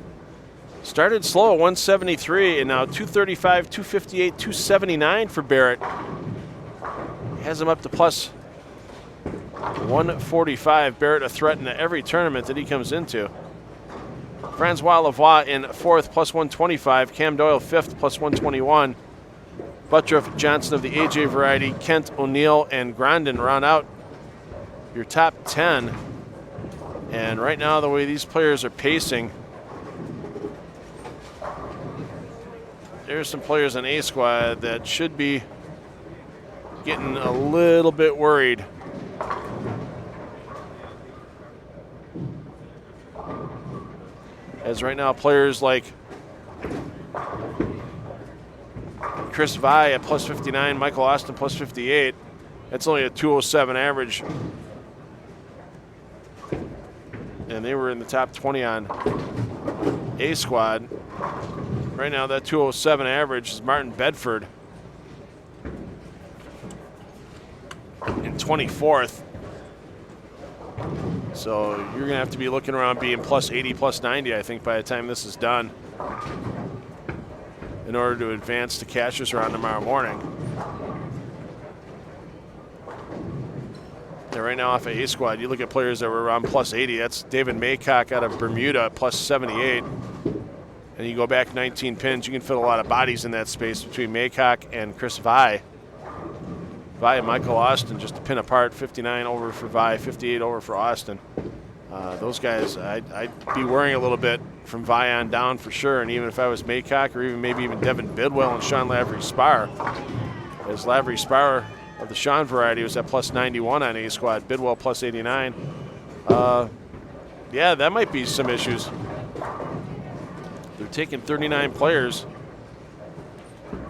Started slow at 173 and now 235, 258, 279 for Barrett. Has him up to plus 145. Barrett a threat in every tournament that he comes into. Francois Lavoie in 4th, plus 125. Cam Doyle 5th, plus 121. Buttriff, Johnson of the AJ variety, Kent, O'Neill, and Grandin round out your top 10. And right now, the way these players are pacing, there's some players on A squad that should be getting a little bit worried. As right now, players like Chris Vai at plus 59, Michael Austin plus 58. That's only a 207 average. And they were in the top 20 on A squad. Right now, that 207 average is Martin Bedford in 24th. So you're going to have to be looking around being plus 80, plus 90, I think, by the time this is done, in order to advance to Cashers round tomorrow morning. And right now off of A squad, you look at players that were around plus 80. That's David Maycock out of Bermuda, plus 78. And you go back 19 pins, you can fit a lot of bodies in that space between Maycock and Chris Vai. Vi and Michael Austin just a pin apart, 59 over for Vi, 58 over for Austin. Those guys, I'd be worrying a little bit from Vi on down for sure, and even if I was Maycock or maybe even Devin Bidwell and Sean Lavery-Spar, as Lavery-Spar of the Sean variety was at plus 91 on A squad, Bidwell plus 89. Yeah, that might be some issues. They're taking 39 players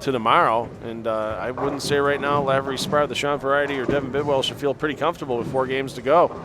to tomorrow, and I wouldn't say right now Lavery-Spar, the Sean variety, or Devin Bidwell should feel pretty comfortable with 4 games to go.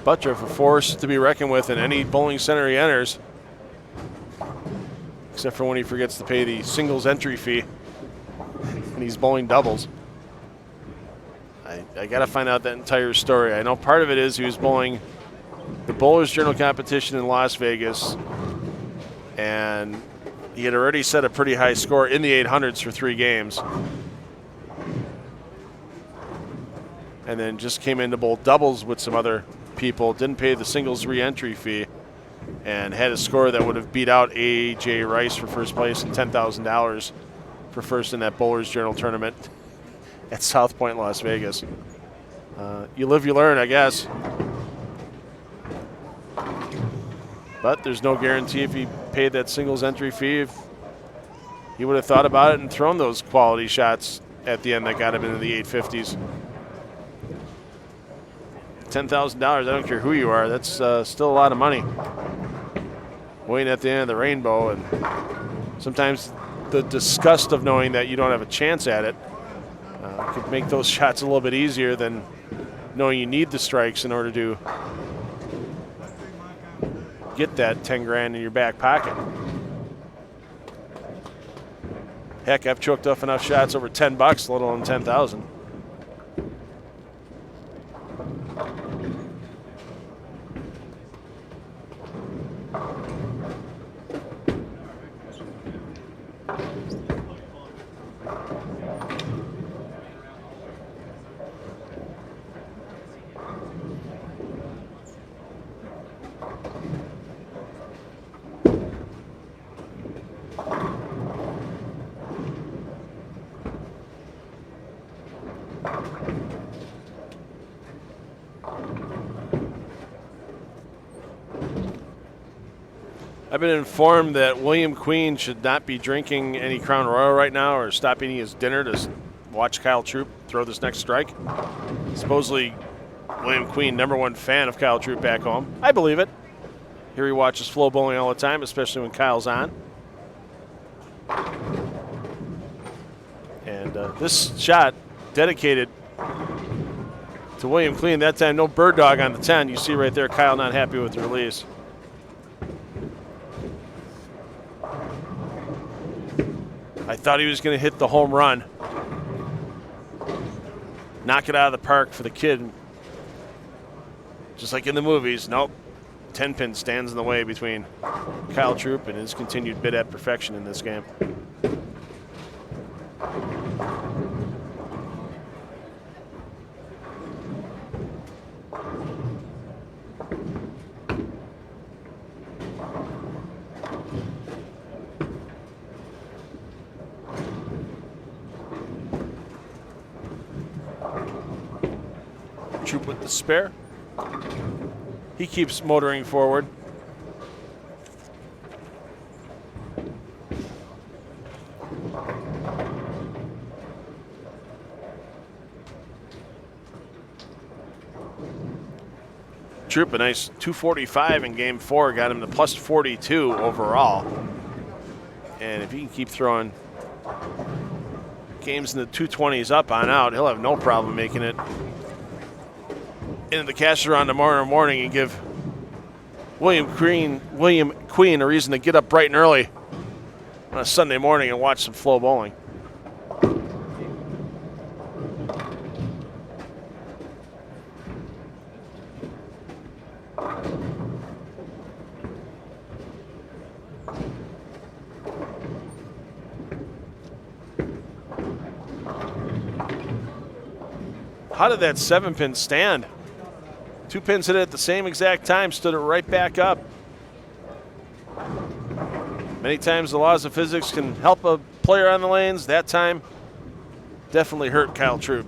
Buttriff, a force to be reckoned with in any bowling center he enters, except for when he forgets to pay the singles entry fee and he's bowling doubles. I got to find out that entire story. I know part of it is he was bowling the Bowlers Journal competition in Las Vegas, and he had already set a pretty high score in the 800s for 3 games, and then just came in to bowl doubles with some other people, didn't pay the singles re-entry fee, and had a score that would have beat out A.J. Rice for first place and $10,000 for first in that Bowlers Journal tournament at South Point, Las Vegas. You live, you learn, I guess. But there's no guarantee if he paid that singles entry fee, if he would have thought about it and thrown those quality shots at the end that got him into the 850s. $10,000, I don't care who you are, that's still a lot of money. Waiting at the end of the rainbow, and sometimes the disgust of knowing that you don't have a chance at it could make those shots a little bit easier than knowing you need the strikes in order to get that 10 grand in your back pocket. Heck, I've choked off enough shots over 10 bucks, let alone 10,000. I've been informed that William Queen should not be drinking any Crown Royal right now or stop eating his dinner to watch Kyle Troop throw this next strike. Supposedly, William Queen, #1 fan of Kyle Troop back home. I believe it. Here he watches FloBowling all the time, especially when Kyle's on. And this shot dedicated to William Queen. That time, no bird dog on the 10. You see right there, Kyle not happy with the release. I thought he was going to hit the home run. Knock it out of the park for the kid. Just like in the movies. Nope. 10-pin stands in the way between Kyle Troop and his continued bid at perfection in this game. Troop with the spare. He keeps motoring forward. Troop, a nice 245 in game 4, got him to plus 42 overall. And if he can keep throwing games in the 220s up on out, he'll have no problem making it into the cash around tomorrow morning and give William Queen a reason to get up bright and early on a Sunday morning and watch some FloBowling. How did that 7-pin stand? 2 pins hit it at the same exact time, stood it right back up. Many times the laws of physics can help a player on the lanes. That time, definitely hurt Kyle Troop.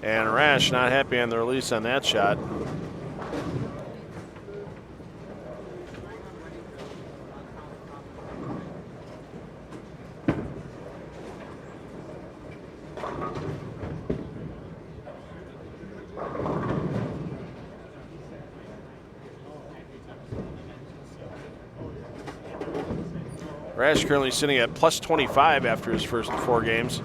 And Rash not happy on the release on that shot. Rash currently sitting at plus 25 after his first 4 games.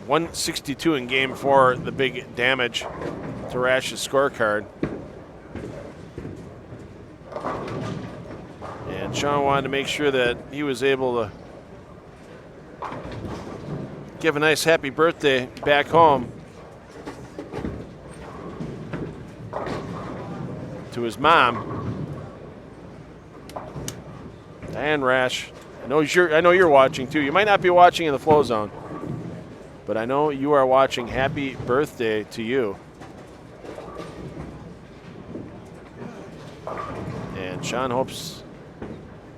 .162 in game 4, the big damage to Rash's scorecard. And Sean wanted to make sure that he was able to give a nice happy birthday back home to his mom. And Rash, I know you're watching too. You might not be watching in the Flow Zone, but I know you are watching. Happy birthday to you. And Sean hopes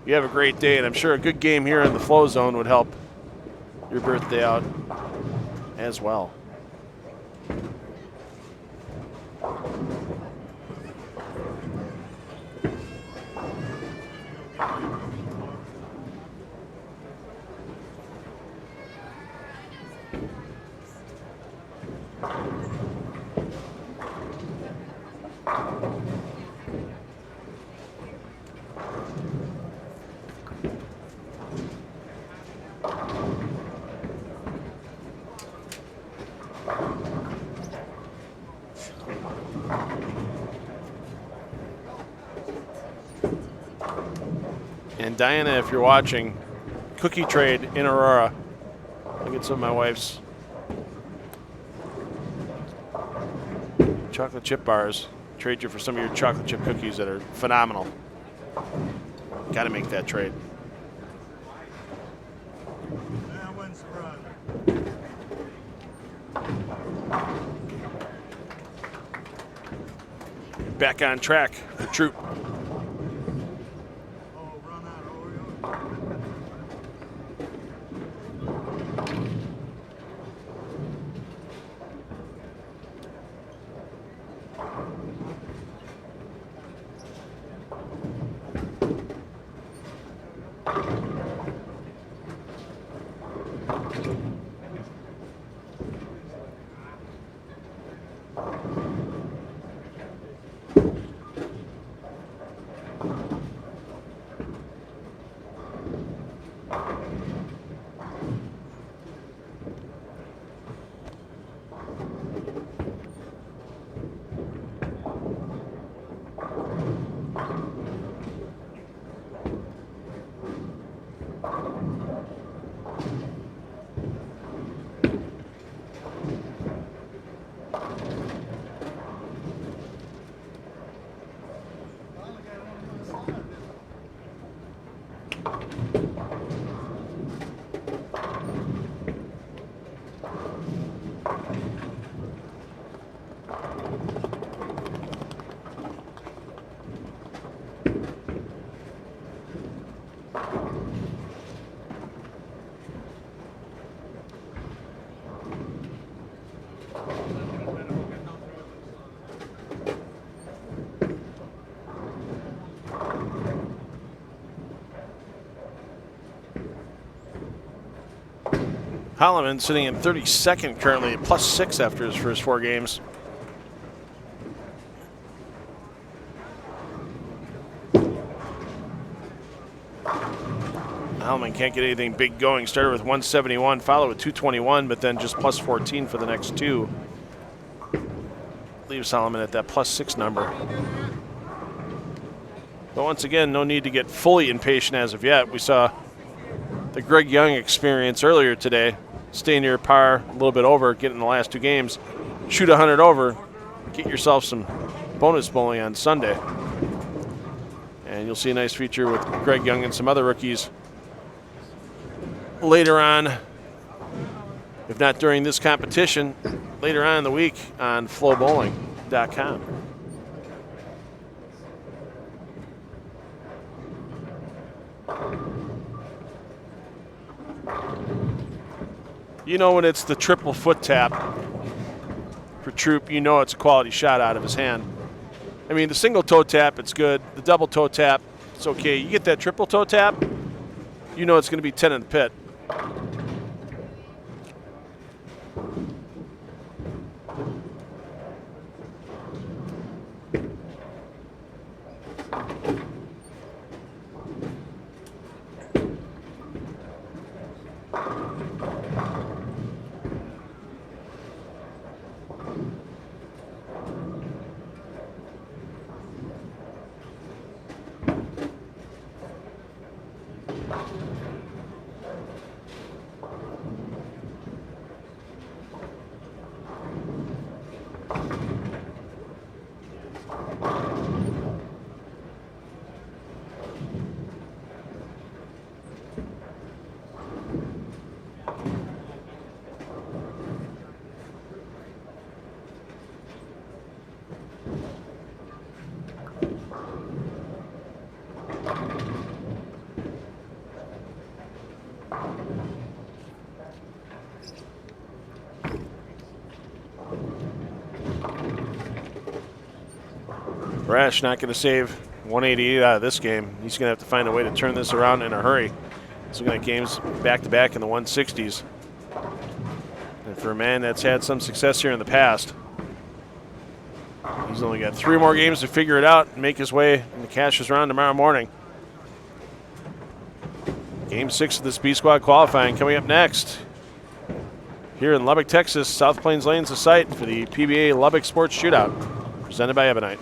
you have a great day, and I'm sure a good game here in the Flow Zone would help your birthday out as well. And Diana, if you're watching, cookie trade in Aurora. I'll get some of my wife's chocolate chip bars. Trade you for some of your chocolate chip cookies that are phenomenal. Got to make that trade. Back on track for Troop. Holloman sitting in 32nd currently, +6 after his first 4 games. Holloman can't get anything big going. Started with 171, followed with 221, but then just +14 for the next 2. Leaves Holloman at that +6 number. But once again, no need to get fully impatient as of yet. We saw the Greg Young experience earlier today. Stay near par, a little bit over, get in the last 2 games, shoot 100 over, get yourself some bonus bowling on Sunday. And you'll see a nice feature with Greg Young and some other rookies later on, if not during this competition, later on in the week on FloBowling.com. You know when it's the triple foot tap for Troop, you know it's a quality shot out of his hand. I mean, the single toe tap, it's good. The double toe tap, it's okay. You get that triple toe tap, you know it's going to be 10 in the pit. Brash not going to save 188 out of this game. He's going to have to find a way to turn this around in a hurry. He's looking at games back-to-back in the 160s. And for a man that's had some success here in the past, he's only got 3 more games to figure it out and make his way in the Cashers round tomorrow morning. Game 6 of this B-Squad qualifying coming up next. Here in Lubbock, Texas, South Plains Lane's the site for the PBA Lubbock Sports Shootout, presented by Ebonite.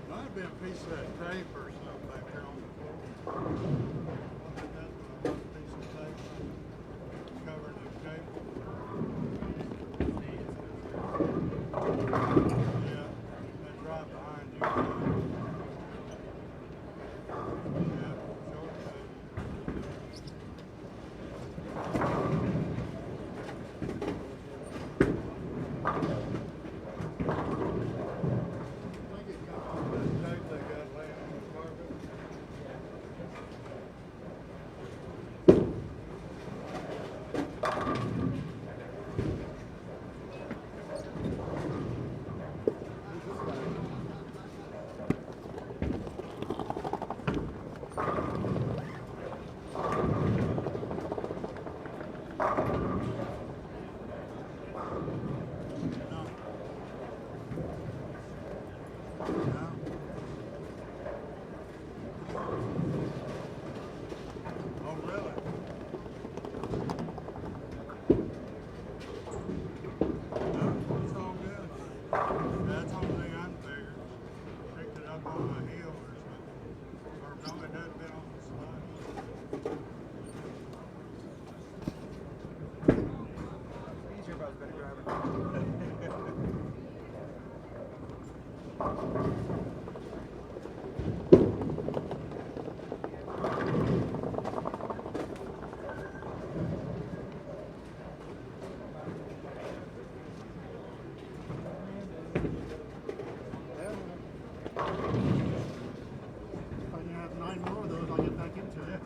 Might be a piece of that tape or something back there on the floor. That's a piece of tape covering the cable. Yeah, that's right behind you. Yeah, short tape. I think it got off that tape they got laying on the carpet. Oh, really? No, it's all good. That's the only thing I figured. Picked it up on my heel or something. Or no, it hadn't been on the slide. Easier if I was better driver. If I have 9 more of those, I'll get back into it.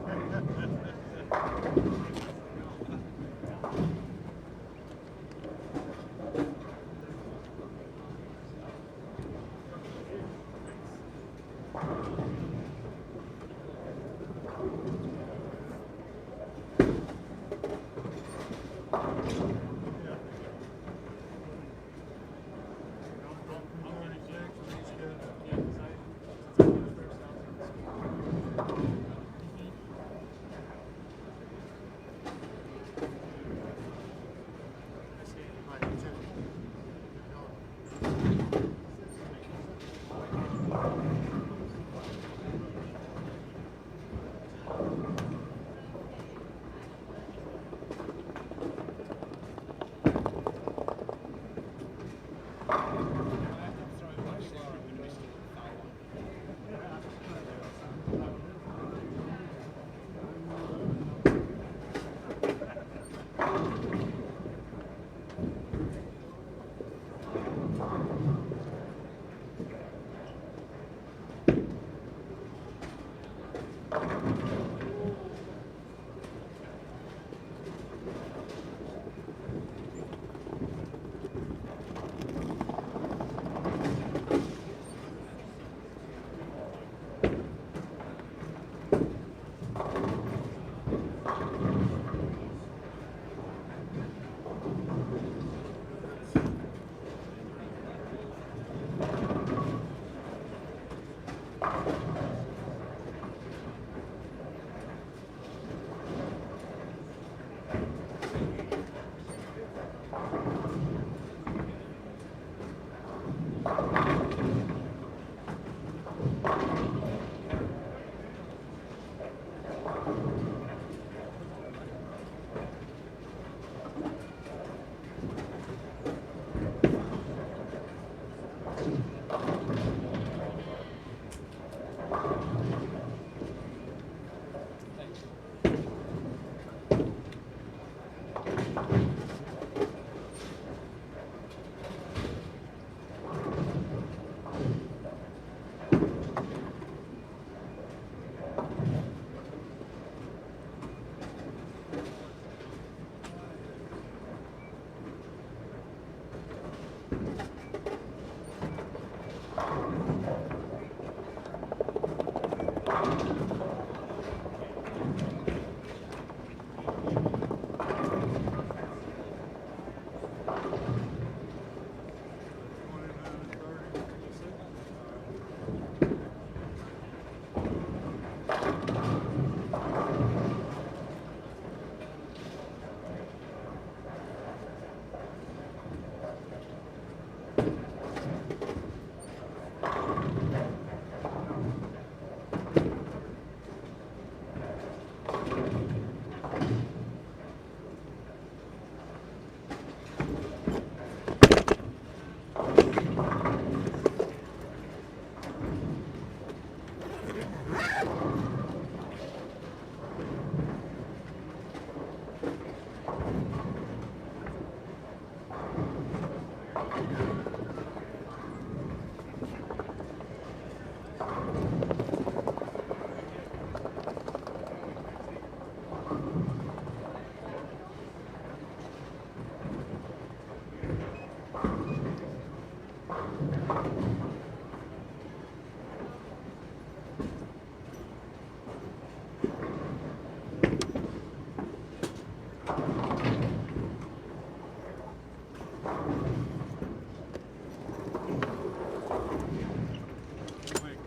Take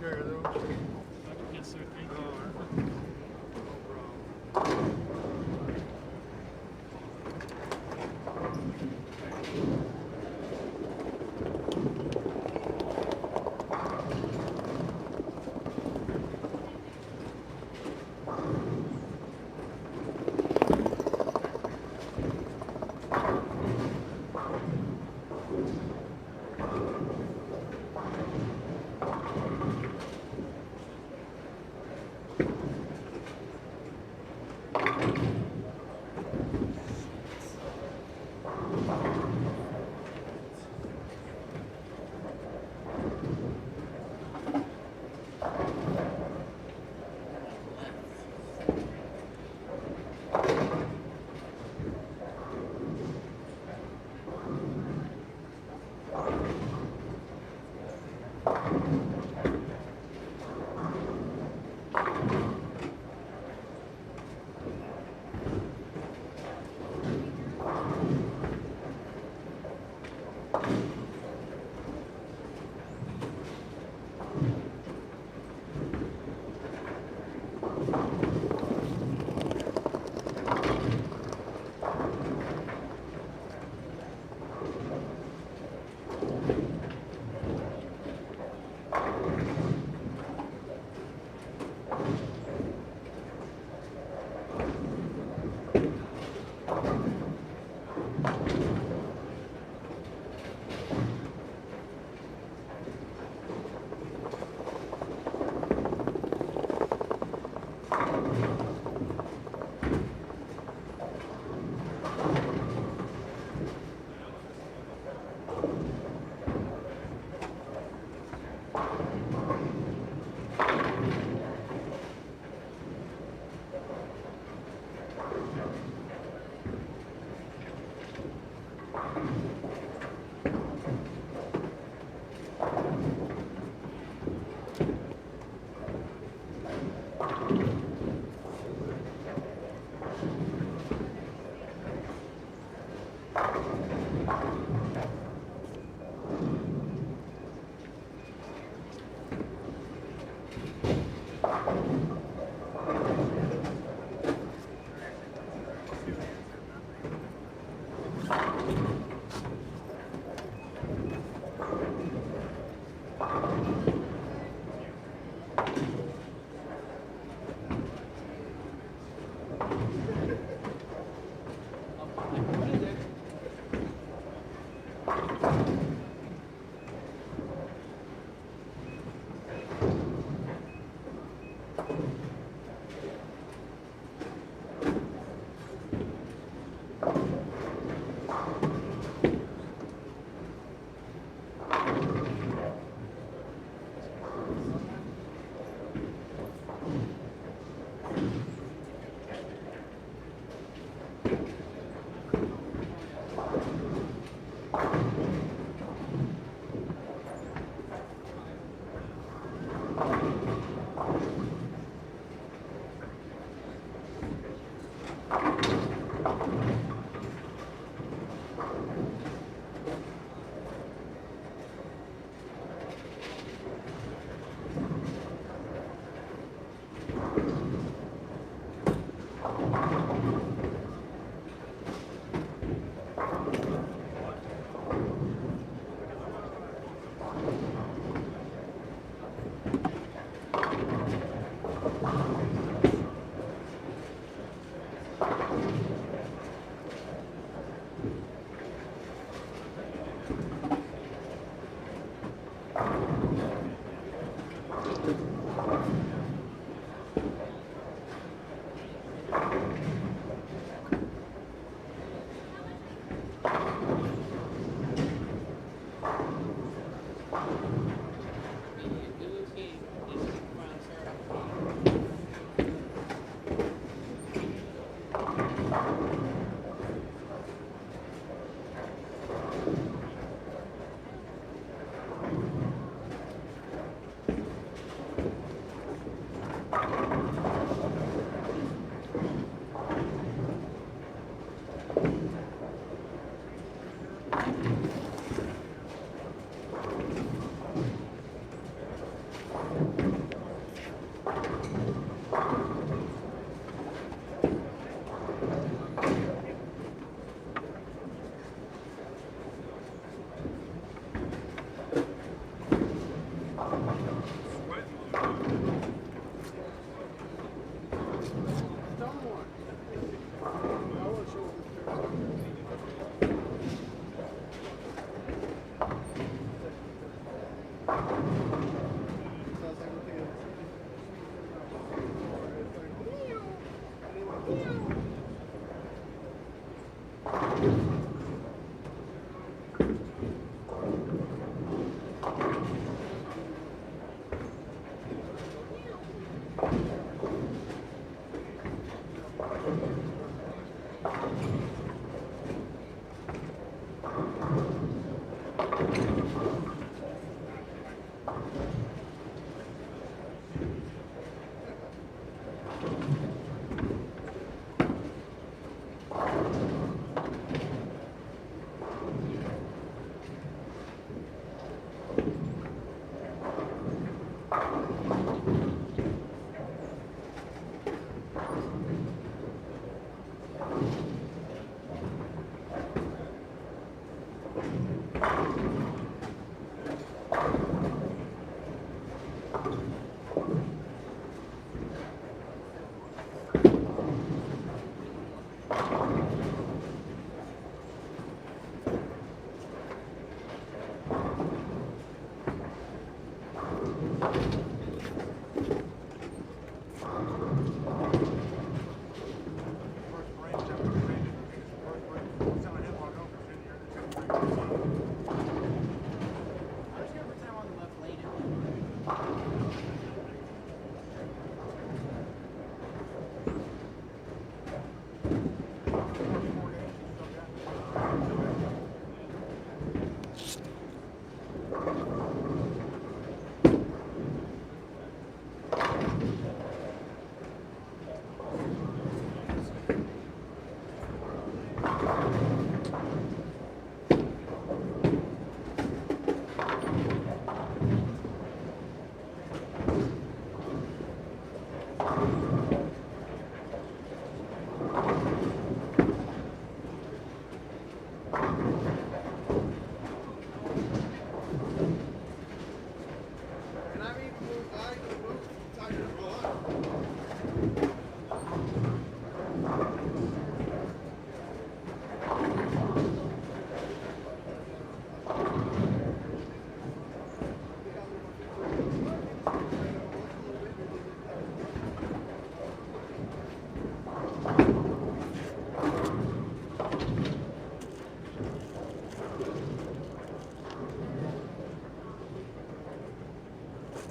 care of those. Yes, sir. Thank All you. right. No problem.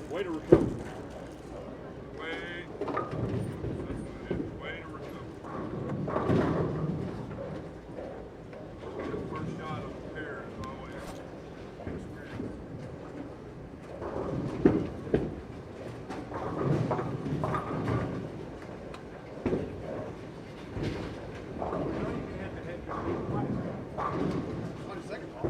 Way to recover. Way to recover. First shot of the pair is always on the second ball.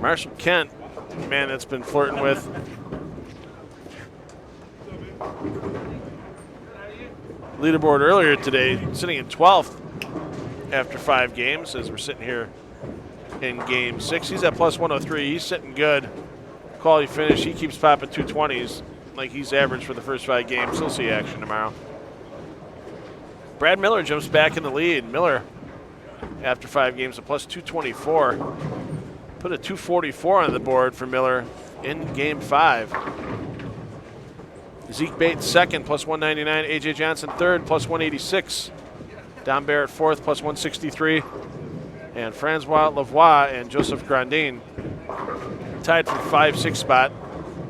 Marshall Kent, man, that's been flirting with. Leaderboard earlier today, sitting in 12th after 5 games as we're sitting here in game 6. He's at plus 103. He's sitting good. Quality finish. He keeps popping 220s like he's average for the first 5 games. He'll see action tomorrow. Brad Miller jumps back in the lead. Miller, after 5 games, a plus 224. Put a 244 on the board for Miller in game 5. Zeke Bayt second, plus 199. A.J. Johnson third, plus 186. Don Barrett fourth, plus 163. And Francois Lavoie and Joseph Grandin tied for 5-6 spot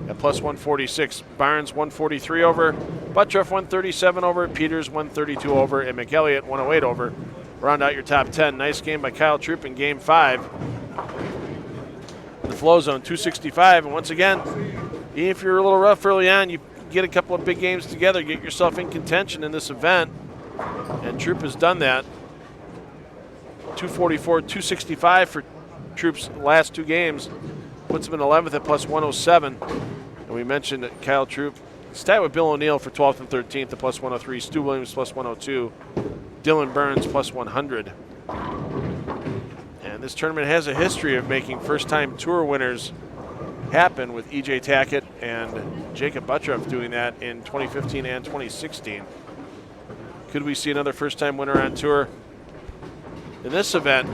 at plus 146. Barnes 143 over. Buttroff 137 over. Peters 132 over. And McElliott 108 over. Round out your top 10. Nice game by Kyle Troop in game 5. The flow zone 265. And once again, even if you're a little rough early on, you get a couple of big games together, get yourself in contention in this event. And Troop has done that. 244, 265 for Troop's last 2 games. Puts him in 11th at plus 107. And we mentioned that Kyle Troop is tied with Bill O'Neill for 12th and 13th at plus 103. Stu Williams plus 102. Dylan Burns plus 100. And this tournament has a history of making first-time tour winners happen, with E.J. Tackett and Jacob Buttroff doing that in 2015 and 2016. Could we see another first-time winner on tour in this event?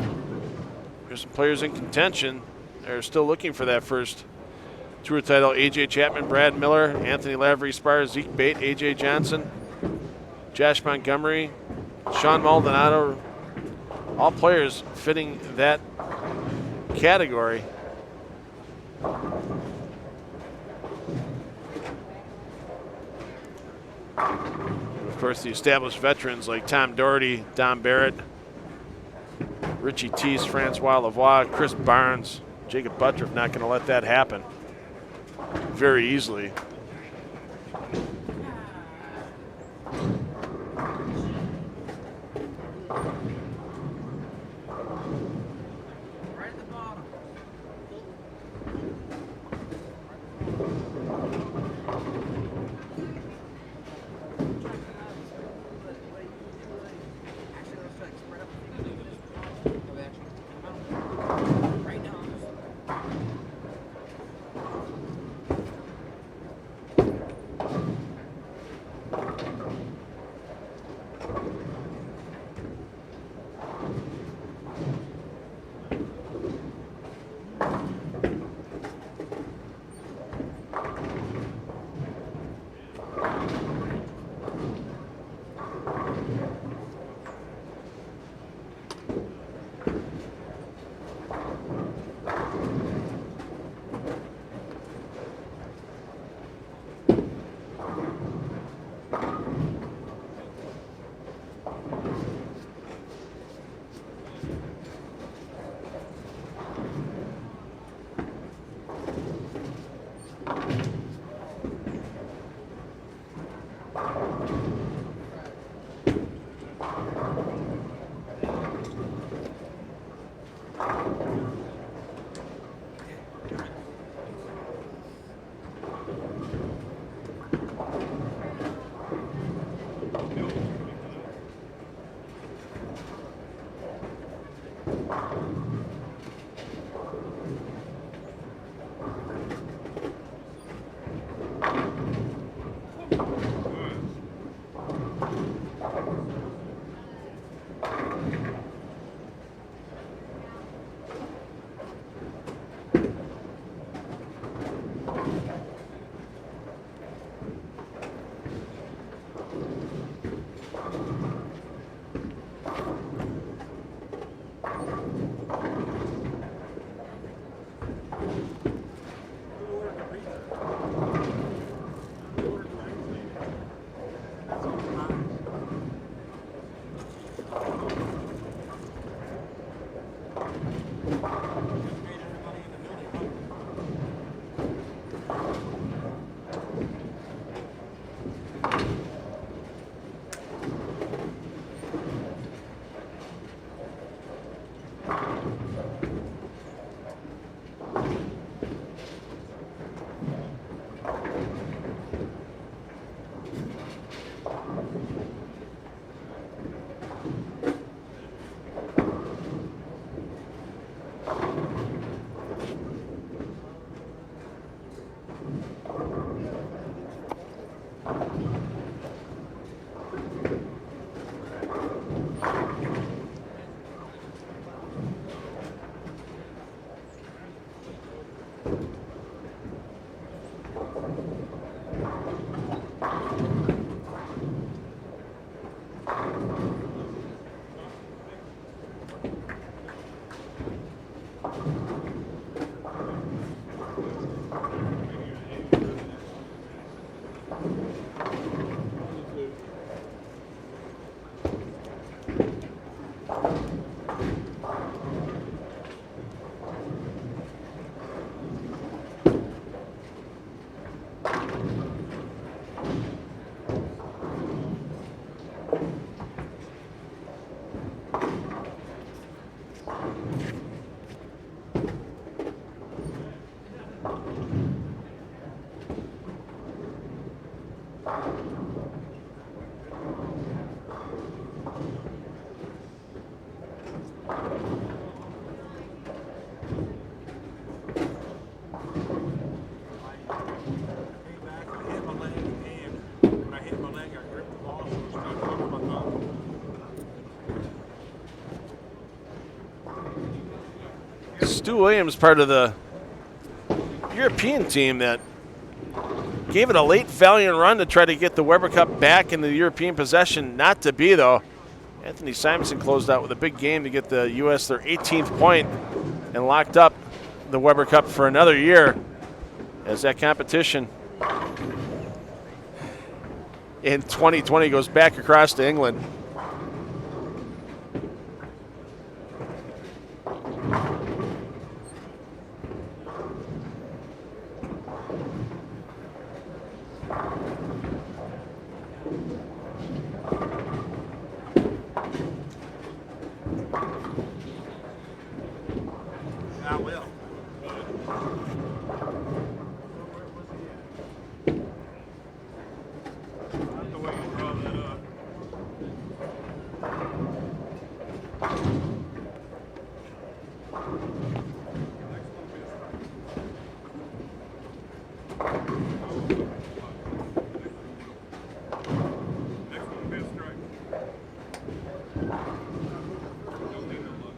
There's some players in contention. They're still looking for that first tour title. A.J. Chapman, Brad Miller, Anthony Lavery Spars, Zeke Bayt, A.J. Johnson, Josh Montgomery, Sean Maldonado, all players fitting that category. Of course, the established veterans like Tom Doherty, Don Barrett, Richie Teese, Francois Lavoie, Chris Barnes, Jacob Buttroff, not going to let that happen very easily. Stu Williams, part of the European team that gave it a late valiant run to try to get the Weber Cup back in the European possession. Not to be, though. Anthony Simonson closed out with a big game to get the U.S. their 18th point and locked up the Weber Cup for another year as that competition in 2020 goes back across to England. I will. Not the way you draw that up. Next one will be a strike. Don't need no luck.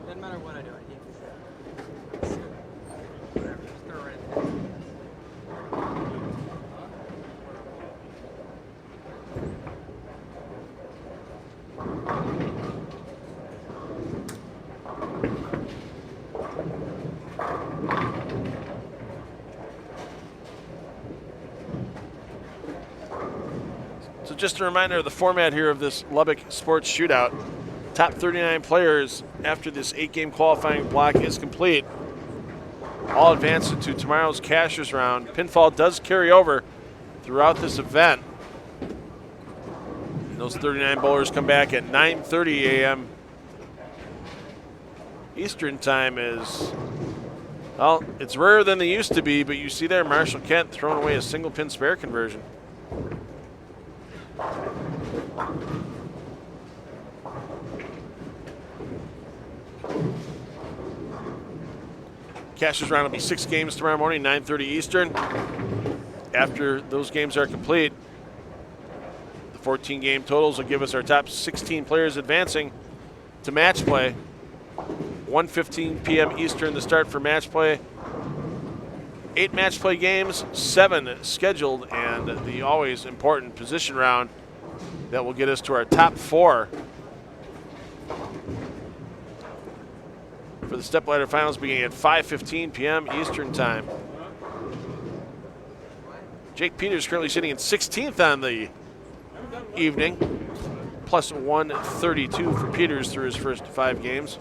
Doesn't matter what I do, I aim for that. Whatever, just throw it right there. So just a reminder of the format here of this Lubbock Sports Shootout. Top 39 players after this 8-game qualifying block is complete. All advance to tomorrow's cashers round. Pinfall does carry over throughout this event. And those 39 bowlers come back at 9:30 a.m. Eastern time is, well, it's rarer than they used to be, but you see there Marshall Kent throwing away a single pin spare conversion. Cashers round will be 6 games tomorrow morning, 9:30 Eastern. After those games are complete, the 14-game totals will give us our top 16 players advancing to match play. 1:15 p.m. Eastern to start for match play. 8 match play games, 7 scheduled, and the always important position round that will get us to our top 4 for the stepladder finals beginning at 5:15 p.m. Eastern time. Jake Peters currently sitting in 16th on the evening, plus 132 for Peters through his first 5 games.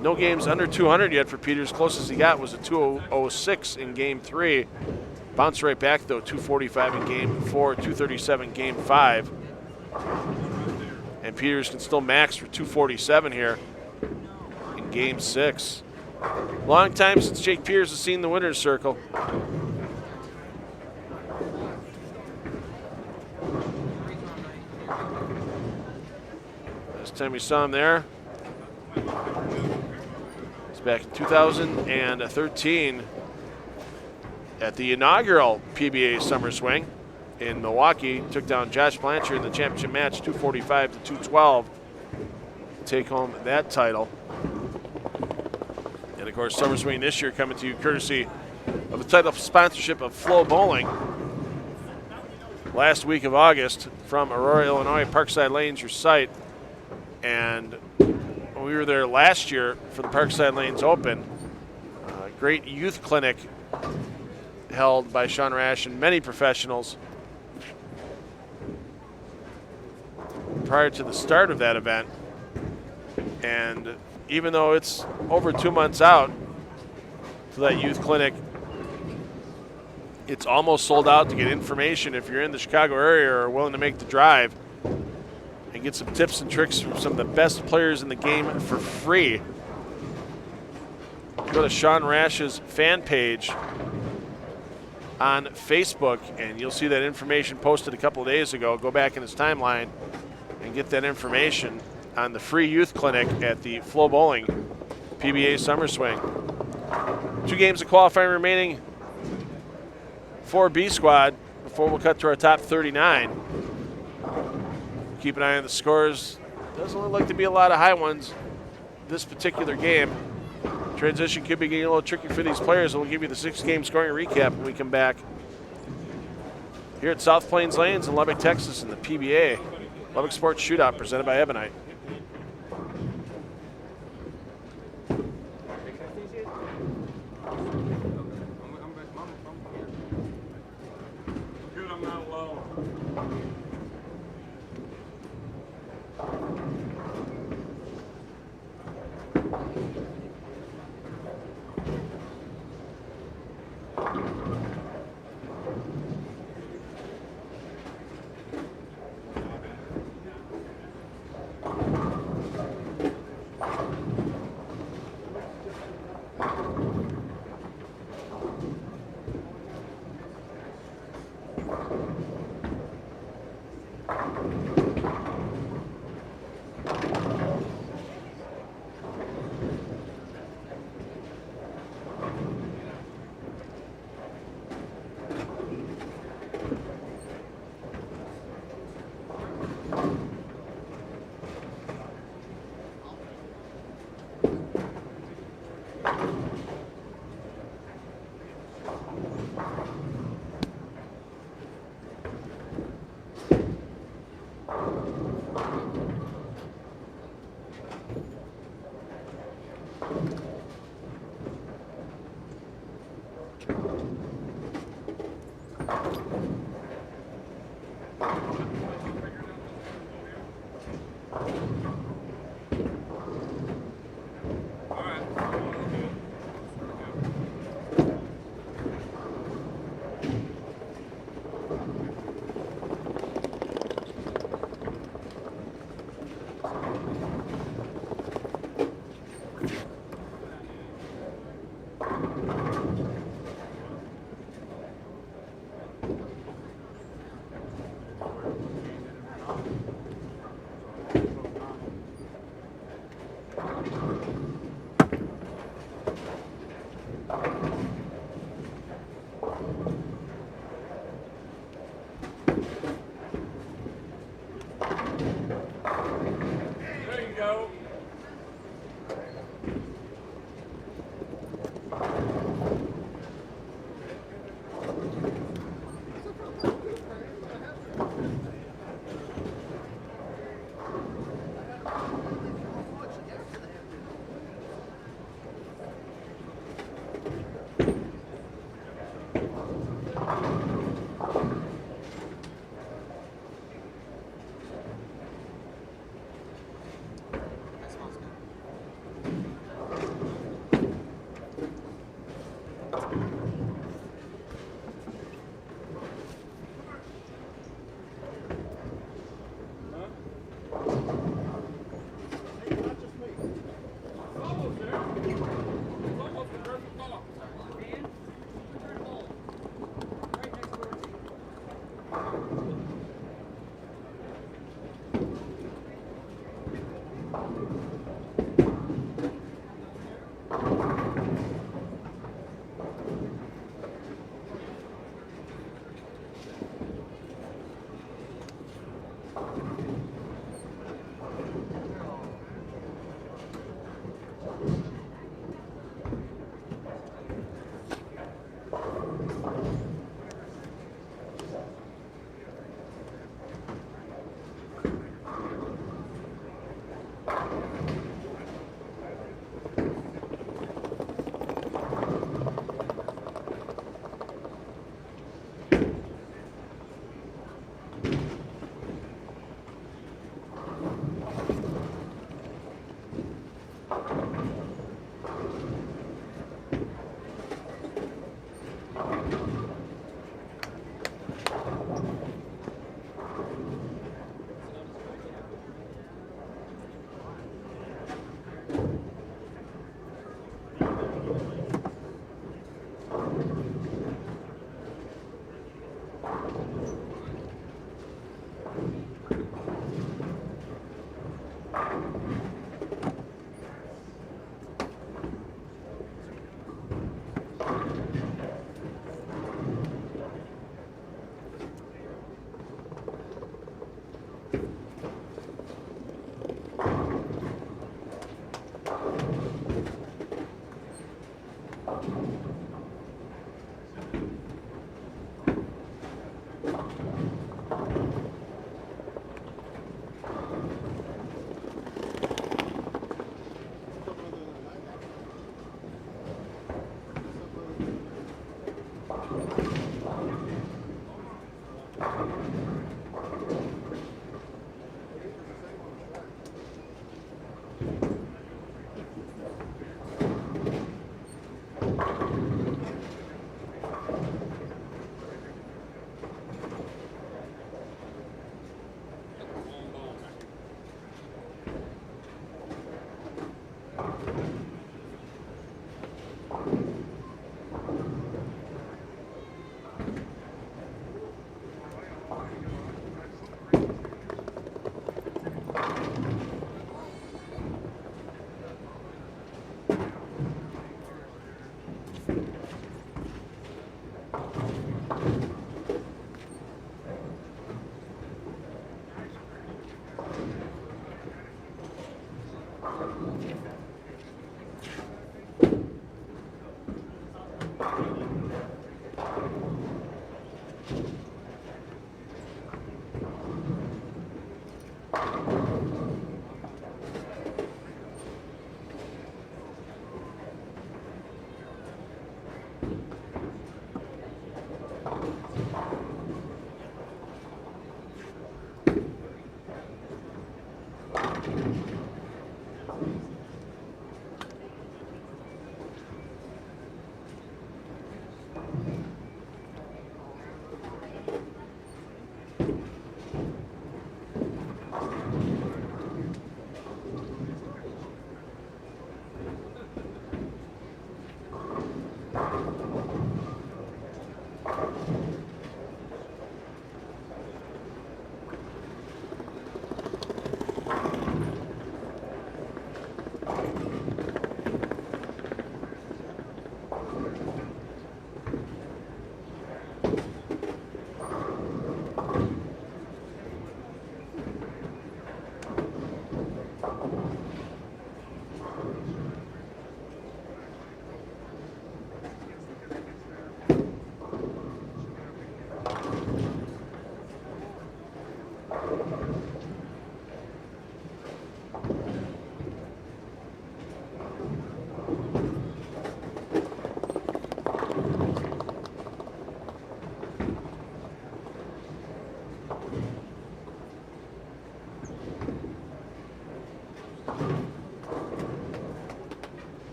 No games under 200 yet for Peters. Closest he got was a 206 in game 3. Bounced right back though, 245 in game 4, 237 in game 5. And Peters can still max for 247 here in game 6. Long time since Jake Peters has seen the winner's circle. Last time we saw him there, it's back in 2013 at the inaugural PBA Summer Swing in Milwaukee. Took down Josh Blanchard in the championship match, 245 to 212, to take home that title. And of course, Summer Swing this year coming to you courtesy of the title sponsorship of FloBowling. Last week of August from Aurora, Illinois, Parkside Lanes, your site. And we were there last year for the Parkside Lanes Open. Great youth clinic held by Sean Rash and many professionals. Prior to the start of that event. And even though it's over 2 months out to that youth clinic, it's almost sold out to get information if you're in the Chicago area or willing to make the drive and get some tips and tricks from some of the best players in the game for free. Go to Sean Rash's fan page on Facebook and you'll see that information posted a couple of days ago. Go back in his timeline and get that information on the free youth clinic at the FloBowling PBA Summer Swing. 2 games of qualifying remaining 4B squad before we'll cut to our top 39. Keep an eye on the scores. Doesn't look like to be a lot of high ones this particular game. Transition could be getting a little tricky for these players, and we'll give you the 6-game scoring recap when we come back here at South Plains Lanes in Lubbock, Texas, in the PBA Lubbock Sports Shootout presented by Ebonite. Good, I'm not alone.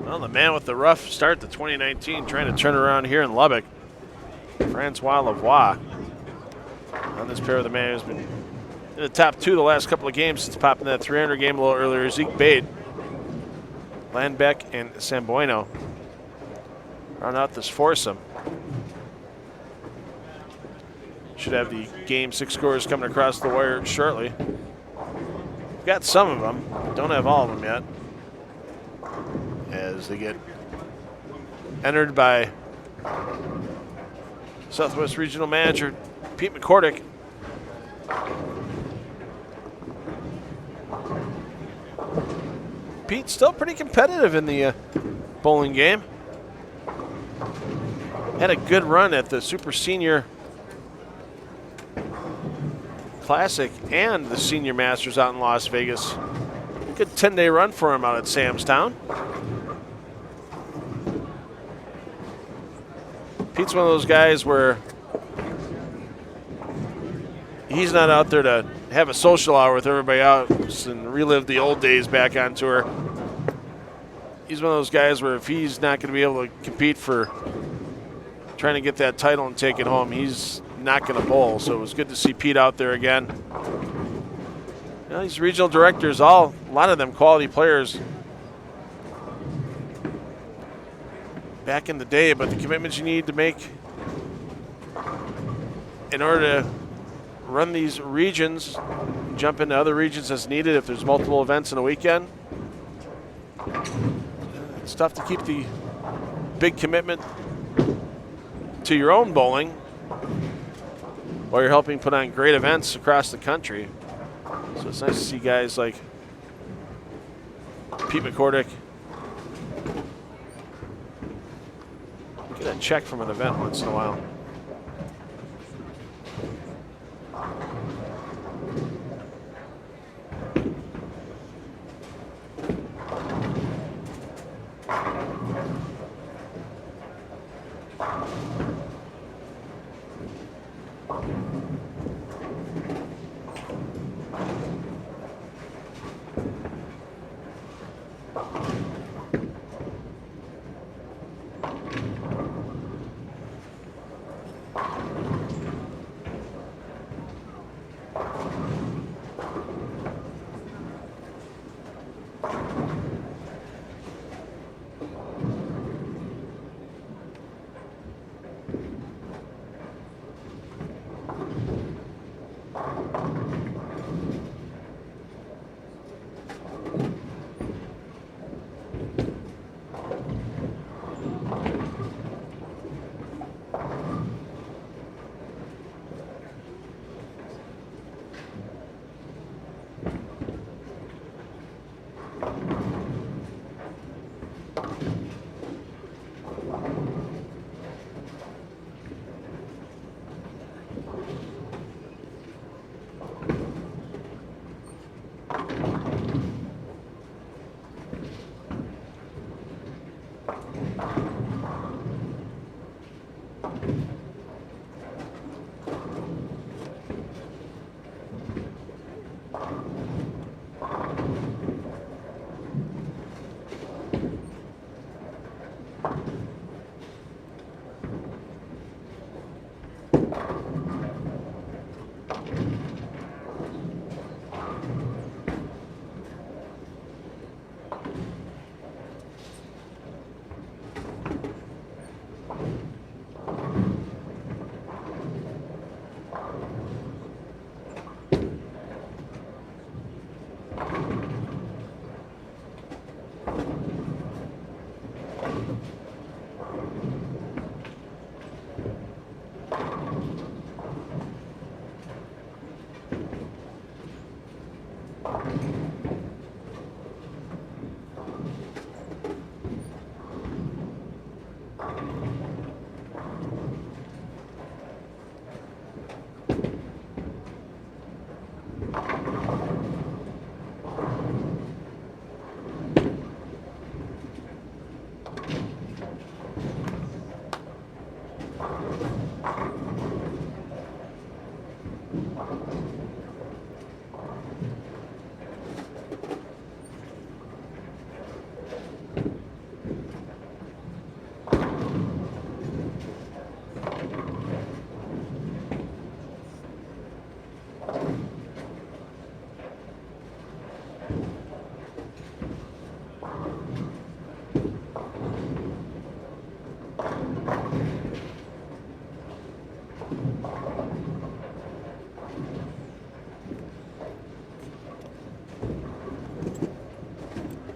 Well, the man with the rough start to 2019 trying to turn around here in Lubbock. Francois Lavoie on this pair of the man who's been in the top 2 the last couple of games since popping that 300 game a little earlier. Zeke Bayt, Landbeck, and Sambueno round out this foursome. Should have the game 6 scores coming across the wire shortly. Got some of them, don't have all of them yet, as they get entered by Southwest Regional Manager Pete McCordick. Pete's still pretty competitive in the bowling game. Had a good run at the Super Senior Classic and the Senior Masters out in Las Vegas. Good 10-day run for him out at Samstown. Pete's one of those guys where he's not out there to have a social hour with everybody else and relive the old days back on tour. He's one of those guys where if he's not going to be able to compete for trying to get that title and take it home, he's not going to bowl. So it was good to see Pete out there again. You know, these regional directors, a lot of them quality players back in the day, but the commitments you need to make in order to run these regions, jump into other regions as needed if there's multiple events in a weekend. It's tough to keep the big commitment to your own bowling while you're helping put on great events across the country. So it's nice to see guys like Pete McCordick get a check from an event once in a while.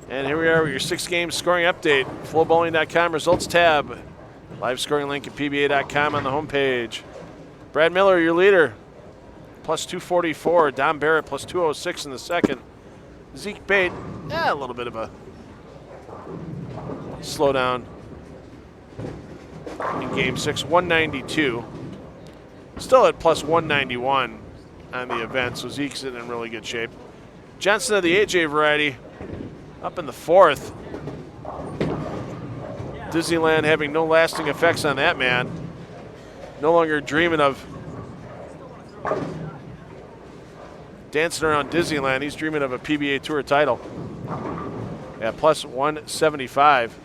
And here we are with your 6-game scoring update. FloBowling.com results tab. Live scoring link at PBA.com on the homepage. Brad Miller, your leader, plus 244. Don Barrett, plus 206 in the second. Zeke Bayt, a little bit of a slowdown in Game 6, 192. Still at plus 191 on the event, so Zeke's in really good shape. Johnson of the AJ variety, up in the fourth. Disneyland having no lasting effects on that man. No longer dreaming of dancing around Disneyland. He's dreaming of a PBA Tour title at plus 175.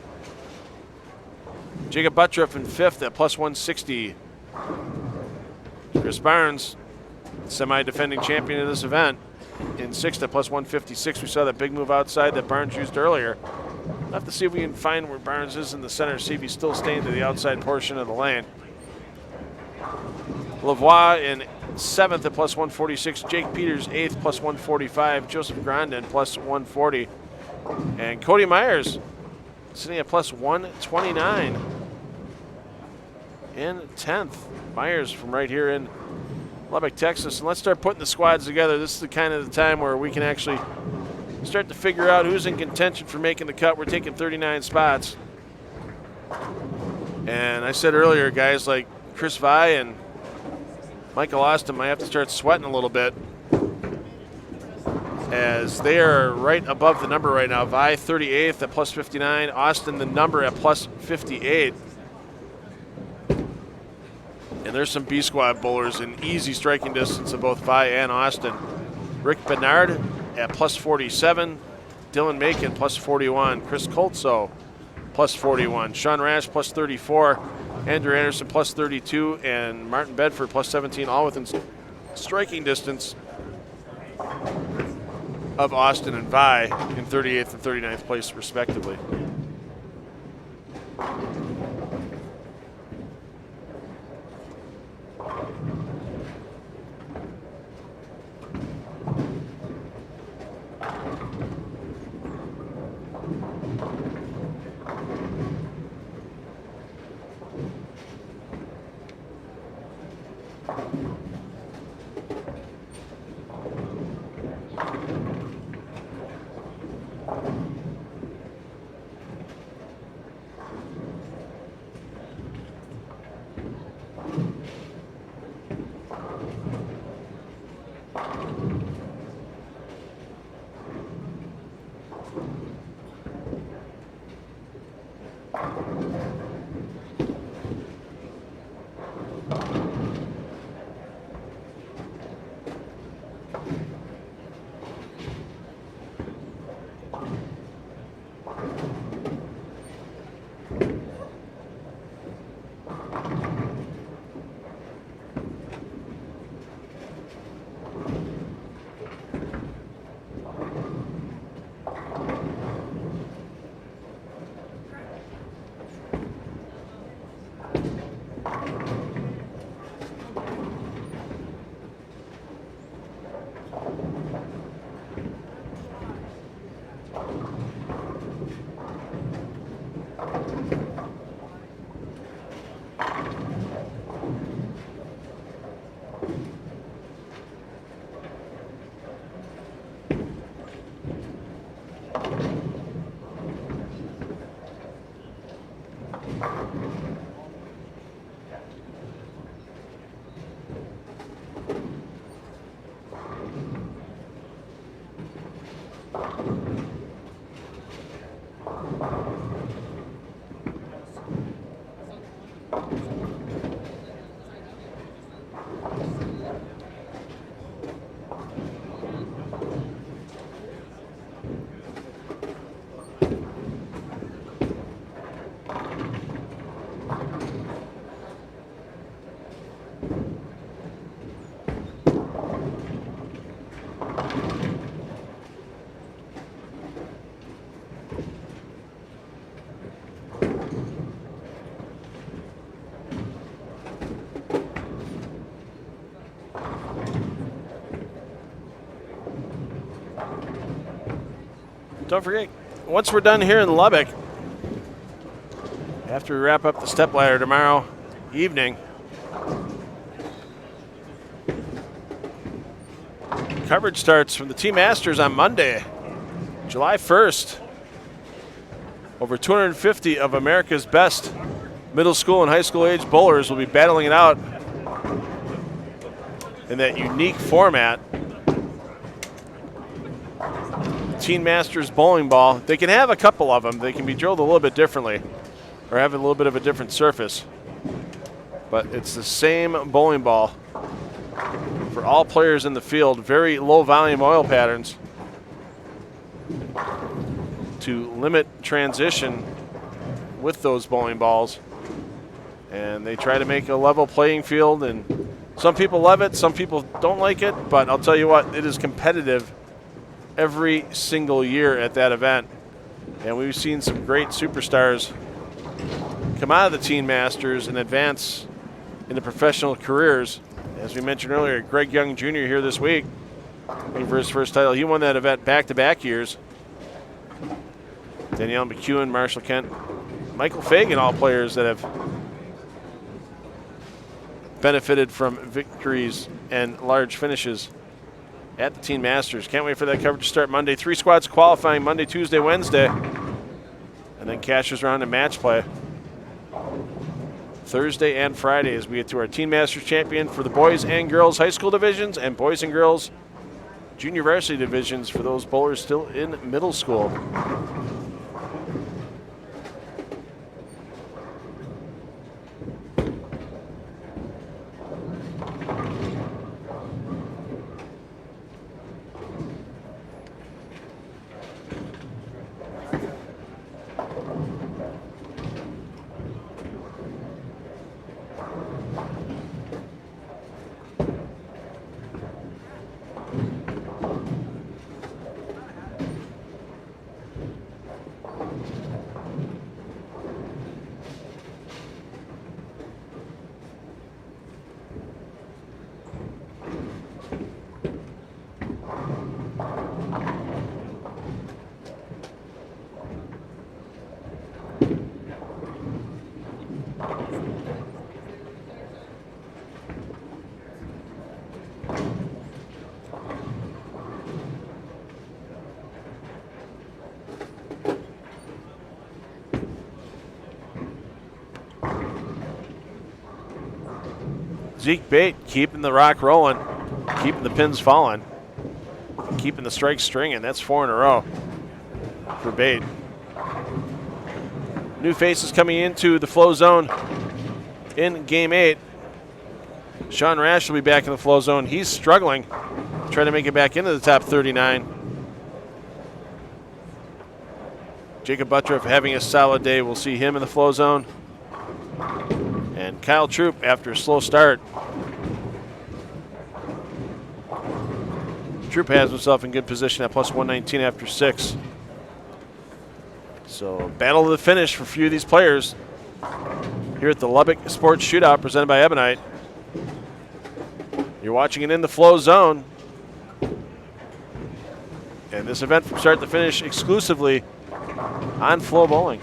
Jacob Buttriff in fifth at plus 160. Chris Barnes, semi-defending champion of this event, in sixth at plus 156. We saw that big move outside that Barnes used earlier. We'll have to see if we can find where Barnes is in the center, see if he's still staying to the outside portion of the lane. Lavoie in seventh at plus 146. Jake Peters eighth, plus 145. Joseph Grandin plus 140. And Cody Myers sitting at plus 129 in 10th. Myers from right here in Lubbock, Texas. And let's start putting the squads together. This is the kind of the time where we can actually start to figure out who's in contention for making the cut. We're taking 39 spots. And I said earlier, guys like Chris Vai and Michael Austin might have to start sweating a little bit, as they are right above the number right now. Vai 38th at plus 59. Austin the number at plus 58. And there's some B squad bowlers in easy striking distance of both Vi and Austin. Rick Bernard at plus 47. Dylan Macon plus 41. Chris Coltso plus 41. Sean Rash plus 34. Andrew Anderson plus 32. And Martin Bedford plus 17, all within striking distance of Austin and Vi in 38th and 39th place respectively. Don't forget, once we're done here in Lubbock, after we wrap up the step ladder tomorrow evening, coverage starts from the Team Masters on Monday, July 1st. Over 250 of America's best middle school and high school age bowlers will be battling it out in that unique format. Teen Masters bowling ball. They can have a couple of them. They can be drilled a little bit differently or have a little bit of a different surface. But it's the same bowling ball for all players in the field. Very low volume oil patterns to limit transition with those bowling balls. And they try to make a level playing field, and some people love it, some people don't like it, but I'll tell you what, it is competitive every single year at that event. And we've seen some great superstars come out of the Teen Masters and advance into professional careers. As we mentioned earlier, Greg Young Jr. here this week, looking for his first title. He won that event back-to-back years. Danielle McEwen, Marshall Kent, Michael Fagan, all players that have benefited from victories and large finishes at the Teen Masters. Can't wait for that coverage to start Monday. 3 squads qualifying Monday, Tuesday, Wednesday. And then cashers round and match play Thursday and Friday as we get to our Teen Masters champion for the boys and girls high school divisions and boys and girls junior varsity divisions for those bowlers still in middle school. Zeke Bayt keeping the rock rolling, keeping the pins falling, keeping the strikes stringing. That's 4 in a row for Bayt. New faces coming into the flow zone in Game 8. Sean Rash will be back in the flow zone. He's struggling, trying to make it back into the top 39. Jacob Buttroff having a solid day. We'll see him in the flow zone. And Kyle Troop, after a slow start, Troop has himself in good position at plus 119 after 6. So battle to the finish for a few of these players here at the Lubbock Sports Shootout presented by Ebonite. You're watching it in the flow zone. And This event from start to finish exclusively on FloBowling.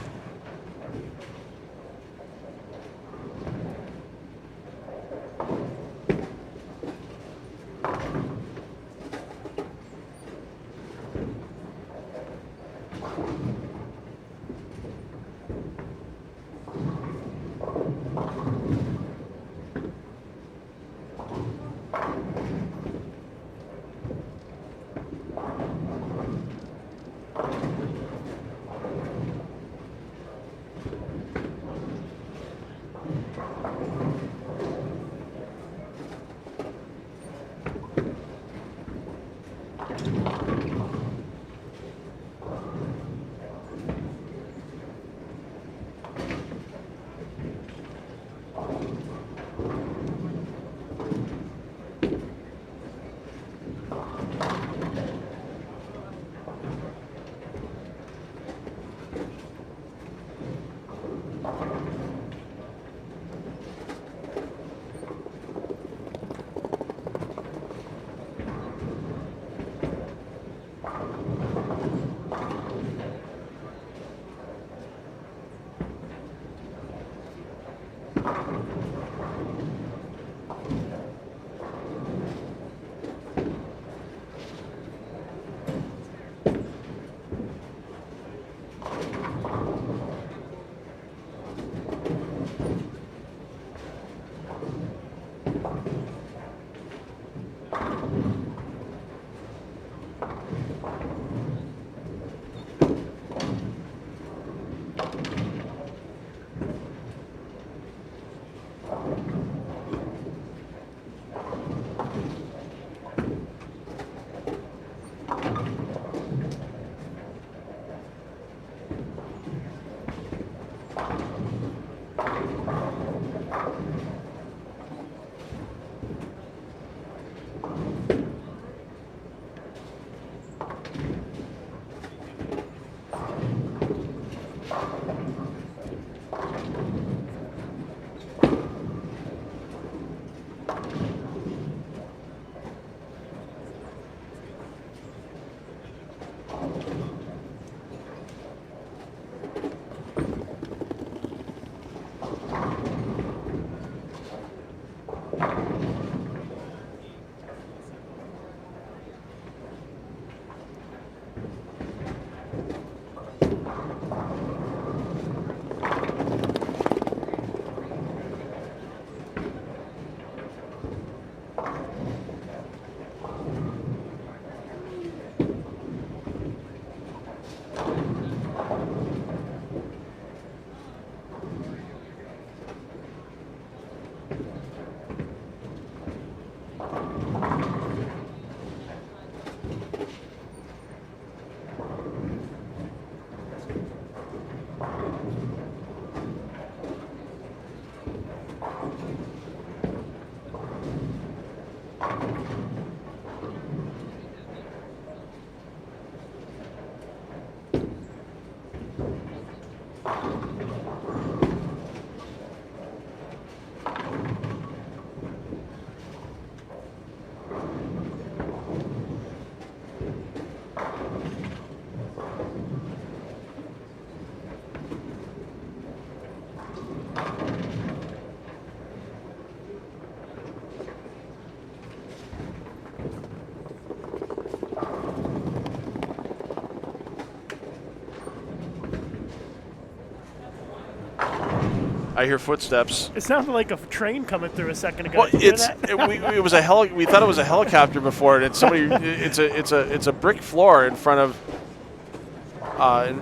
I hear footsteps. It sounded like a train coming through a second ago. Well, Did you hear it's that? it was a we thought it was a helicopter before, and it's somebody. It's a brick floor in front of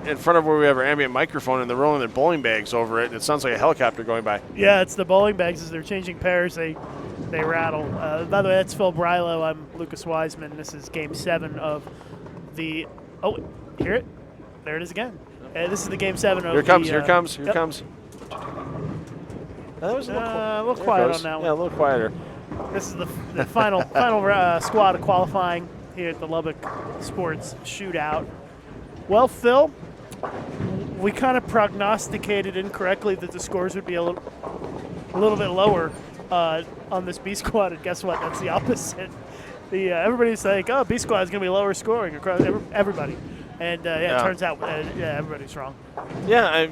in front of where we have our ambient microphone, and they're rolling their bowling bags over it. And it sounds like a helicopter going by. Yeah, it's the bowling bags as they're changing pairs. They rattle. By the way, that's Phil Brylow. I'm Lucas Wiseman. This is Game 7 of the. Oh, hear it? There it is again. This is the Game 7 of. Here comes. The, Here comes. Here yep. comes. That was a little there it quiet goes. on that one. Yeah, a little quieter. This is the final squad of qualifying here at the Lubbock Sports Shootout. Well, Phil, we kind of prognosticated incorrectly that the scores would be a little bit lower on this B squad, and guess what? That's the opposite. Everybody's like, oh, B Squad is going to be lower scoring across everybody. And it turns out, everybody's wrong. Yeah,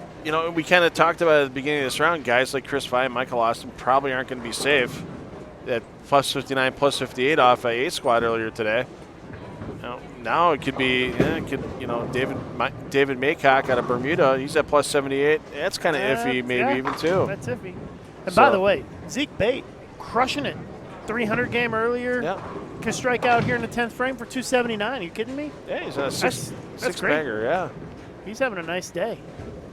we kind of talked about at the beginning of this round, guys like Chris Vine, Michael Austin probably aren't going to be safe at plus 59, plus 58 off a squad earlier today. Now it could be, David Maycock out of Bermuda, he's at plus 78. That's kind of iffy, maybe even too. That's iffy. And by the way, Zeke Bayt crushing it. 300 game earlier. Yeah. Can strike out here in the 10th frame for 279. Are you kidding me? Yeah, he's on a six great. bagger, yeah. He's having a nice day.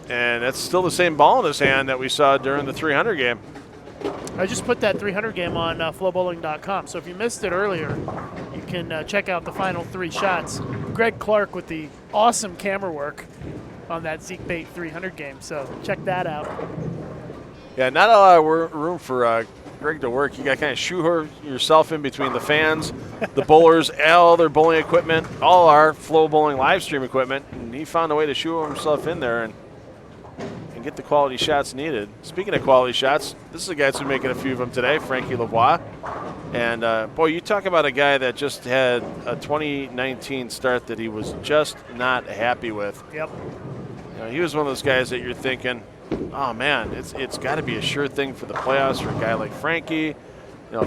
And that's still the same ball in his hand that we saw during the 300 game. I just put that 300 game on FloBowling.com. So if you missed it earlier, you can check out the final 3 shots. Greg Clark with the awesome camera work on that Zeke Bayt 300 game. So check that out. Yeah, not a lot of room for Greg to work. You got to kind of shoehorn yourself in between the fans, the bowlers, all their bowling equipment, all our FloBowling live stream equipment, and he found a way to shoehorn himself in there and get the quality shots needed. Speaking of quality shots, this is a guy who's been making a few of them today, Francois Lavoie. And, boy, you talk about a guy that just had a 2019 start that he was just not happy with. Yep. He was one of those guys that you're thinking, oh, man, it's got to be a sure thing for the playoffs for a guy like Frankie.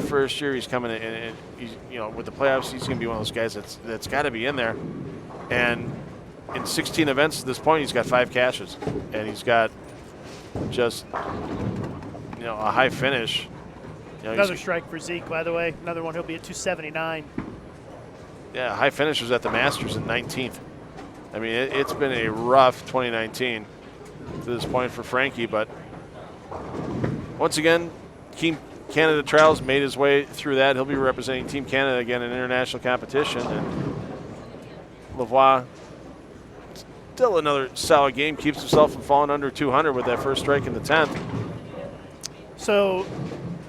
First year he's coming in, and he's, with the playoffs, he's going to be one of those guys that's got to be in there. And in 16 events at this point, he's got 5 cashes, and he's got just, a high finish. Another strike for Zeke, by the way. Another one, he'll be at 279. Yeah, high finish was at the Masters in 19th. I mean, it's been a rough 2019 to this point for Frankie, but once again, Team Canada Trials made his way through that. He'll be representing Team Canada again in international competition. And Lavoie, still another solid game, keeps himself from falling under 200 with that first strike in the 10th. So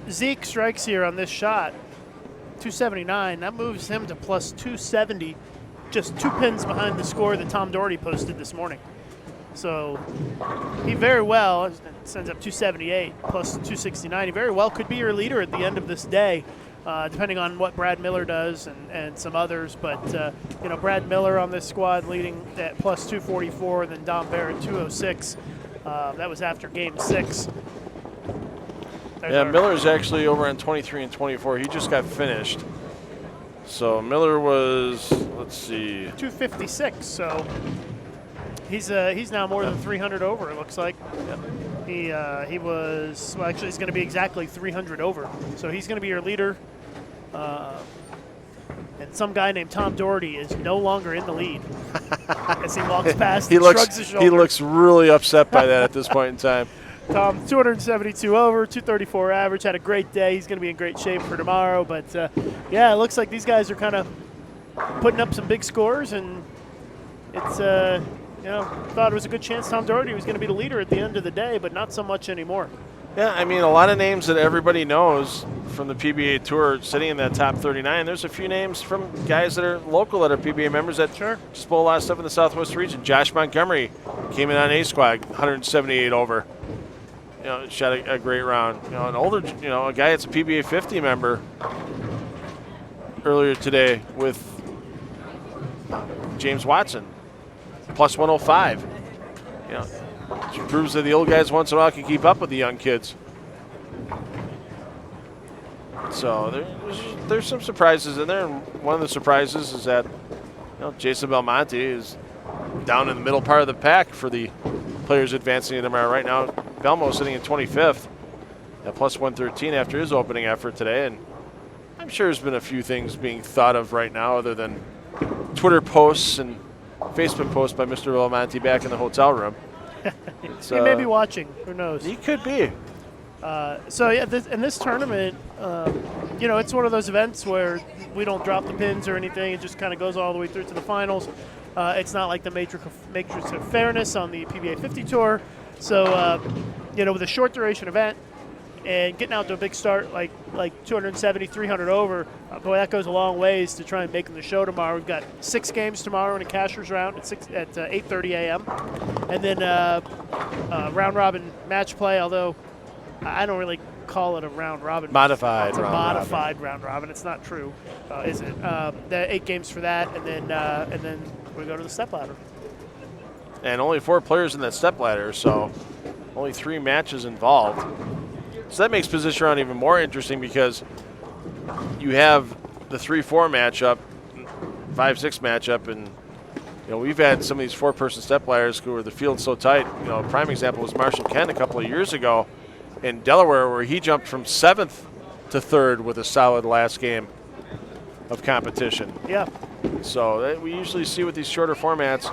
Zeke strikes here on this shot, 279. That moves him to plus 270, just 2 pins behind the score that Tom Doherty posted this morning. So he very well sends up 278 plus 269. He very well could be your leader at the end of this day, depending on what Brad Miller does and some others. But Brad Miller on this squad leading at plus 244, then Dom Barrett 206. That was after Game 6. Miller's actually over on 23 and 24. He just got finished. So Miller was, let's see, 256. So he's now more than 300 over, it looks like. Yep. He was, well, actually, he's going to be exactly 300 over. So he's going to be your leader. And some guy named Tom Doherty is no longer in the lead as he walks past and shrugs his shoulder. He looks really upset by that at this point in time. Tom, 272 over, 234 average, had a great day. He's going to be in great shape for tomorrow. But, it looks like these guys are kind of putting up some big scores, and it's, thought it was a good chance Tom Doherty was going to be the leader at the end of the day, but not so much anymore. Yeah, I mean, a lot of names that everybody knows from the PBA Tour sitting in that top 39. There's a few names from guys that are local that are PBA members that just bowl a lot of stuff in the Southwest region. Josh Montgomery came in on A-Squad, 178 over. Shot a great round. An older, a guy that's a PBA 50 member earlier today with James Watson, plus 105. Which proves that the old guys once in a while can keep up with the young kids. So there's some surprises in there, and one of the surprises is that Jason Belmonte is down in the middle part of the pack for the players advancing to tomorrow. Right now, Belmo sitting in 25th at plus 113 after his opening effort today, and I'm sure there's been a few things being thought of right now other than Twitter posts and Facebook posts by Mr. Belmonte back in the hotel room. He may be watching. Who knows? He could be. In this tournament, it's one of those events where we don't drop the pins or anything. It just kind of goes all the way through to the finals. It's not like the matrix of fairness on the PBA 50 Tour. So, with a short duration event and getting out to a big start like 270, 300 over, boy, that goes a long ways to try and make them the show tomorrow. We've got 6 games tomorrow in a cashers round at 8:30 a.m. And then round robin match play, although I don't really call it a round robin. Modified It's a round modified round robin. It's not true, is it? The 8 games for that, and then we go to the stepladder. And only 4 players in that stepladder, so only 3 matches involved. So that makes position round even more interesting because you have the 3-4 matchup, 5-6 matchup, and we've had some of these 4-person stepladders who are the field's so tight. A prime example was Marshall Kent a couple of years ago in Delaware, where he jumped from 7th to 3rd with a solid last game of competition. Yeah. So we usually see with these shorter formats,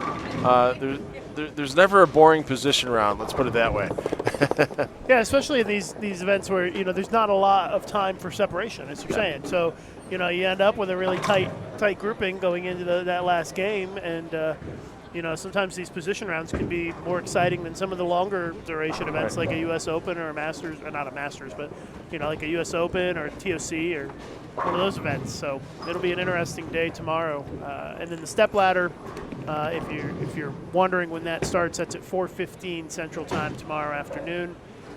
there's never a boring position round. Let's put it that way. Yeah, especially in these events where there's not a lot of time for separation, as you're saying. So you end up with a really tight grouping going into that last game, and sometimes these position rounds can be more exciting than some of the longer duration events like a U.S. Open or a Masters, or not a Masters, but like a U.S. Open or a TOC or one of those events. So it'll be an interesting day tomorrow. And then the stepladder, if you're wondering when that starts, that's at 4:15 Central Time tomorrow afternoon.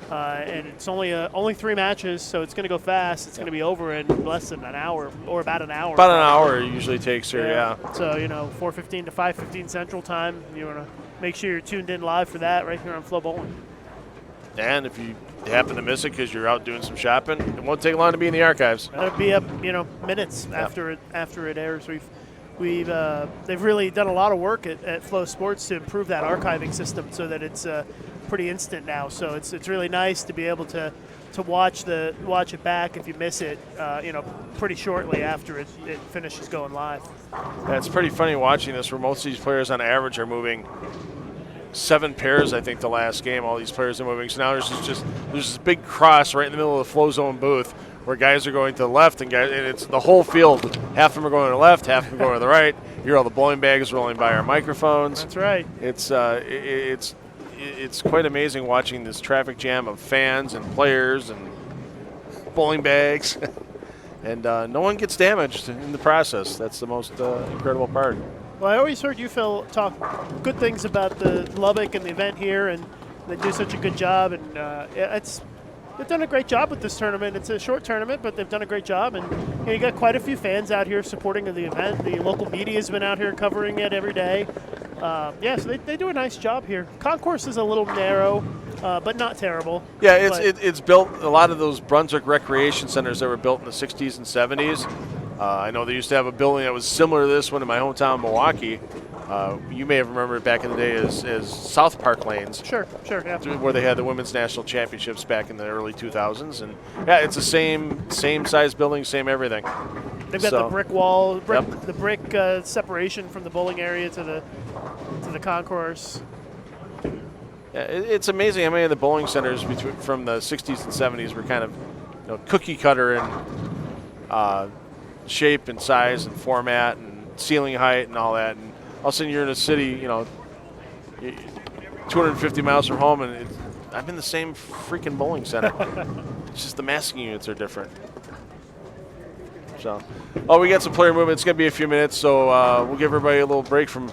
And it's only 3 matches, so it's going to go fast. It's going to be over in less than an hour, or about an hour. About an hour it usually takes here, yeah. So 4:15 to 5:15 Central Time. You want to make sure you're tuned in live for that right here on FloBowling. And if you happen to miss it because you're out doing some shopping, it won't take long to be in the archives. It'll be up, minutes after it airs. They've really done a lot of work at Flow Sports to improve that archiving system so that it's pretty instant now. So it's really nice to be able to watch it back if you miss it, pretty shortly after it finishes going live. Yeah, it's pretty funny watching this, where most of these players on average are moving 7 pairs. I think the last game, all these players are moving. So now there's this big cross right in the middle of the Flow Zone booth, where guys are going to the left, and it's the whole field. Half of them are going to the left, half of them are going to the right. You hear all the bowling bags rolling by our microphones. That's right. It's quite amazing watching this traffic jam of fans and players and bowling bags. And no one gets damaged in the process. That's the most incredible part. Well, I always heard you, Phil, talk good things about the Lubbock and the event here, and they do such a good job. And they've done a great job with this tournament. It's a short tournament, but they've done a great job. And you got quite a few fans out here supporting the event. The local media has been out here covering it every day. So they do a nice job here. Concourse is a little narrow, but not terrible. Yeah, it's built, a lot of those Brunswick recreation centers that were built in the 60s and 70s. I know they used to have a building that was similar to this one in my hometown, Milwaukee. You may have remembered it back in the day as South Park Lanes. Sure, yeah. Where they had the Women's National Championships back in the early 2000s. And yeah, it's the same size building, same everything. They've got the brick wall, the brick separation from the bowling area to the concourse. Yeah, it's amazing how many of the bowling centers from the 60s and 70s were kind of cookie cutter in shape and size and format and ceiling height and all that. And all of a sudden you're in a city, 250 miles from home, and I'm in the same freaking bowling center. It's just the masking units are different. So, we got some player movement. It's going to be a few minutes, so we'll give everybody a little break from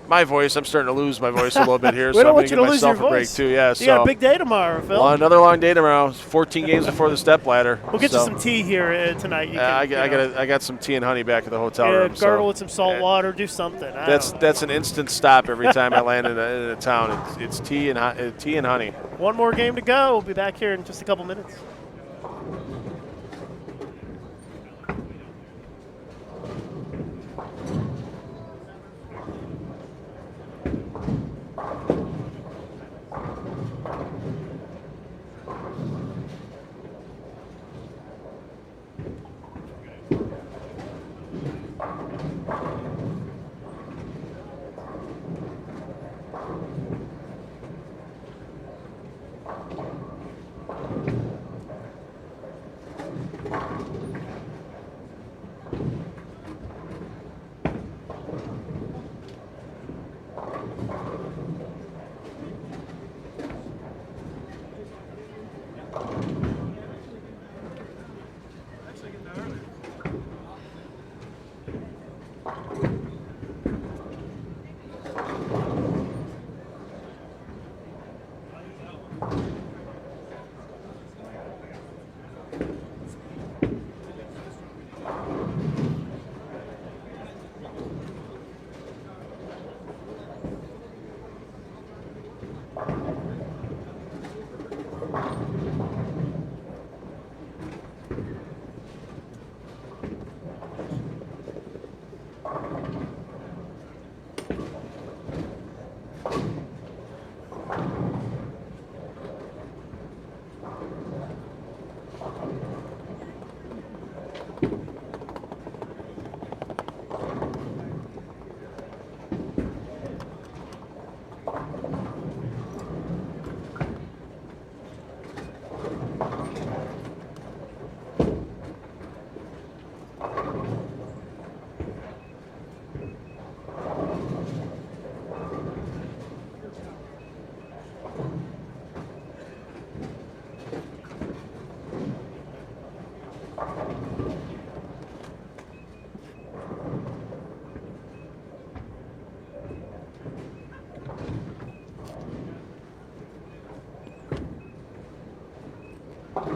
my voice. I'm starting to lose my voice a little bit here, we so don't I'm want going you to to give lose your myself a break voice. too. Yeah, You got a big day tomorrow, Phil. Well, another long day tomorrow. 14 games before the step ladder. We'll get you some tea here tonight. I got some tea and honey back at the hotel room. Gargle with some salt water. Do something. That's an instant stop every time I land in a town. It's tea and honey. One more game to go. We'll be back here in just a couple minutes. We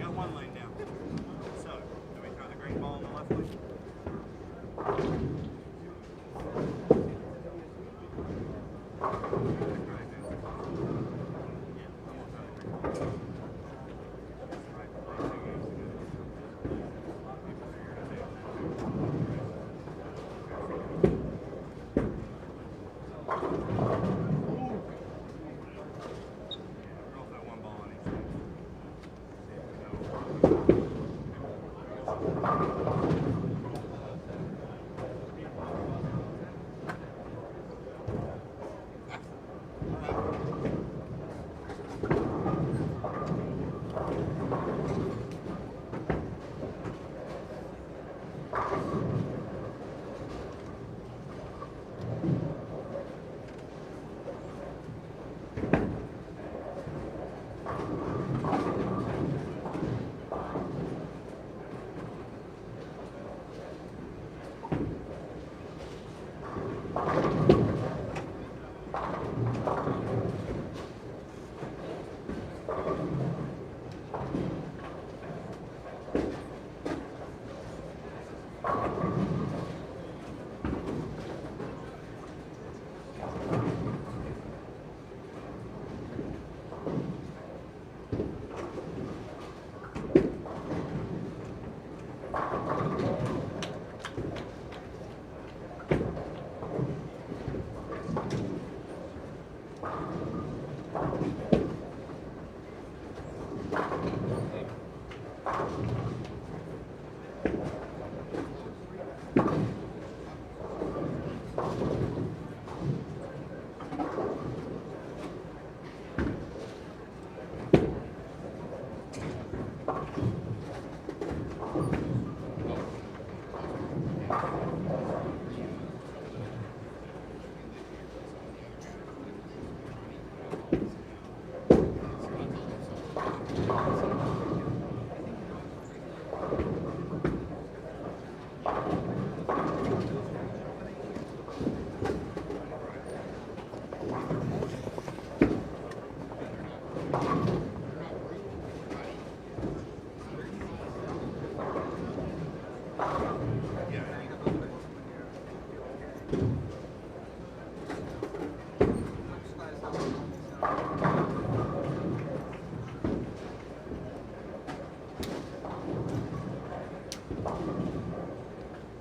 got one lane down. So, do we throw the green ball in the left lane? Throw that one ball on each lane.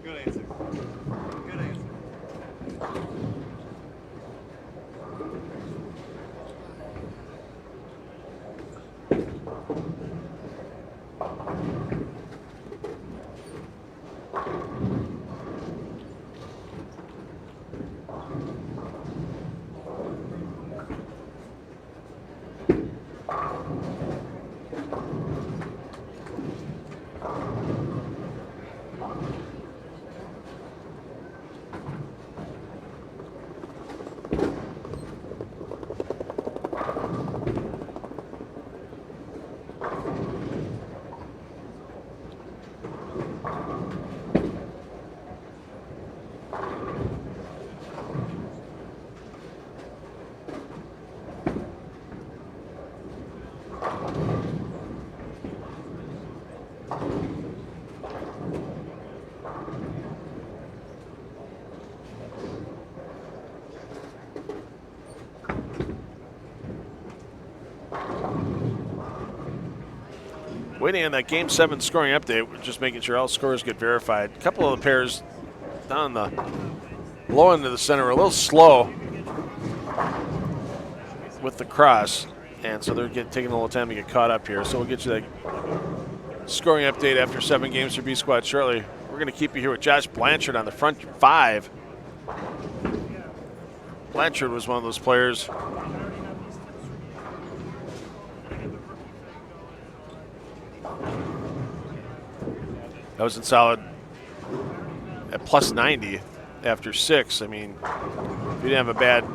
Good answer. Good answer. Waiting on that Game 7 scoring update, we're just making sure all scores get verified. A couple of the pairs down the low end of the center are a little slow with the cross, and so they're taking a little time to get caught up here. So we'll get you that scoring update after 7 games for B Squad shortly. We're going to keep you here with Josh Blanchard on the front 5. Blanchard was one of those players that was in solid at plus 90 after 6. I mean, if you didn't have a bad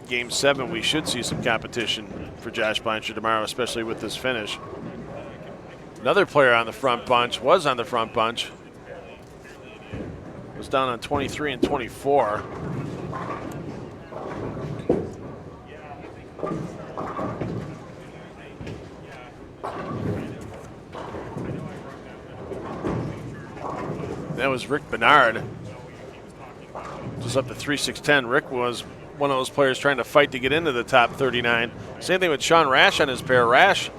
Game 7, we should see some competition for Josh Blanchard tomorrow, especially with this finish. Another player on the front bunch, was down on 23 and 24. That was Rick Bernard, just up to 3-6-10. Rick was one of those players trying to fight to get into the top 39. Same thing with Sean Rash on his pair. Rash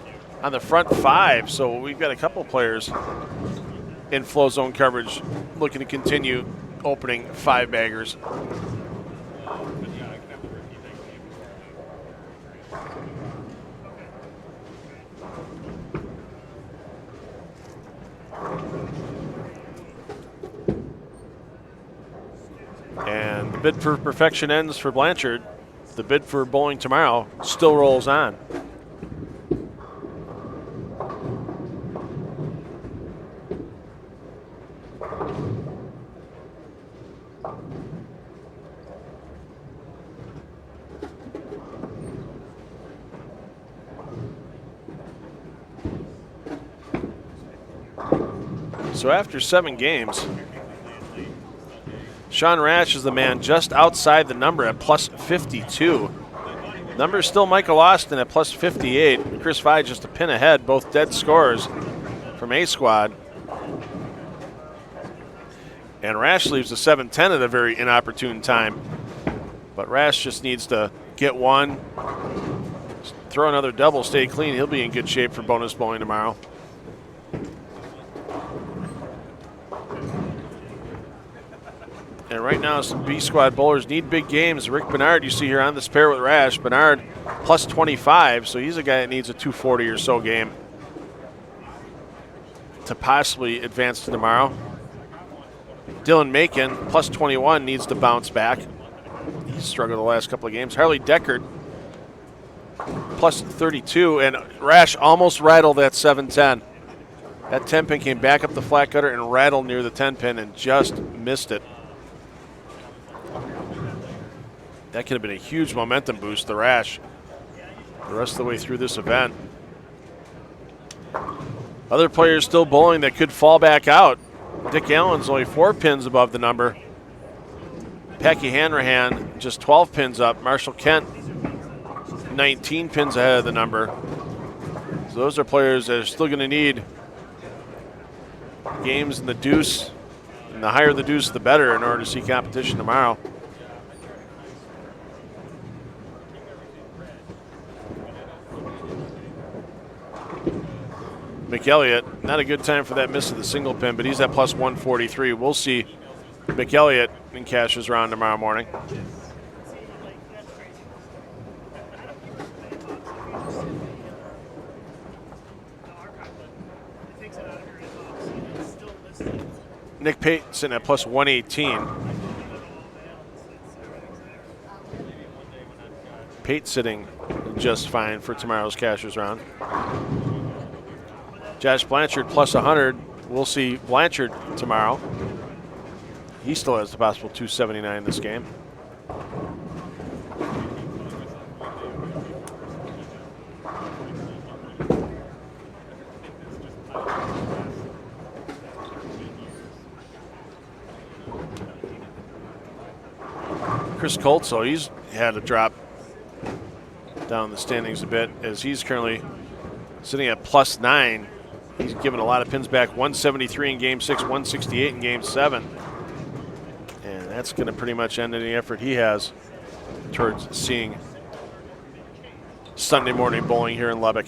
on the front 5. So we've got a couple players in flow zone coverage looking to continue opening 5-baggers. And the bid for perfection ends for Blanchard. The bid for bowling tomorrow still rolls on. So after 7 games, Sean Rash is the man just outside the number at plus 52. Number is still Michael Austin at plus 58. Chris Vide just a pin ahead, both dead scores from A Squad. And Rash leaves the 7-10 at a very inopportune time. But Rash just needs to get one, throw another double, stay clean. He'll be in good shape for bonus bowling tomorrow. And right now, some B Squad bowlers need big games. Rick Bernard, you see here on this pair with Rash. Bernard plus 25, so he's a guy that needs a 240 or so game to possibly advance to tomorrow. Dylan Macon, plus 21, needs to bounce back. He's struggled the last couple of games. Harley Deckard, plus 32, and Rash almost rattled that 7-10. That 10 pin came back up the flat gutter and rattled near the 10 pin and just missed it. That could have been a huge momentum boost to Rash the rest of the way through this event. Other players still bowling that could fall back out. Dick Allen's only 4 pins above the number. Packy Hanrahan just 12 pins up. Marshall Kent 19 pins ahead of the number. So those are players that are still going to need games in the deuce. And the higher the deuce, the better in order to see competition tomorrow. McElliott. Not a good time for that miss of the single pin, but he's at plus 143. We'll see McElliott in Cash's round tomorrow morning. Nick Pate sitting at plus 118. Pate sitting just fine for tomorrow's Cashers round. Josh Blanchard plus 100. We'll see Blanchard tomorrow. He still has the possible 279 this game. Chris Coltso, he's had a drop down the standings a bit as he's currently sitting at plus 9. He's given a lot of pins back, 173 in game 6, 168 in game 7. And that's going to pretty much end any effort he has towards seeing Sunday morning bowling here in Lubbock.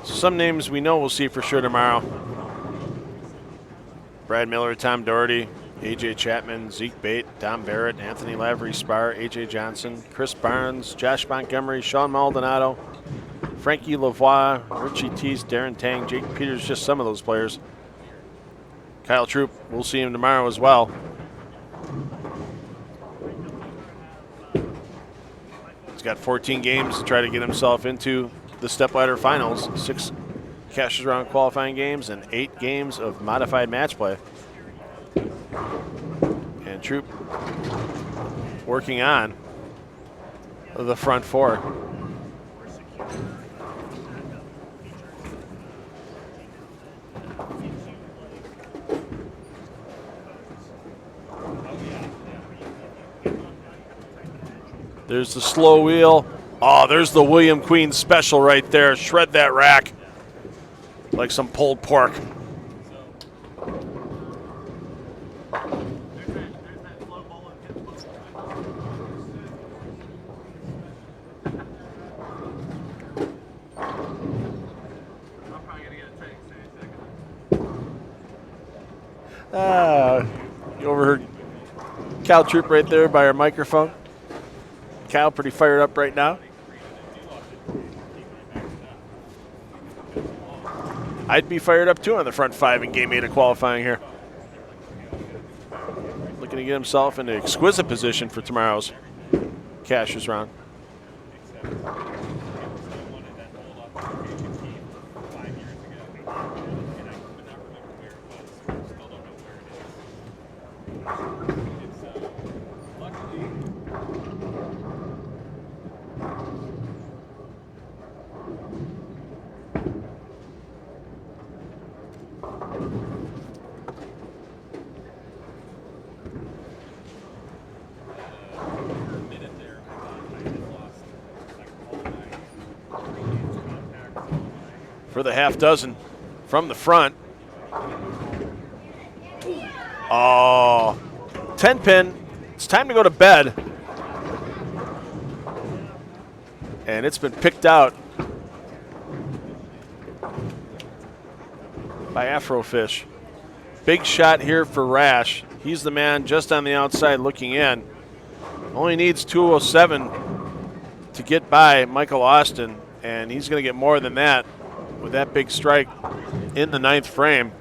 Some names we know we'll see for sure tomorrow. Brad Miller, Tom Doherty, AJ Chapman, Zeke Bayt, Tom Barrett, Anthony Lavery Spar, AJ Johnson, Chris Barnes, Josh Montgomery, Sean Maldonado, Frankie Lavoie, Richie Teese, Darren Tang, Jake Peters, just some of those players. Kyle Troop, we'll see him tomorrow as well. He's got 14 games to try to get himself into the stepladder finals, 6 Cashers round qualifying games and 8 games of modified match play. And Troop working on the front 4. There's the slow wheel. Oh, there's the William Queen special right there. Shred that rack like some pulled pork. You overheard Cal Troop right there by our microphone. Cal pretty fired up right now. I'd be fired up too on the front 5 in game 8 of qualifying here. Looking to get himself into exquisite position for tomorrow's Cashers round. for the half dozen from the front. Oh, 10 pin. It's time to go to bed. And it's been picked out by Afrofish. Big shot here for Rash. He's the man just on the outside looking in. Only needs 207 to get by Michael Austin, and he's going to get more than that with that big strike in the 9th frame.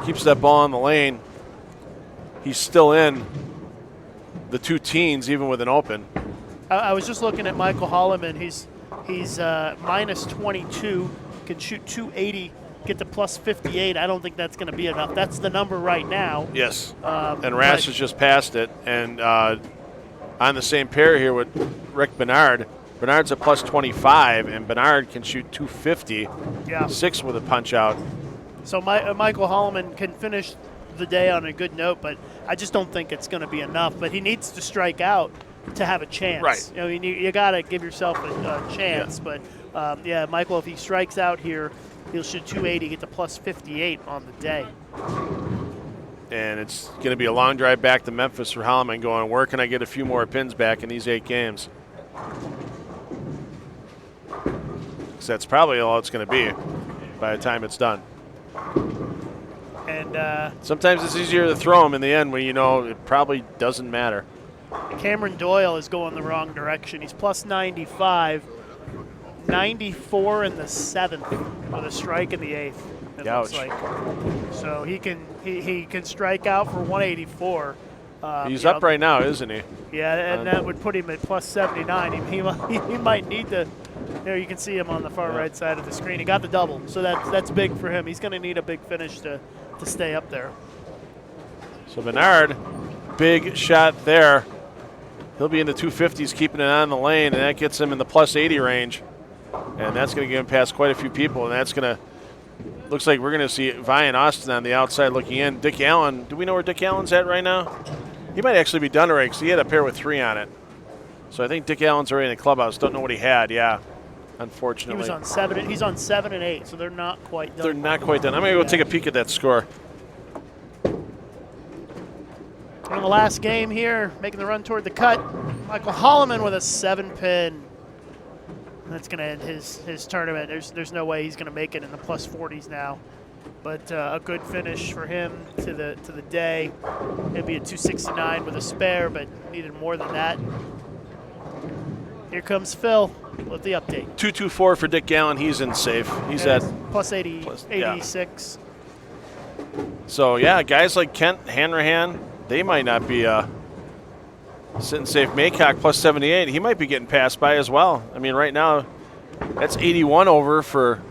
Keeps that ball in the lane. He's still in the 2 teens, even with an open. I was just looking at Michael Holloman. He's minus 22, can shoot 280, get to plus 58. I don't think that's going to be enough. That's the number right now. Yes, and Rash has just passed it. And on the same pair here with Rick Bernard. Bernard's a plus 25, and Bernard can shoot 250. Yeah. 6 with a punch out. So Michael Holloman can finish the day on a good note, but I just don't think it's going to be enough. But he needs to strike out to have a chance. Right. You know, you got to give yourself a chance. Yeah. But yeah, Michael, if he strikes out here, he'll shoot 280, get to plus 58 on the day. And it's going to be a long drive back to Memphis for Holloman, going, where can I get a few more pins back in these 8 games? Because that's probably all it's going to be by the time it's done. And sometimes it's easier to throw them in the end when you know it probably doesn't matter. Cameron Doyle is going the wrong direction. He's plus 95, 94 in the 7th with a strike in the 8th. It looks like. So he can strike out for 184. He's up right now, isn't he? Yeah, and that would put him at plus 79. He might need to. There you can see him on the far right side of the screen. He got the double, so that's big for him. He's going to need a big finish to stay up there. So Bernard, big shot there. He'll be in the 250s, keeping it on the lane, and that gets him in the plus 80 range. And that's going to get him past quite a few people, and that's going to – looks like we're going to see Vian Austin on the outside looking in. Dick Allen, do we know where Dick Allen's at right now? He might actually be done already because he had a pair with 3 on it. So I think Dick Allen's already in the clubhouse. Don't know what he had, unfortunately. He was on 7. He's on 7 and 8, so they're not quite done. They're not quite done. I'm going to go take a peek at that score. In the last game here, making the run toward the cut, Michael Holloman with a 7-pin. That's going to end his tournament. There's no way he's going to make it in the plus 40s now. But a good finish for him to the day. It'd be a 269 with a spare, but needed more than that. Here comes Phil with the update. 224 for Dick Gallen. He's in safe. He's at plus 86. Yeah. So yeah, guys like Kent Hanrahan, they might not be sitting safe. Maycock plus 78. He might be getting passed by as well. I mean, right now, that's 81 over for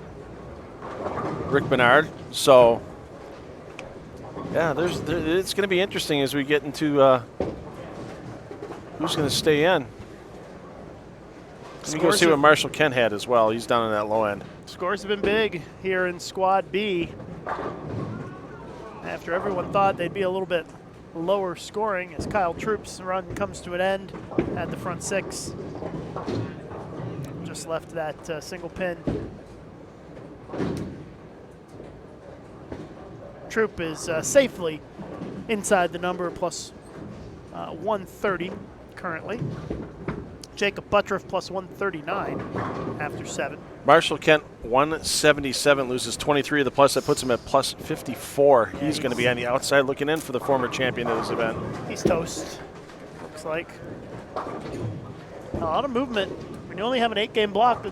Rick Bernard. So yeah, it's going to be interesting as we get into who's going to stay in. Let me go see what Marshall Kent had as well. He's down in that low end. Scores have been big here in Squad B. After everyone thought they'd be a little bit lower scoring as Kyle Troop's run comes to an end at the front 6. Just left that single pin. Troop is safely inside the number plus 130 currently. Jacob Buttriff plus 139 after 7. Marshall Kent 177, loses 23 of the plus. That puts him at plus 54. Yeah, he's going to be on the outside looking in for the former champion of this event. He's toast, looks like. A lot of movement. When you only have an 8-game block,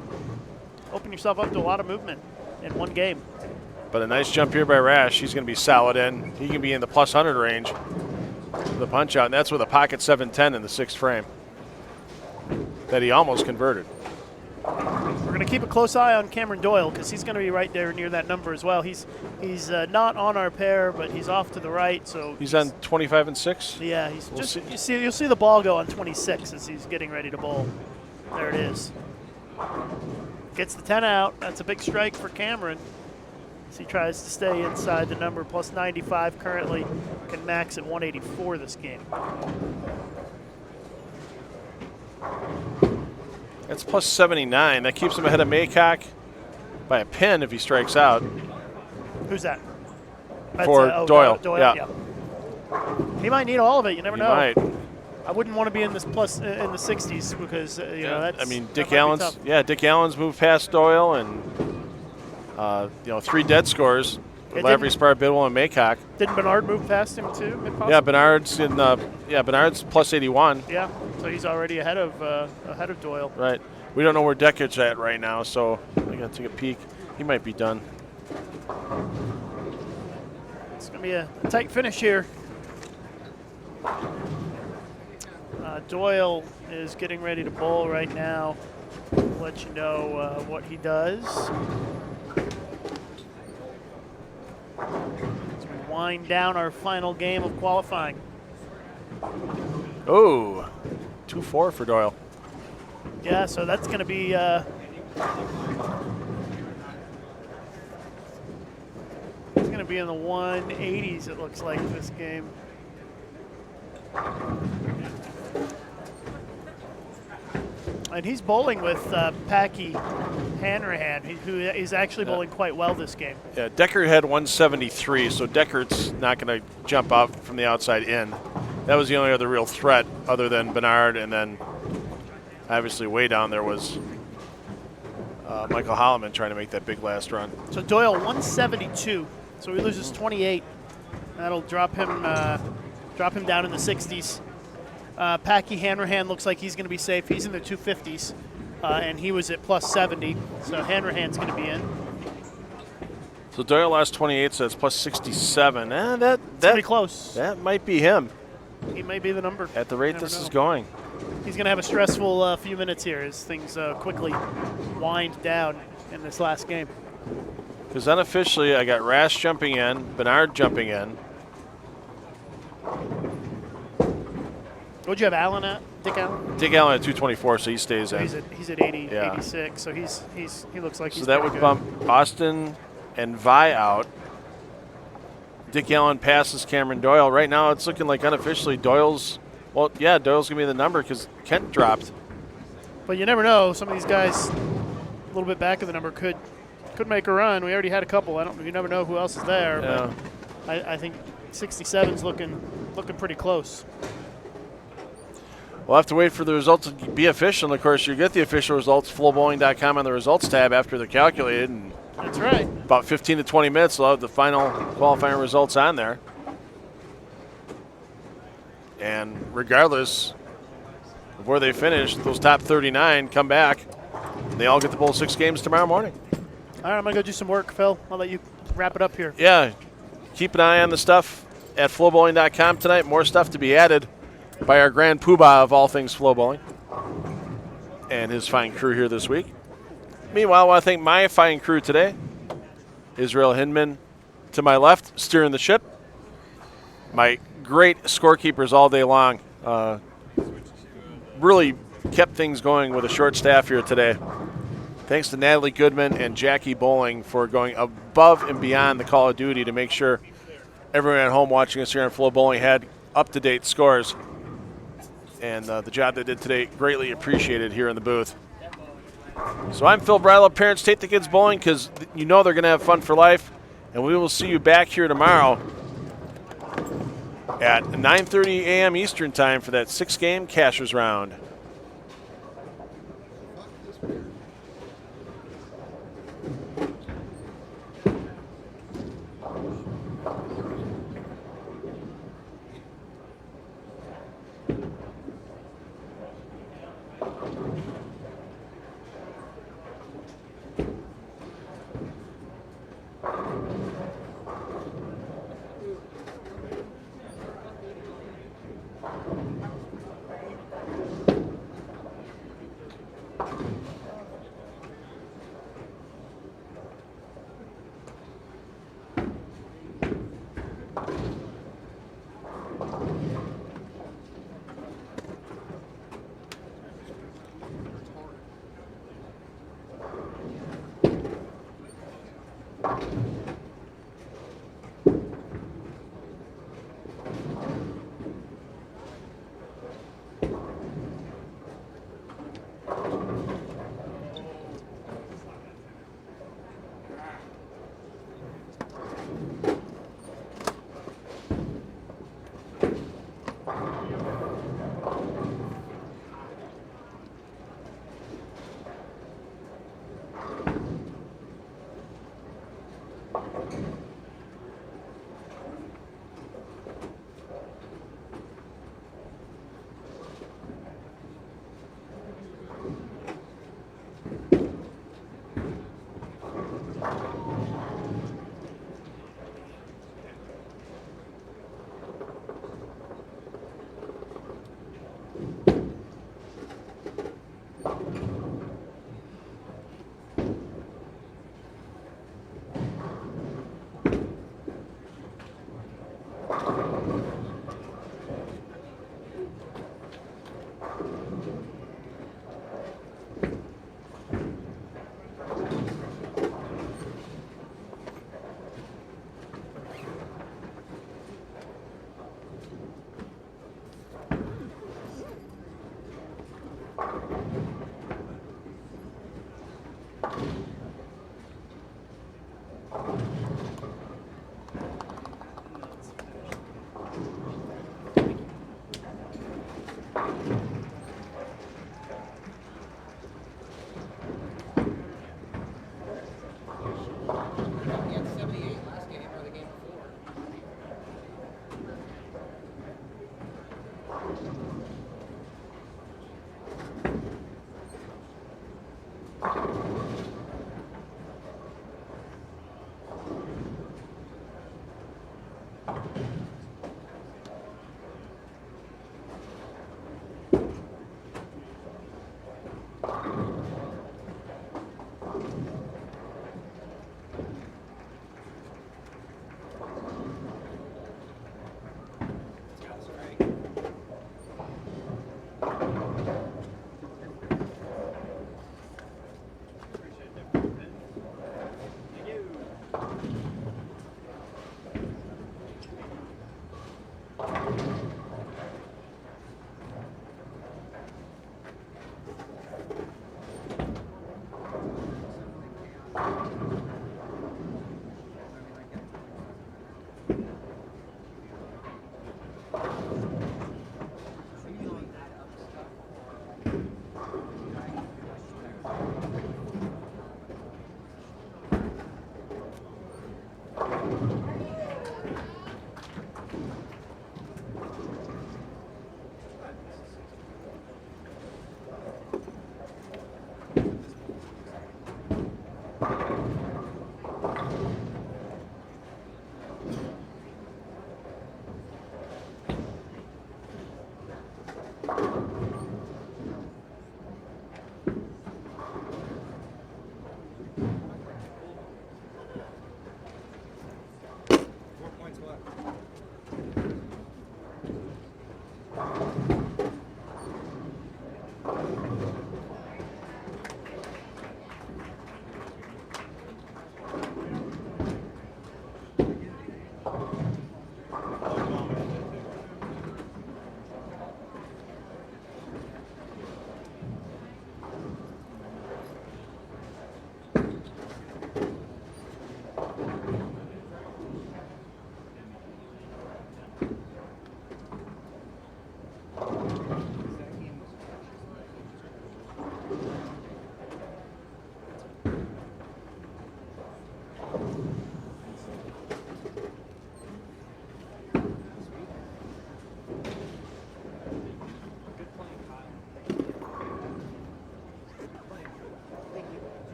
open yourself up to a lot of movement in one game. But a nice jump here by Rash. He's going to be solid in. He can be in the plus 100 range with the punch out, and that's with a pocket 710 in the 6th frame that he almost converted. We're going to keep a close eye on Cameron Doyle because he's going to be right there near that number as well. He's not on our pair, but he's off to the right. So he's on 25 and 6. Yeah, you'll see the ball go on 26 as he's getting ready to bowl. There it is. Gets the 10 out. That's a big strike for Cameron. As he tries to stay inside the number plus 95 currently, can max at 184 this game. That's plus 79. That keeps him ahead of Maycock by a pin if he strikes out. Who's that? That's, For Doyle. Doyle. Yeah. He might need all of it. You never He know. might. I wouldn't want to be in this plus in the 60s because you know that's. I mean, that Dick might be Allen's tough. Dick Allen's moved past Doyle, and 3 dead scores. Yeah, Lavery, Spar, Bidwell, and Maycock. Didn't Bernard move past him too? If possible? Yeah, Bernard's in. Bernard's plus 81. Yeah, so he's already ahead of Doyle. Right. We don't know where Decker's at right now, so I gotta take a peek. He might be done. It's gonna be a tight finish here. Doyle is getting ready to bowl right now. We'll let you know what he does. As we wind down our final game of qualifying. Oh, 2-4 for Doyle. Yeah, so that's going to be it's going to be in the 180s. It looks like this game. And he's bowling with Packy Hanrahan, who is actually bowling quite well this game. Yeah, Deckert had 173, so Deckert's not going to jump out from the outside in. That was the only other real threat other than Bernard, and then obviously way down there was Michael Holloman trying to make that big last run. So Doyle 172, so he loses 28. That'll drop him down in the 60s. Packy Hanrahan looks like he's going to be safe. He's in the 250s, and he was at plus 70, so Hanrahan's going to be in. So Doyle lost 28, so that's plus 67. That's pretty close. That might be him He may be the number. at the rate Never this know. is going. He's going to have a stressful few minutes here as things quickly wind down in this last game. Because unofficially, I got Rash jumping in, Bernard jumping in. What'd you have Allen at? Dick Allen? Dick Allen at 224, so he stays So in. he's at 80, Yeah. 86. So he looks like he's So that pretty would good. bump Austin and Vi out. Dick Allen passes Cameron Doyle. Right now, it's looking like unofficially Doyle's going to be the number because Kent dropped. But you never know. Some of these guys, a little bit back of the number, could make a run. We already had a couple. You never know who else is there. Yeah. But I think 67's looking pretty close. We'll have to wait for the results to be official. And of course, you get the official results, FloBowling.com on the results tab after they're calculated. And That's right. about 15 to 20 minutes, they'll have the final qualifying results on there. And regardless of where they finish, those top 39 come back. And they all get to bowl 6 games tomorrow morning. All right, I'm going to go do some work, Phil. I'll let you wrap it up here. Yeah, keep an eye on the stuff at FloBowling.com tonight. More stuff to be added by our grand poobah of all things FloBowling and his fine crew here this week. Meanwhile, I want to thank my fine crew today. Israel Hinman to my left, steering the ship. My great scorekeepers all day long. Really kept things going with a short staff here today. Thanks to Natalie Goodman and Jackie Bowling for going above and beyond the call of duty to make sure everyone at home watching us here on FloBowling had up-to-date scores. And the job they did today, greatly appreciated here in the booth. So I'm Phil Bridle. Parents, take the kids bowling because you know they're going to have fun for life. And we will see you back here tomorrow at 9:30 a.m. Eastern Time for that 6-game Cashers round.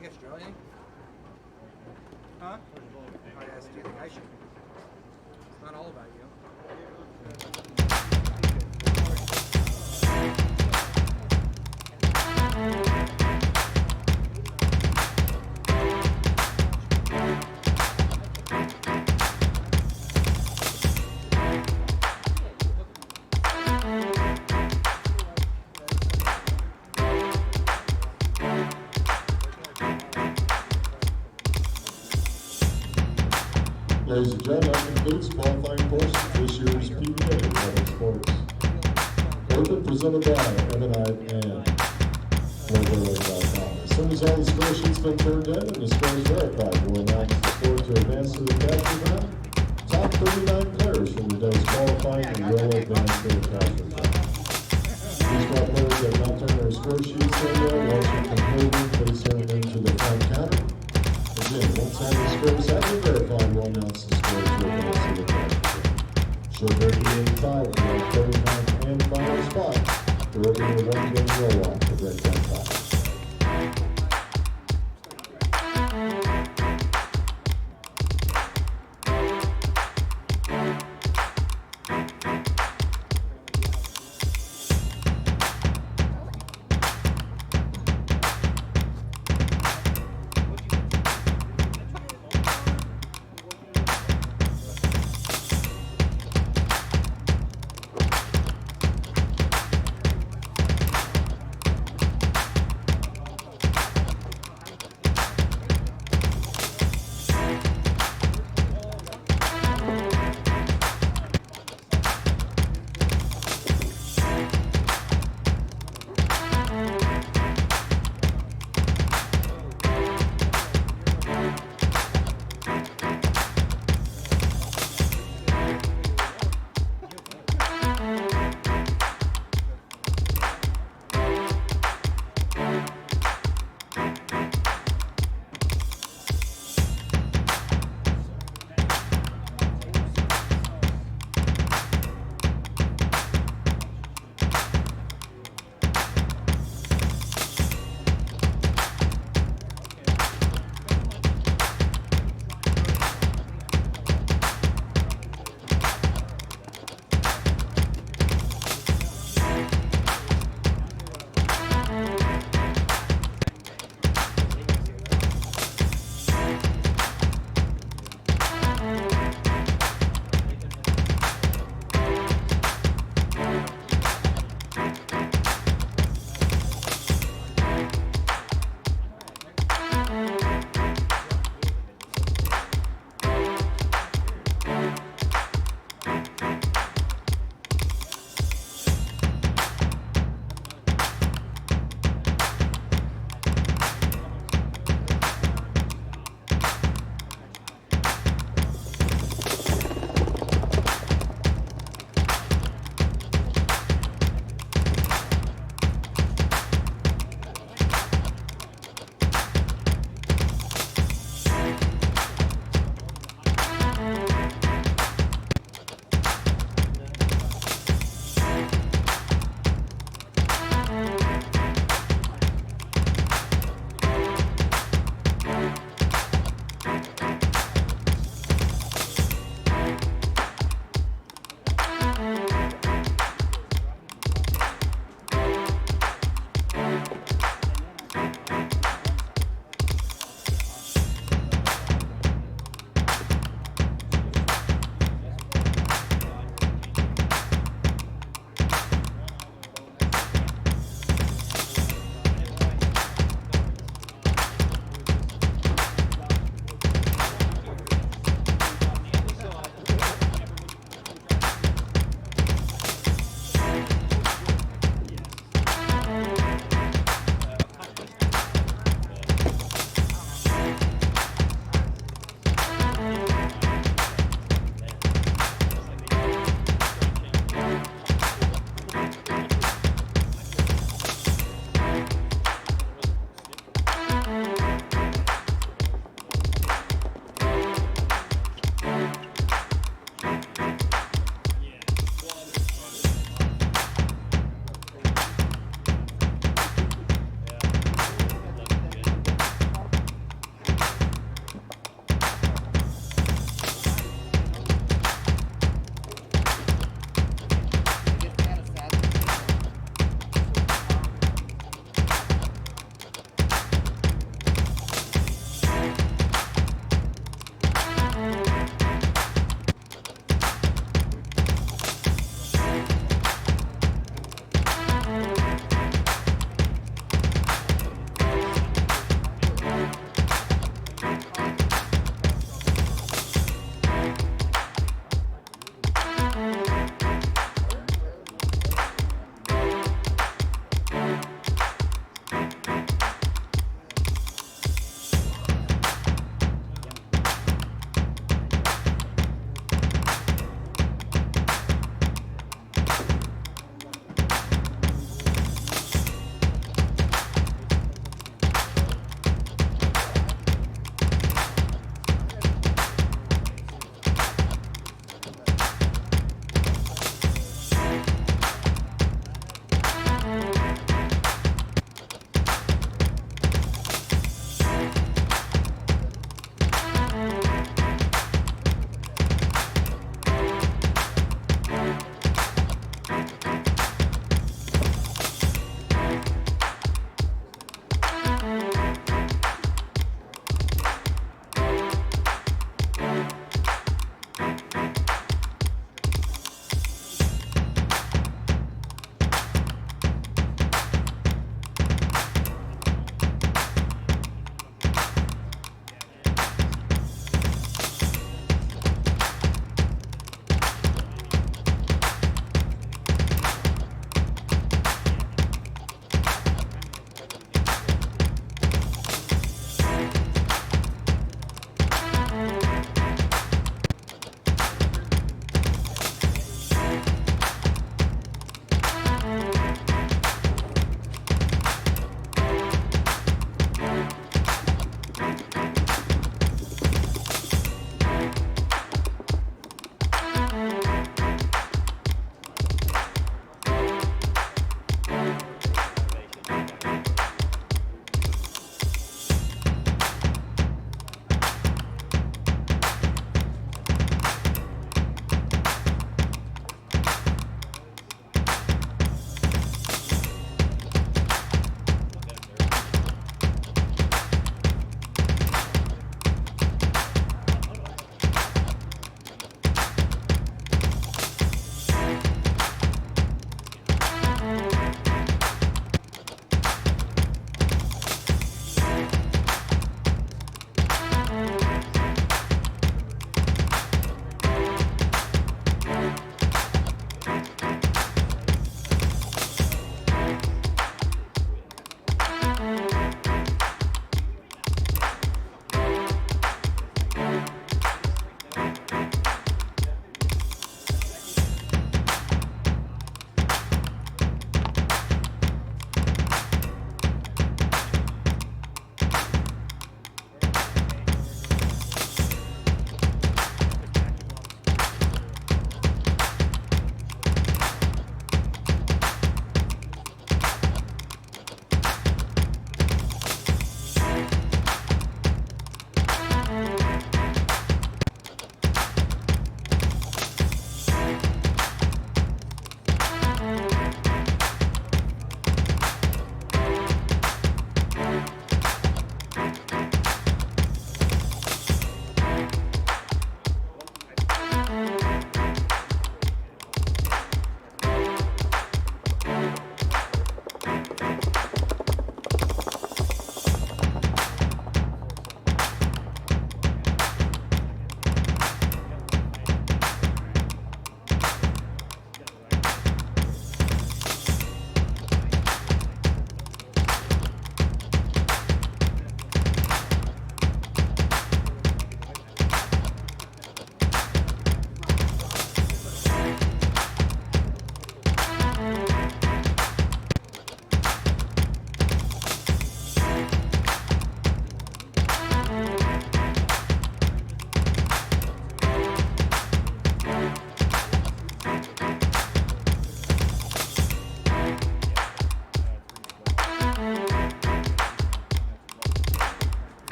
I guess Joe, anything? Huh? I asked, do you think I should? It's not all about you. Ladies and gentlemen, that concludes qualifying portion of this year's PBA Lubbock Sports. Open presented by Evanite and FloBowling.com. As soon as all the score sheets been turned in and the scores verified, we'll announce the score to advance to the capture round. Top 39 players from the day's qualifying and will advance to the capture round. These players that have not turned their score sheets in yet, once we complete them, please turn them into the front counter. Again, once all the scores have been verified, we'll announce the score to advance to the capture. Should there be any tie for the 39th and final spot, there will be a one-game roll-off to break that tie.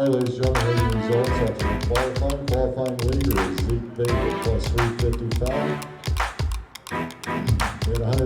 All right, ladies and gentlemen, heading results after the qualifying. Qualifying leader is Zeke Bayt with +355. We had 100.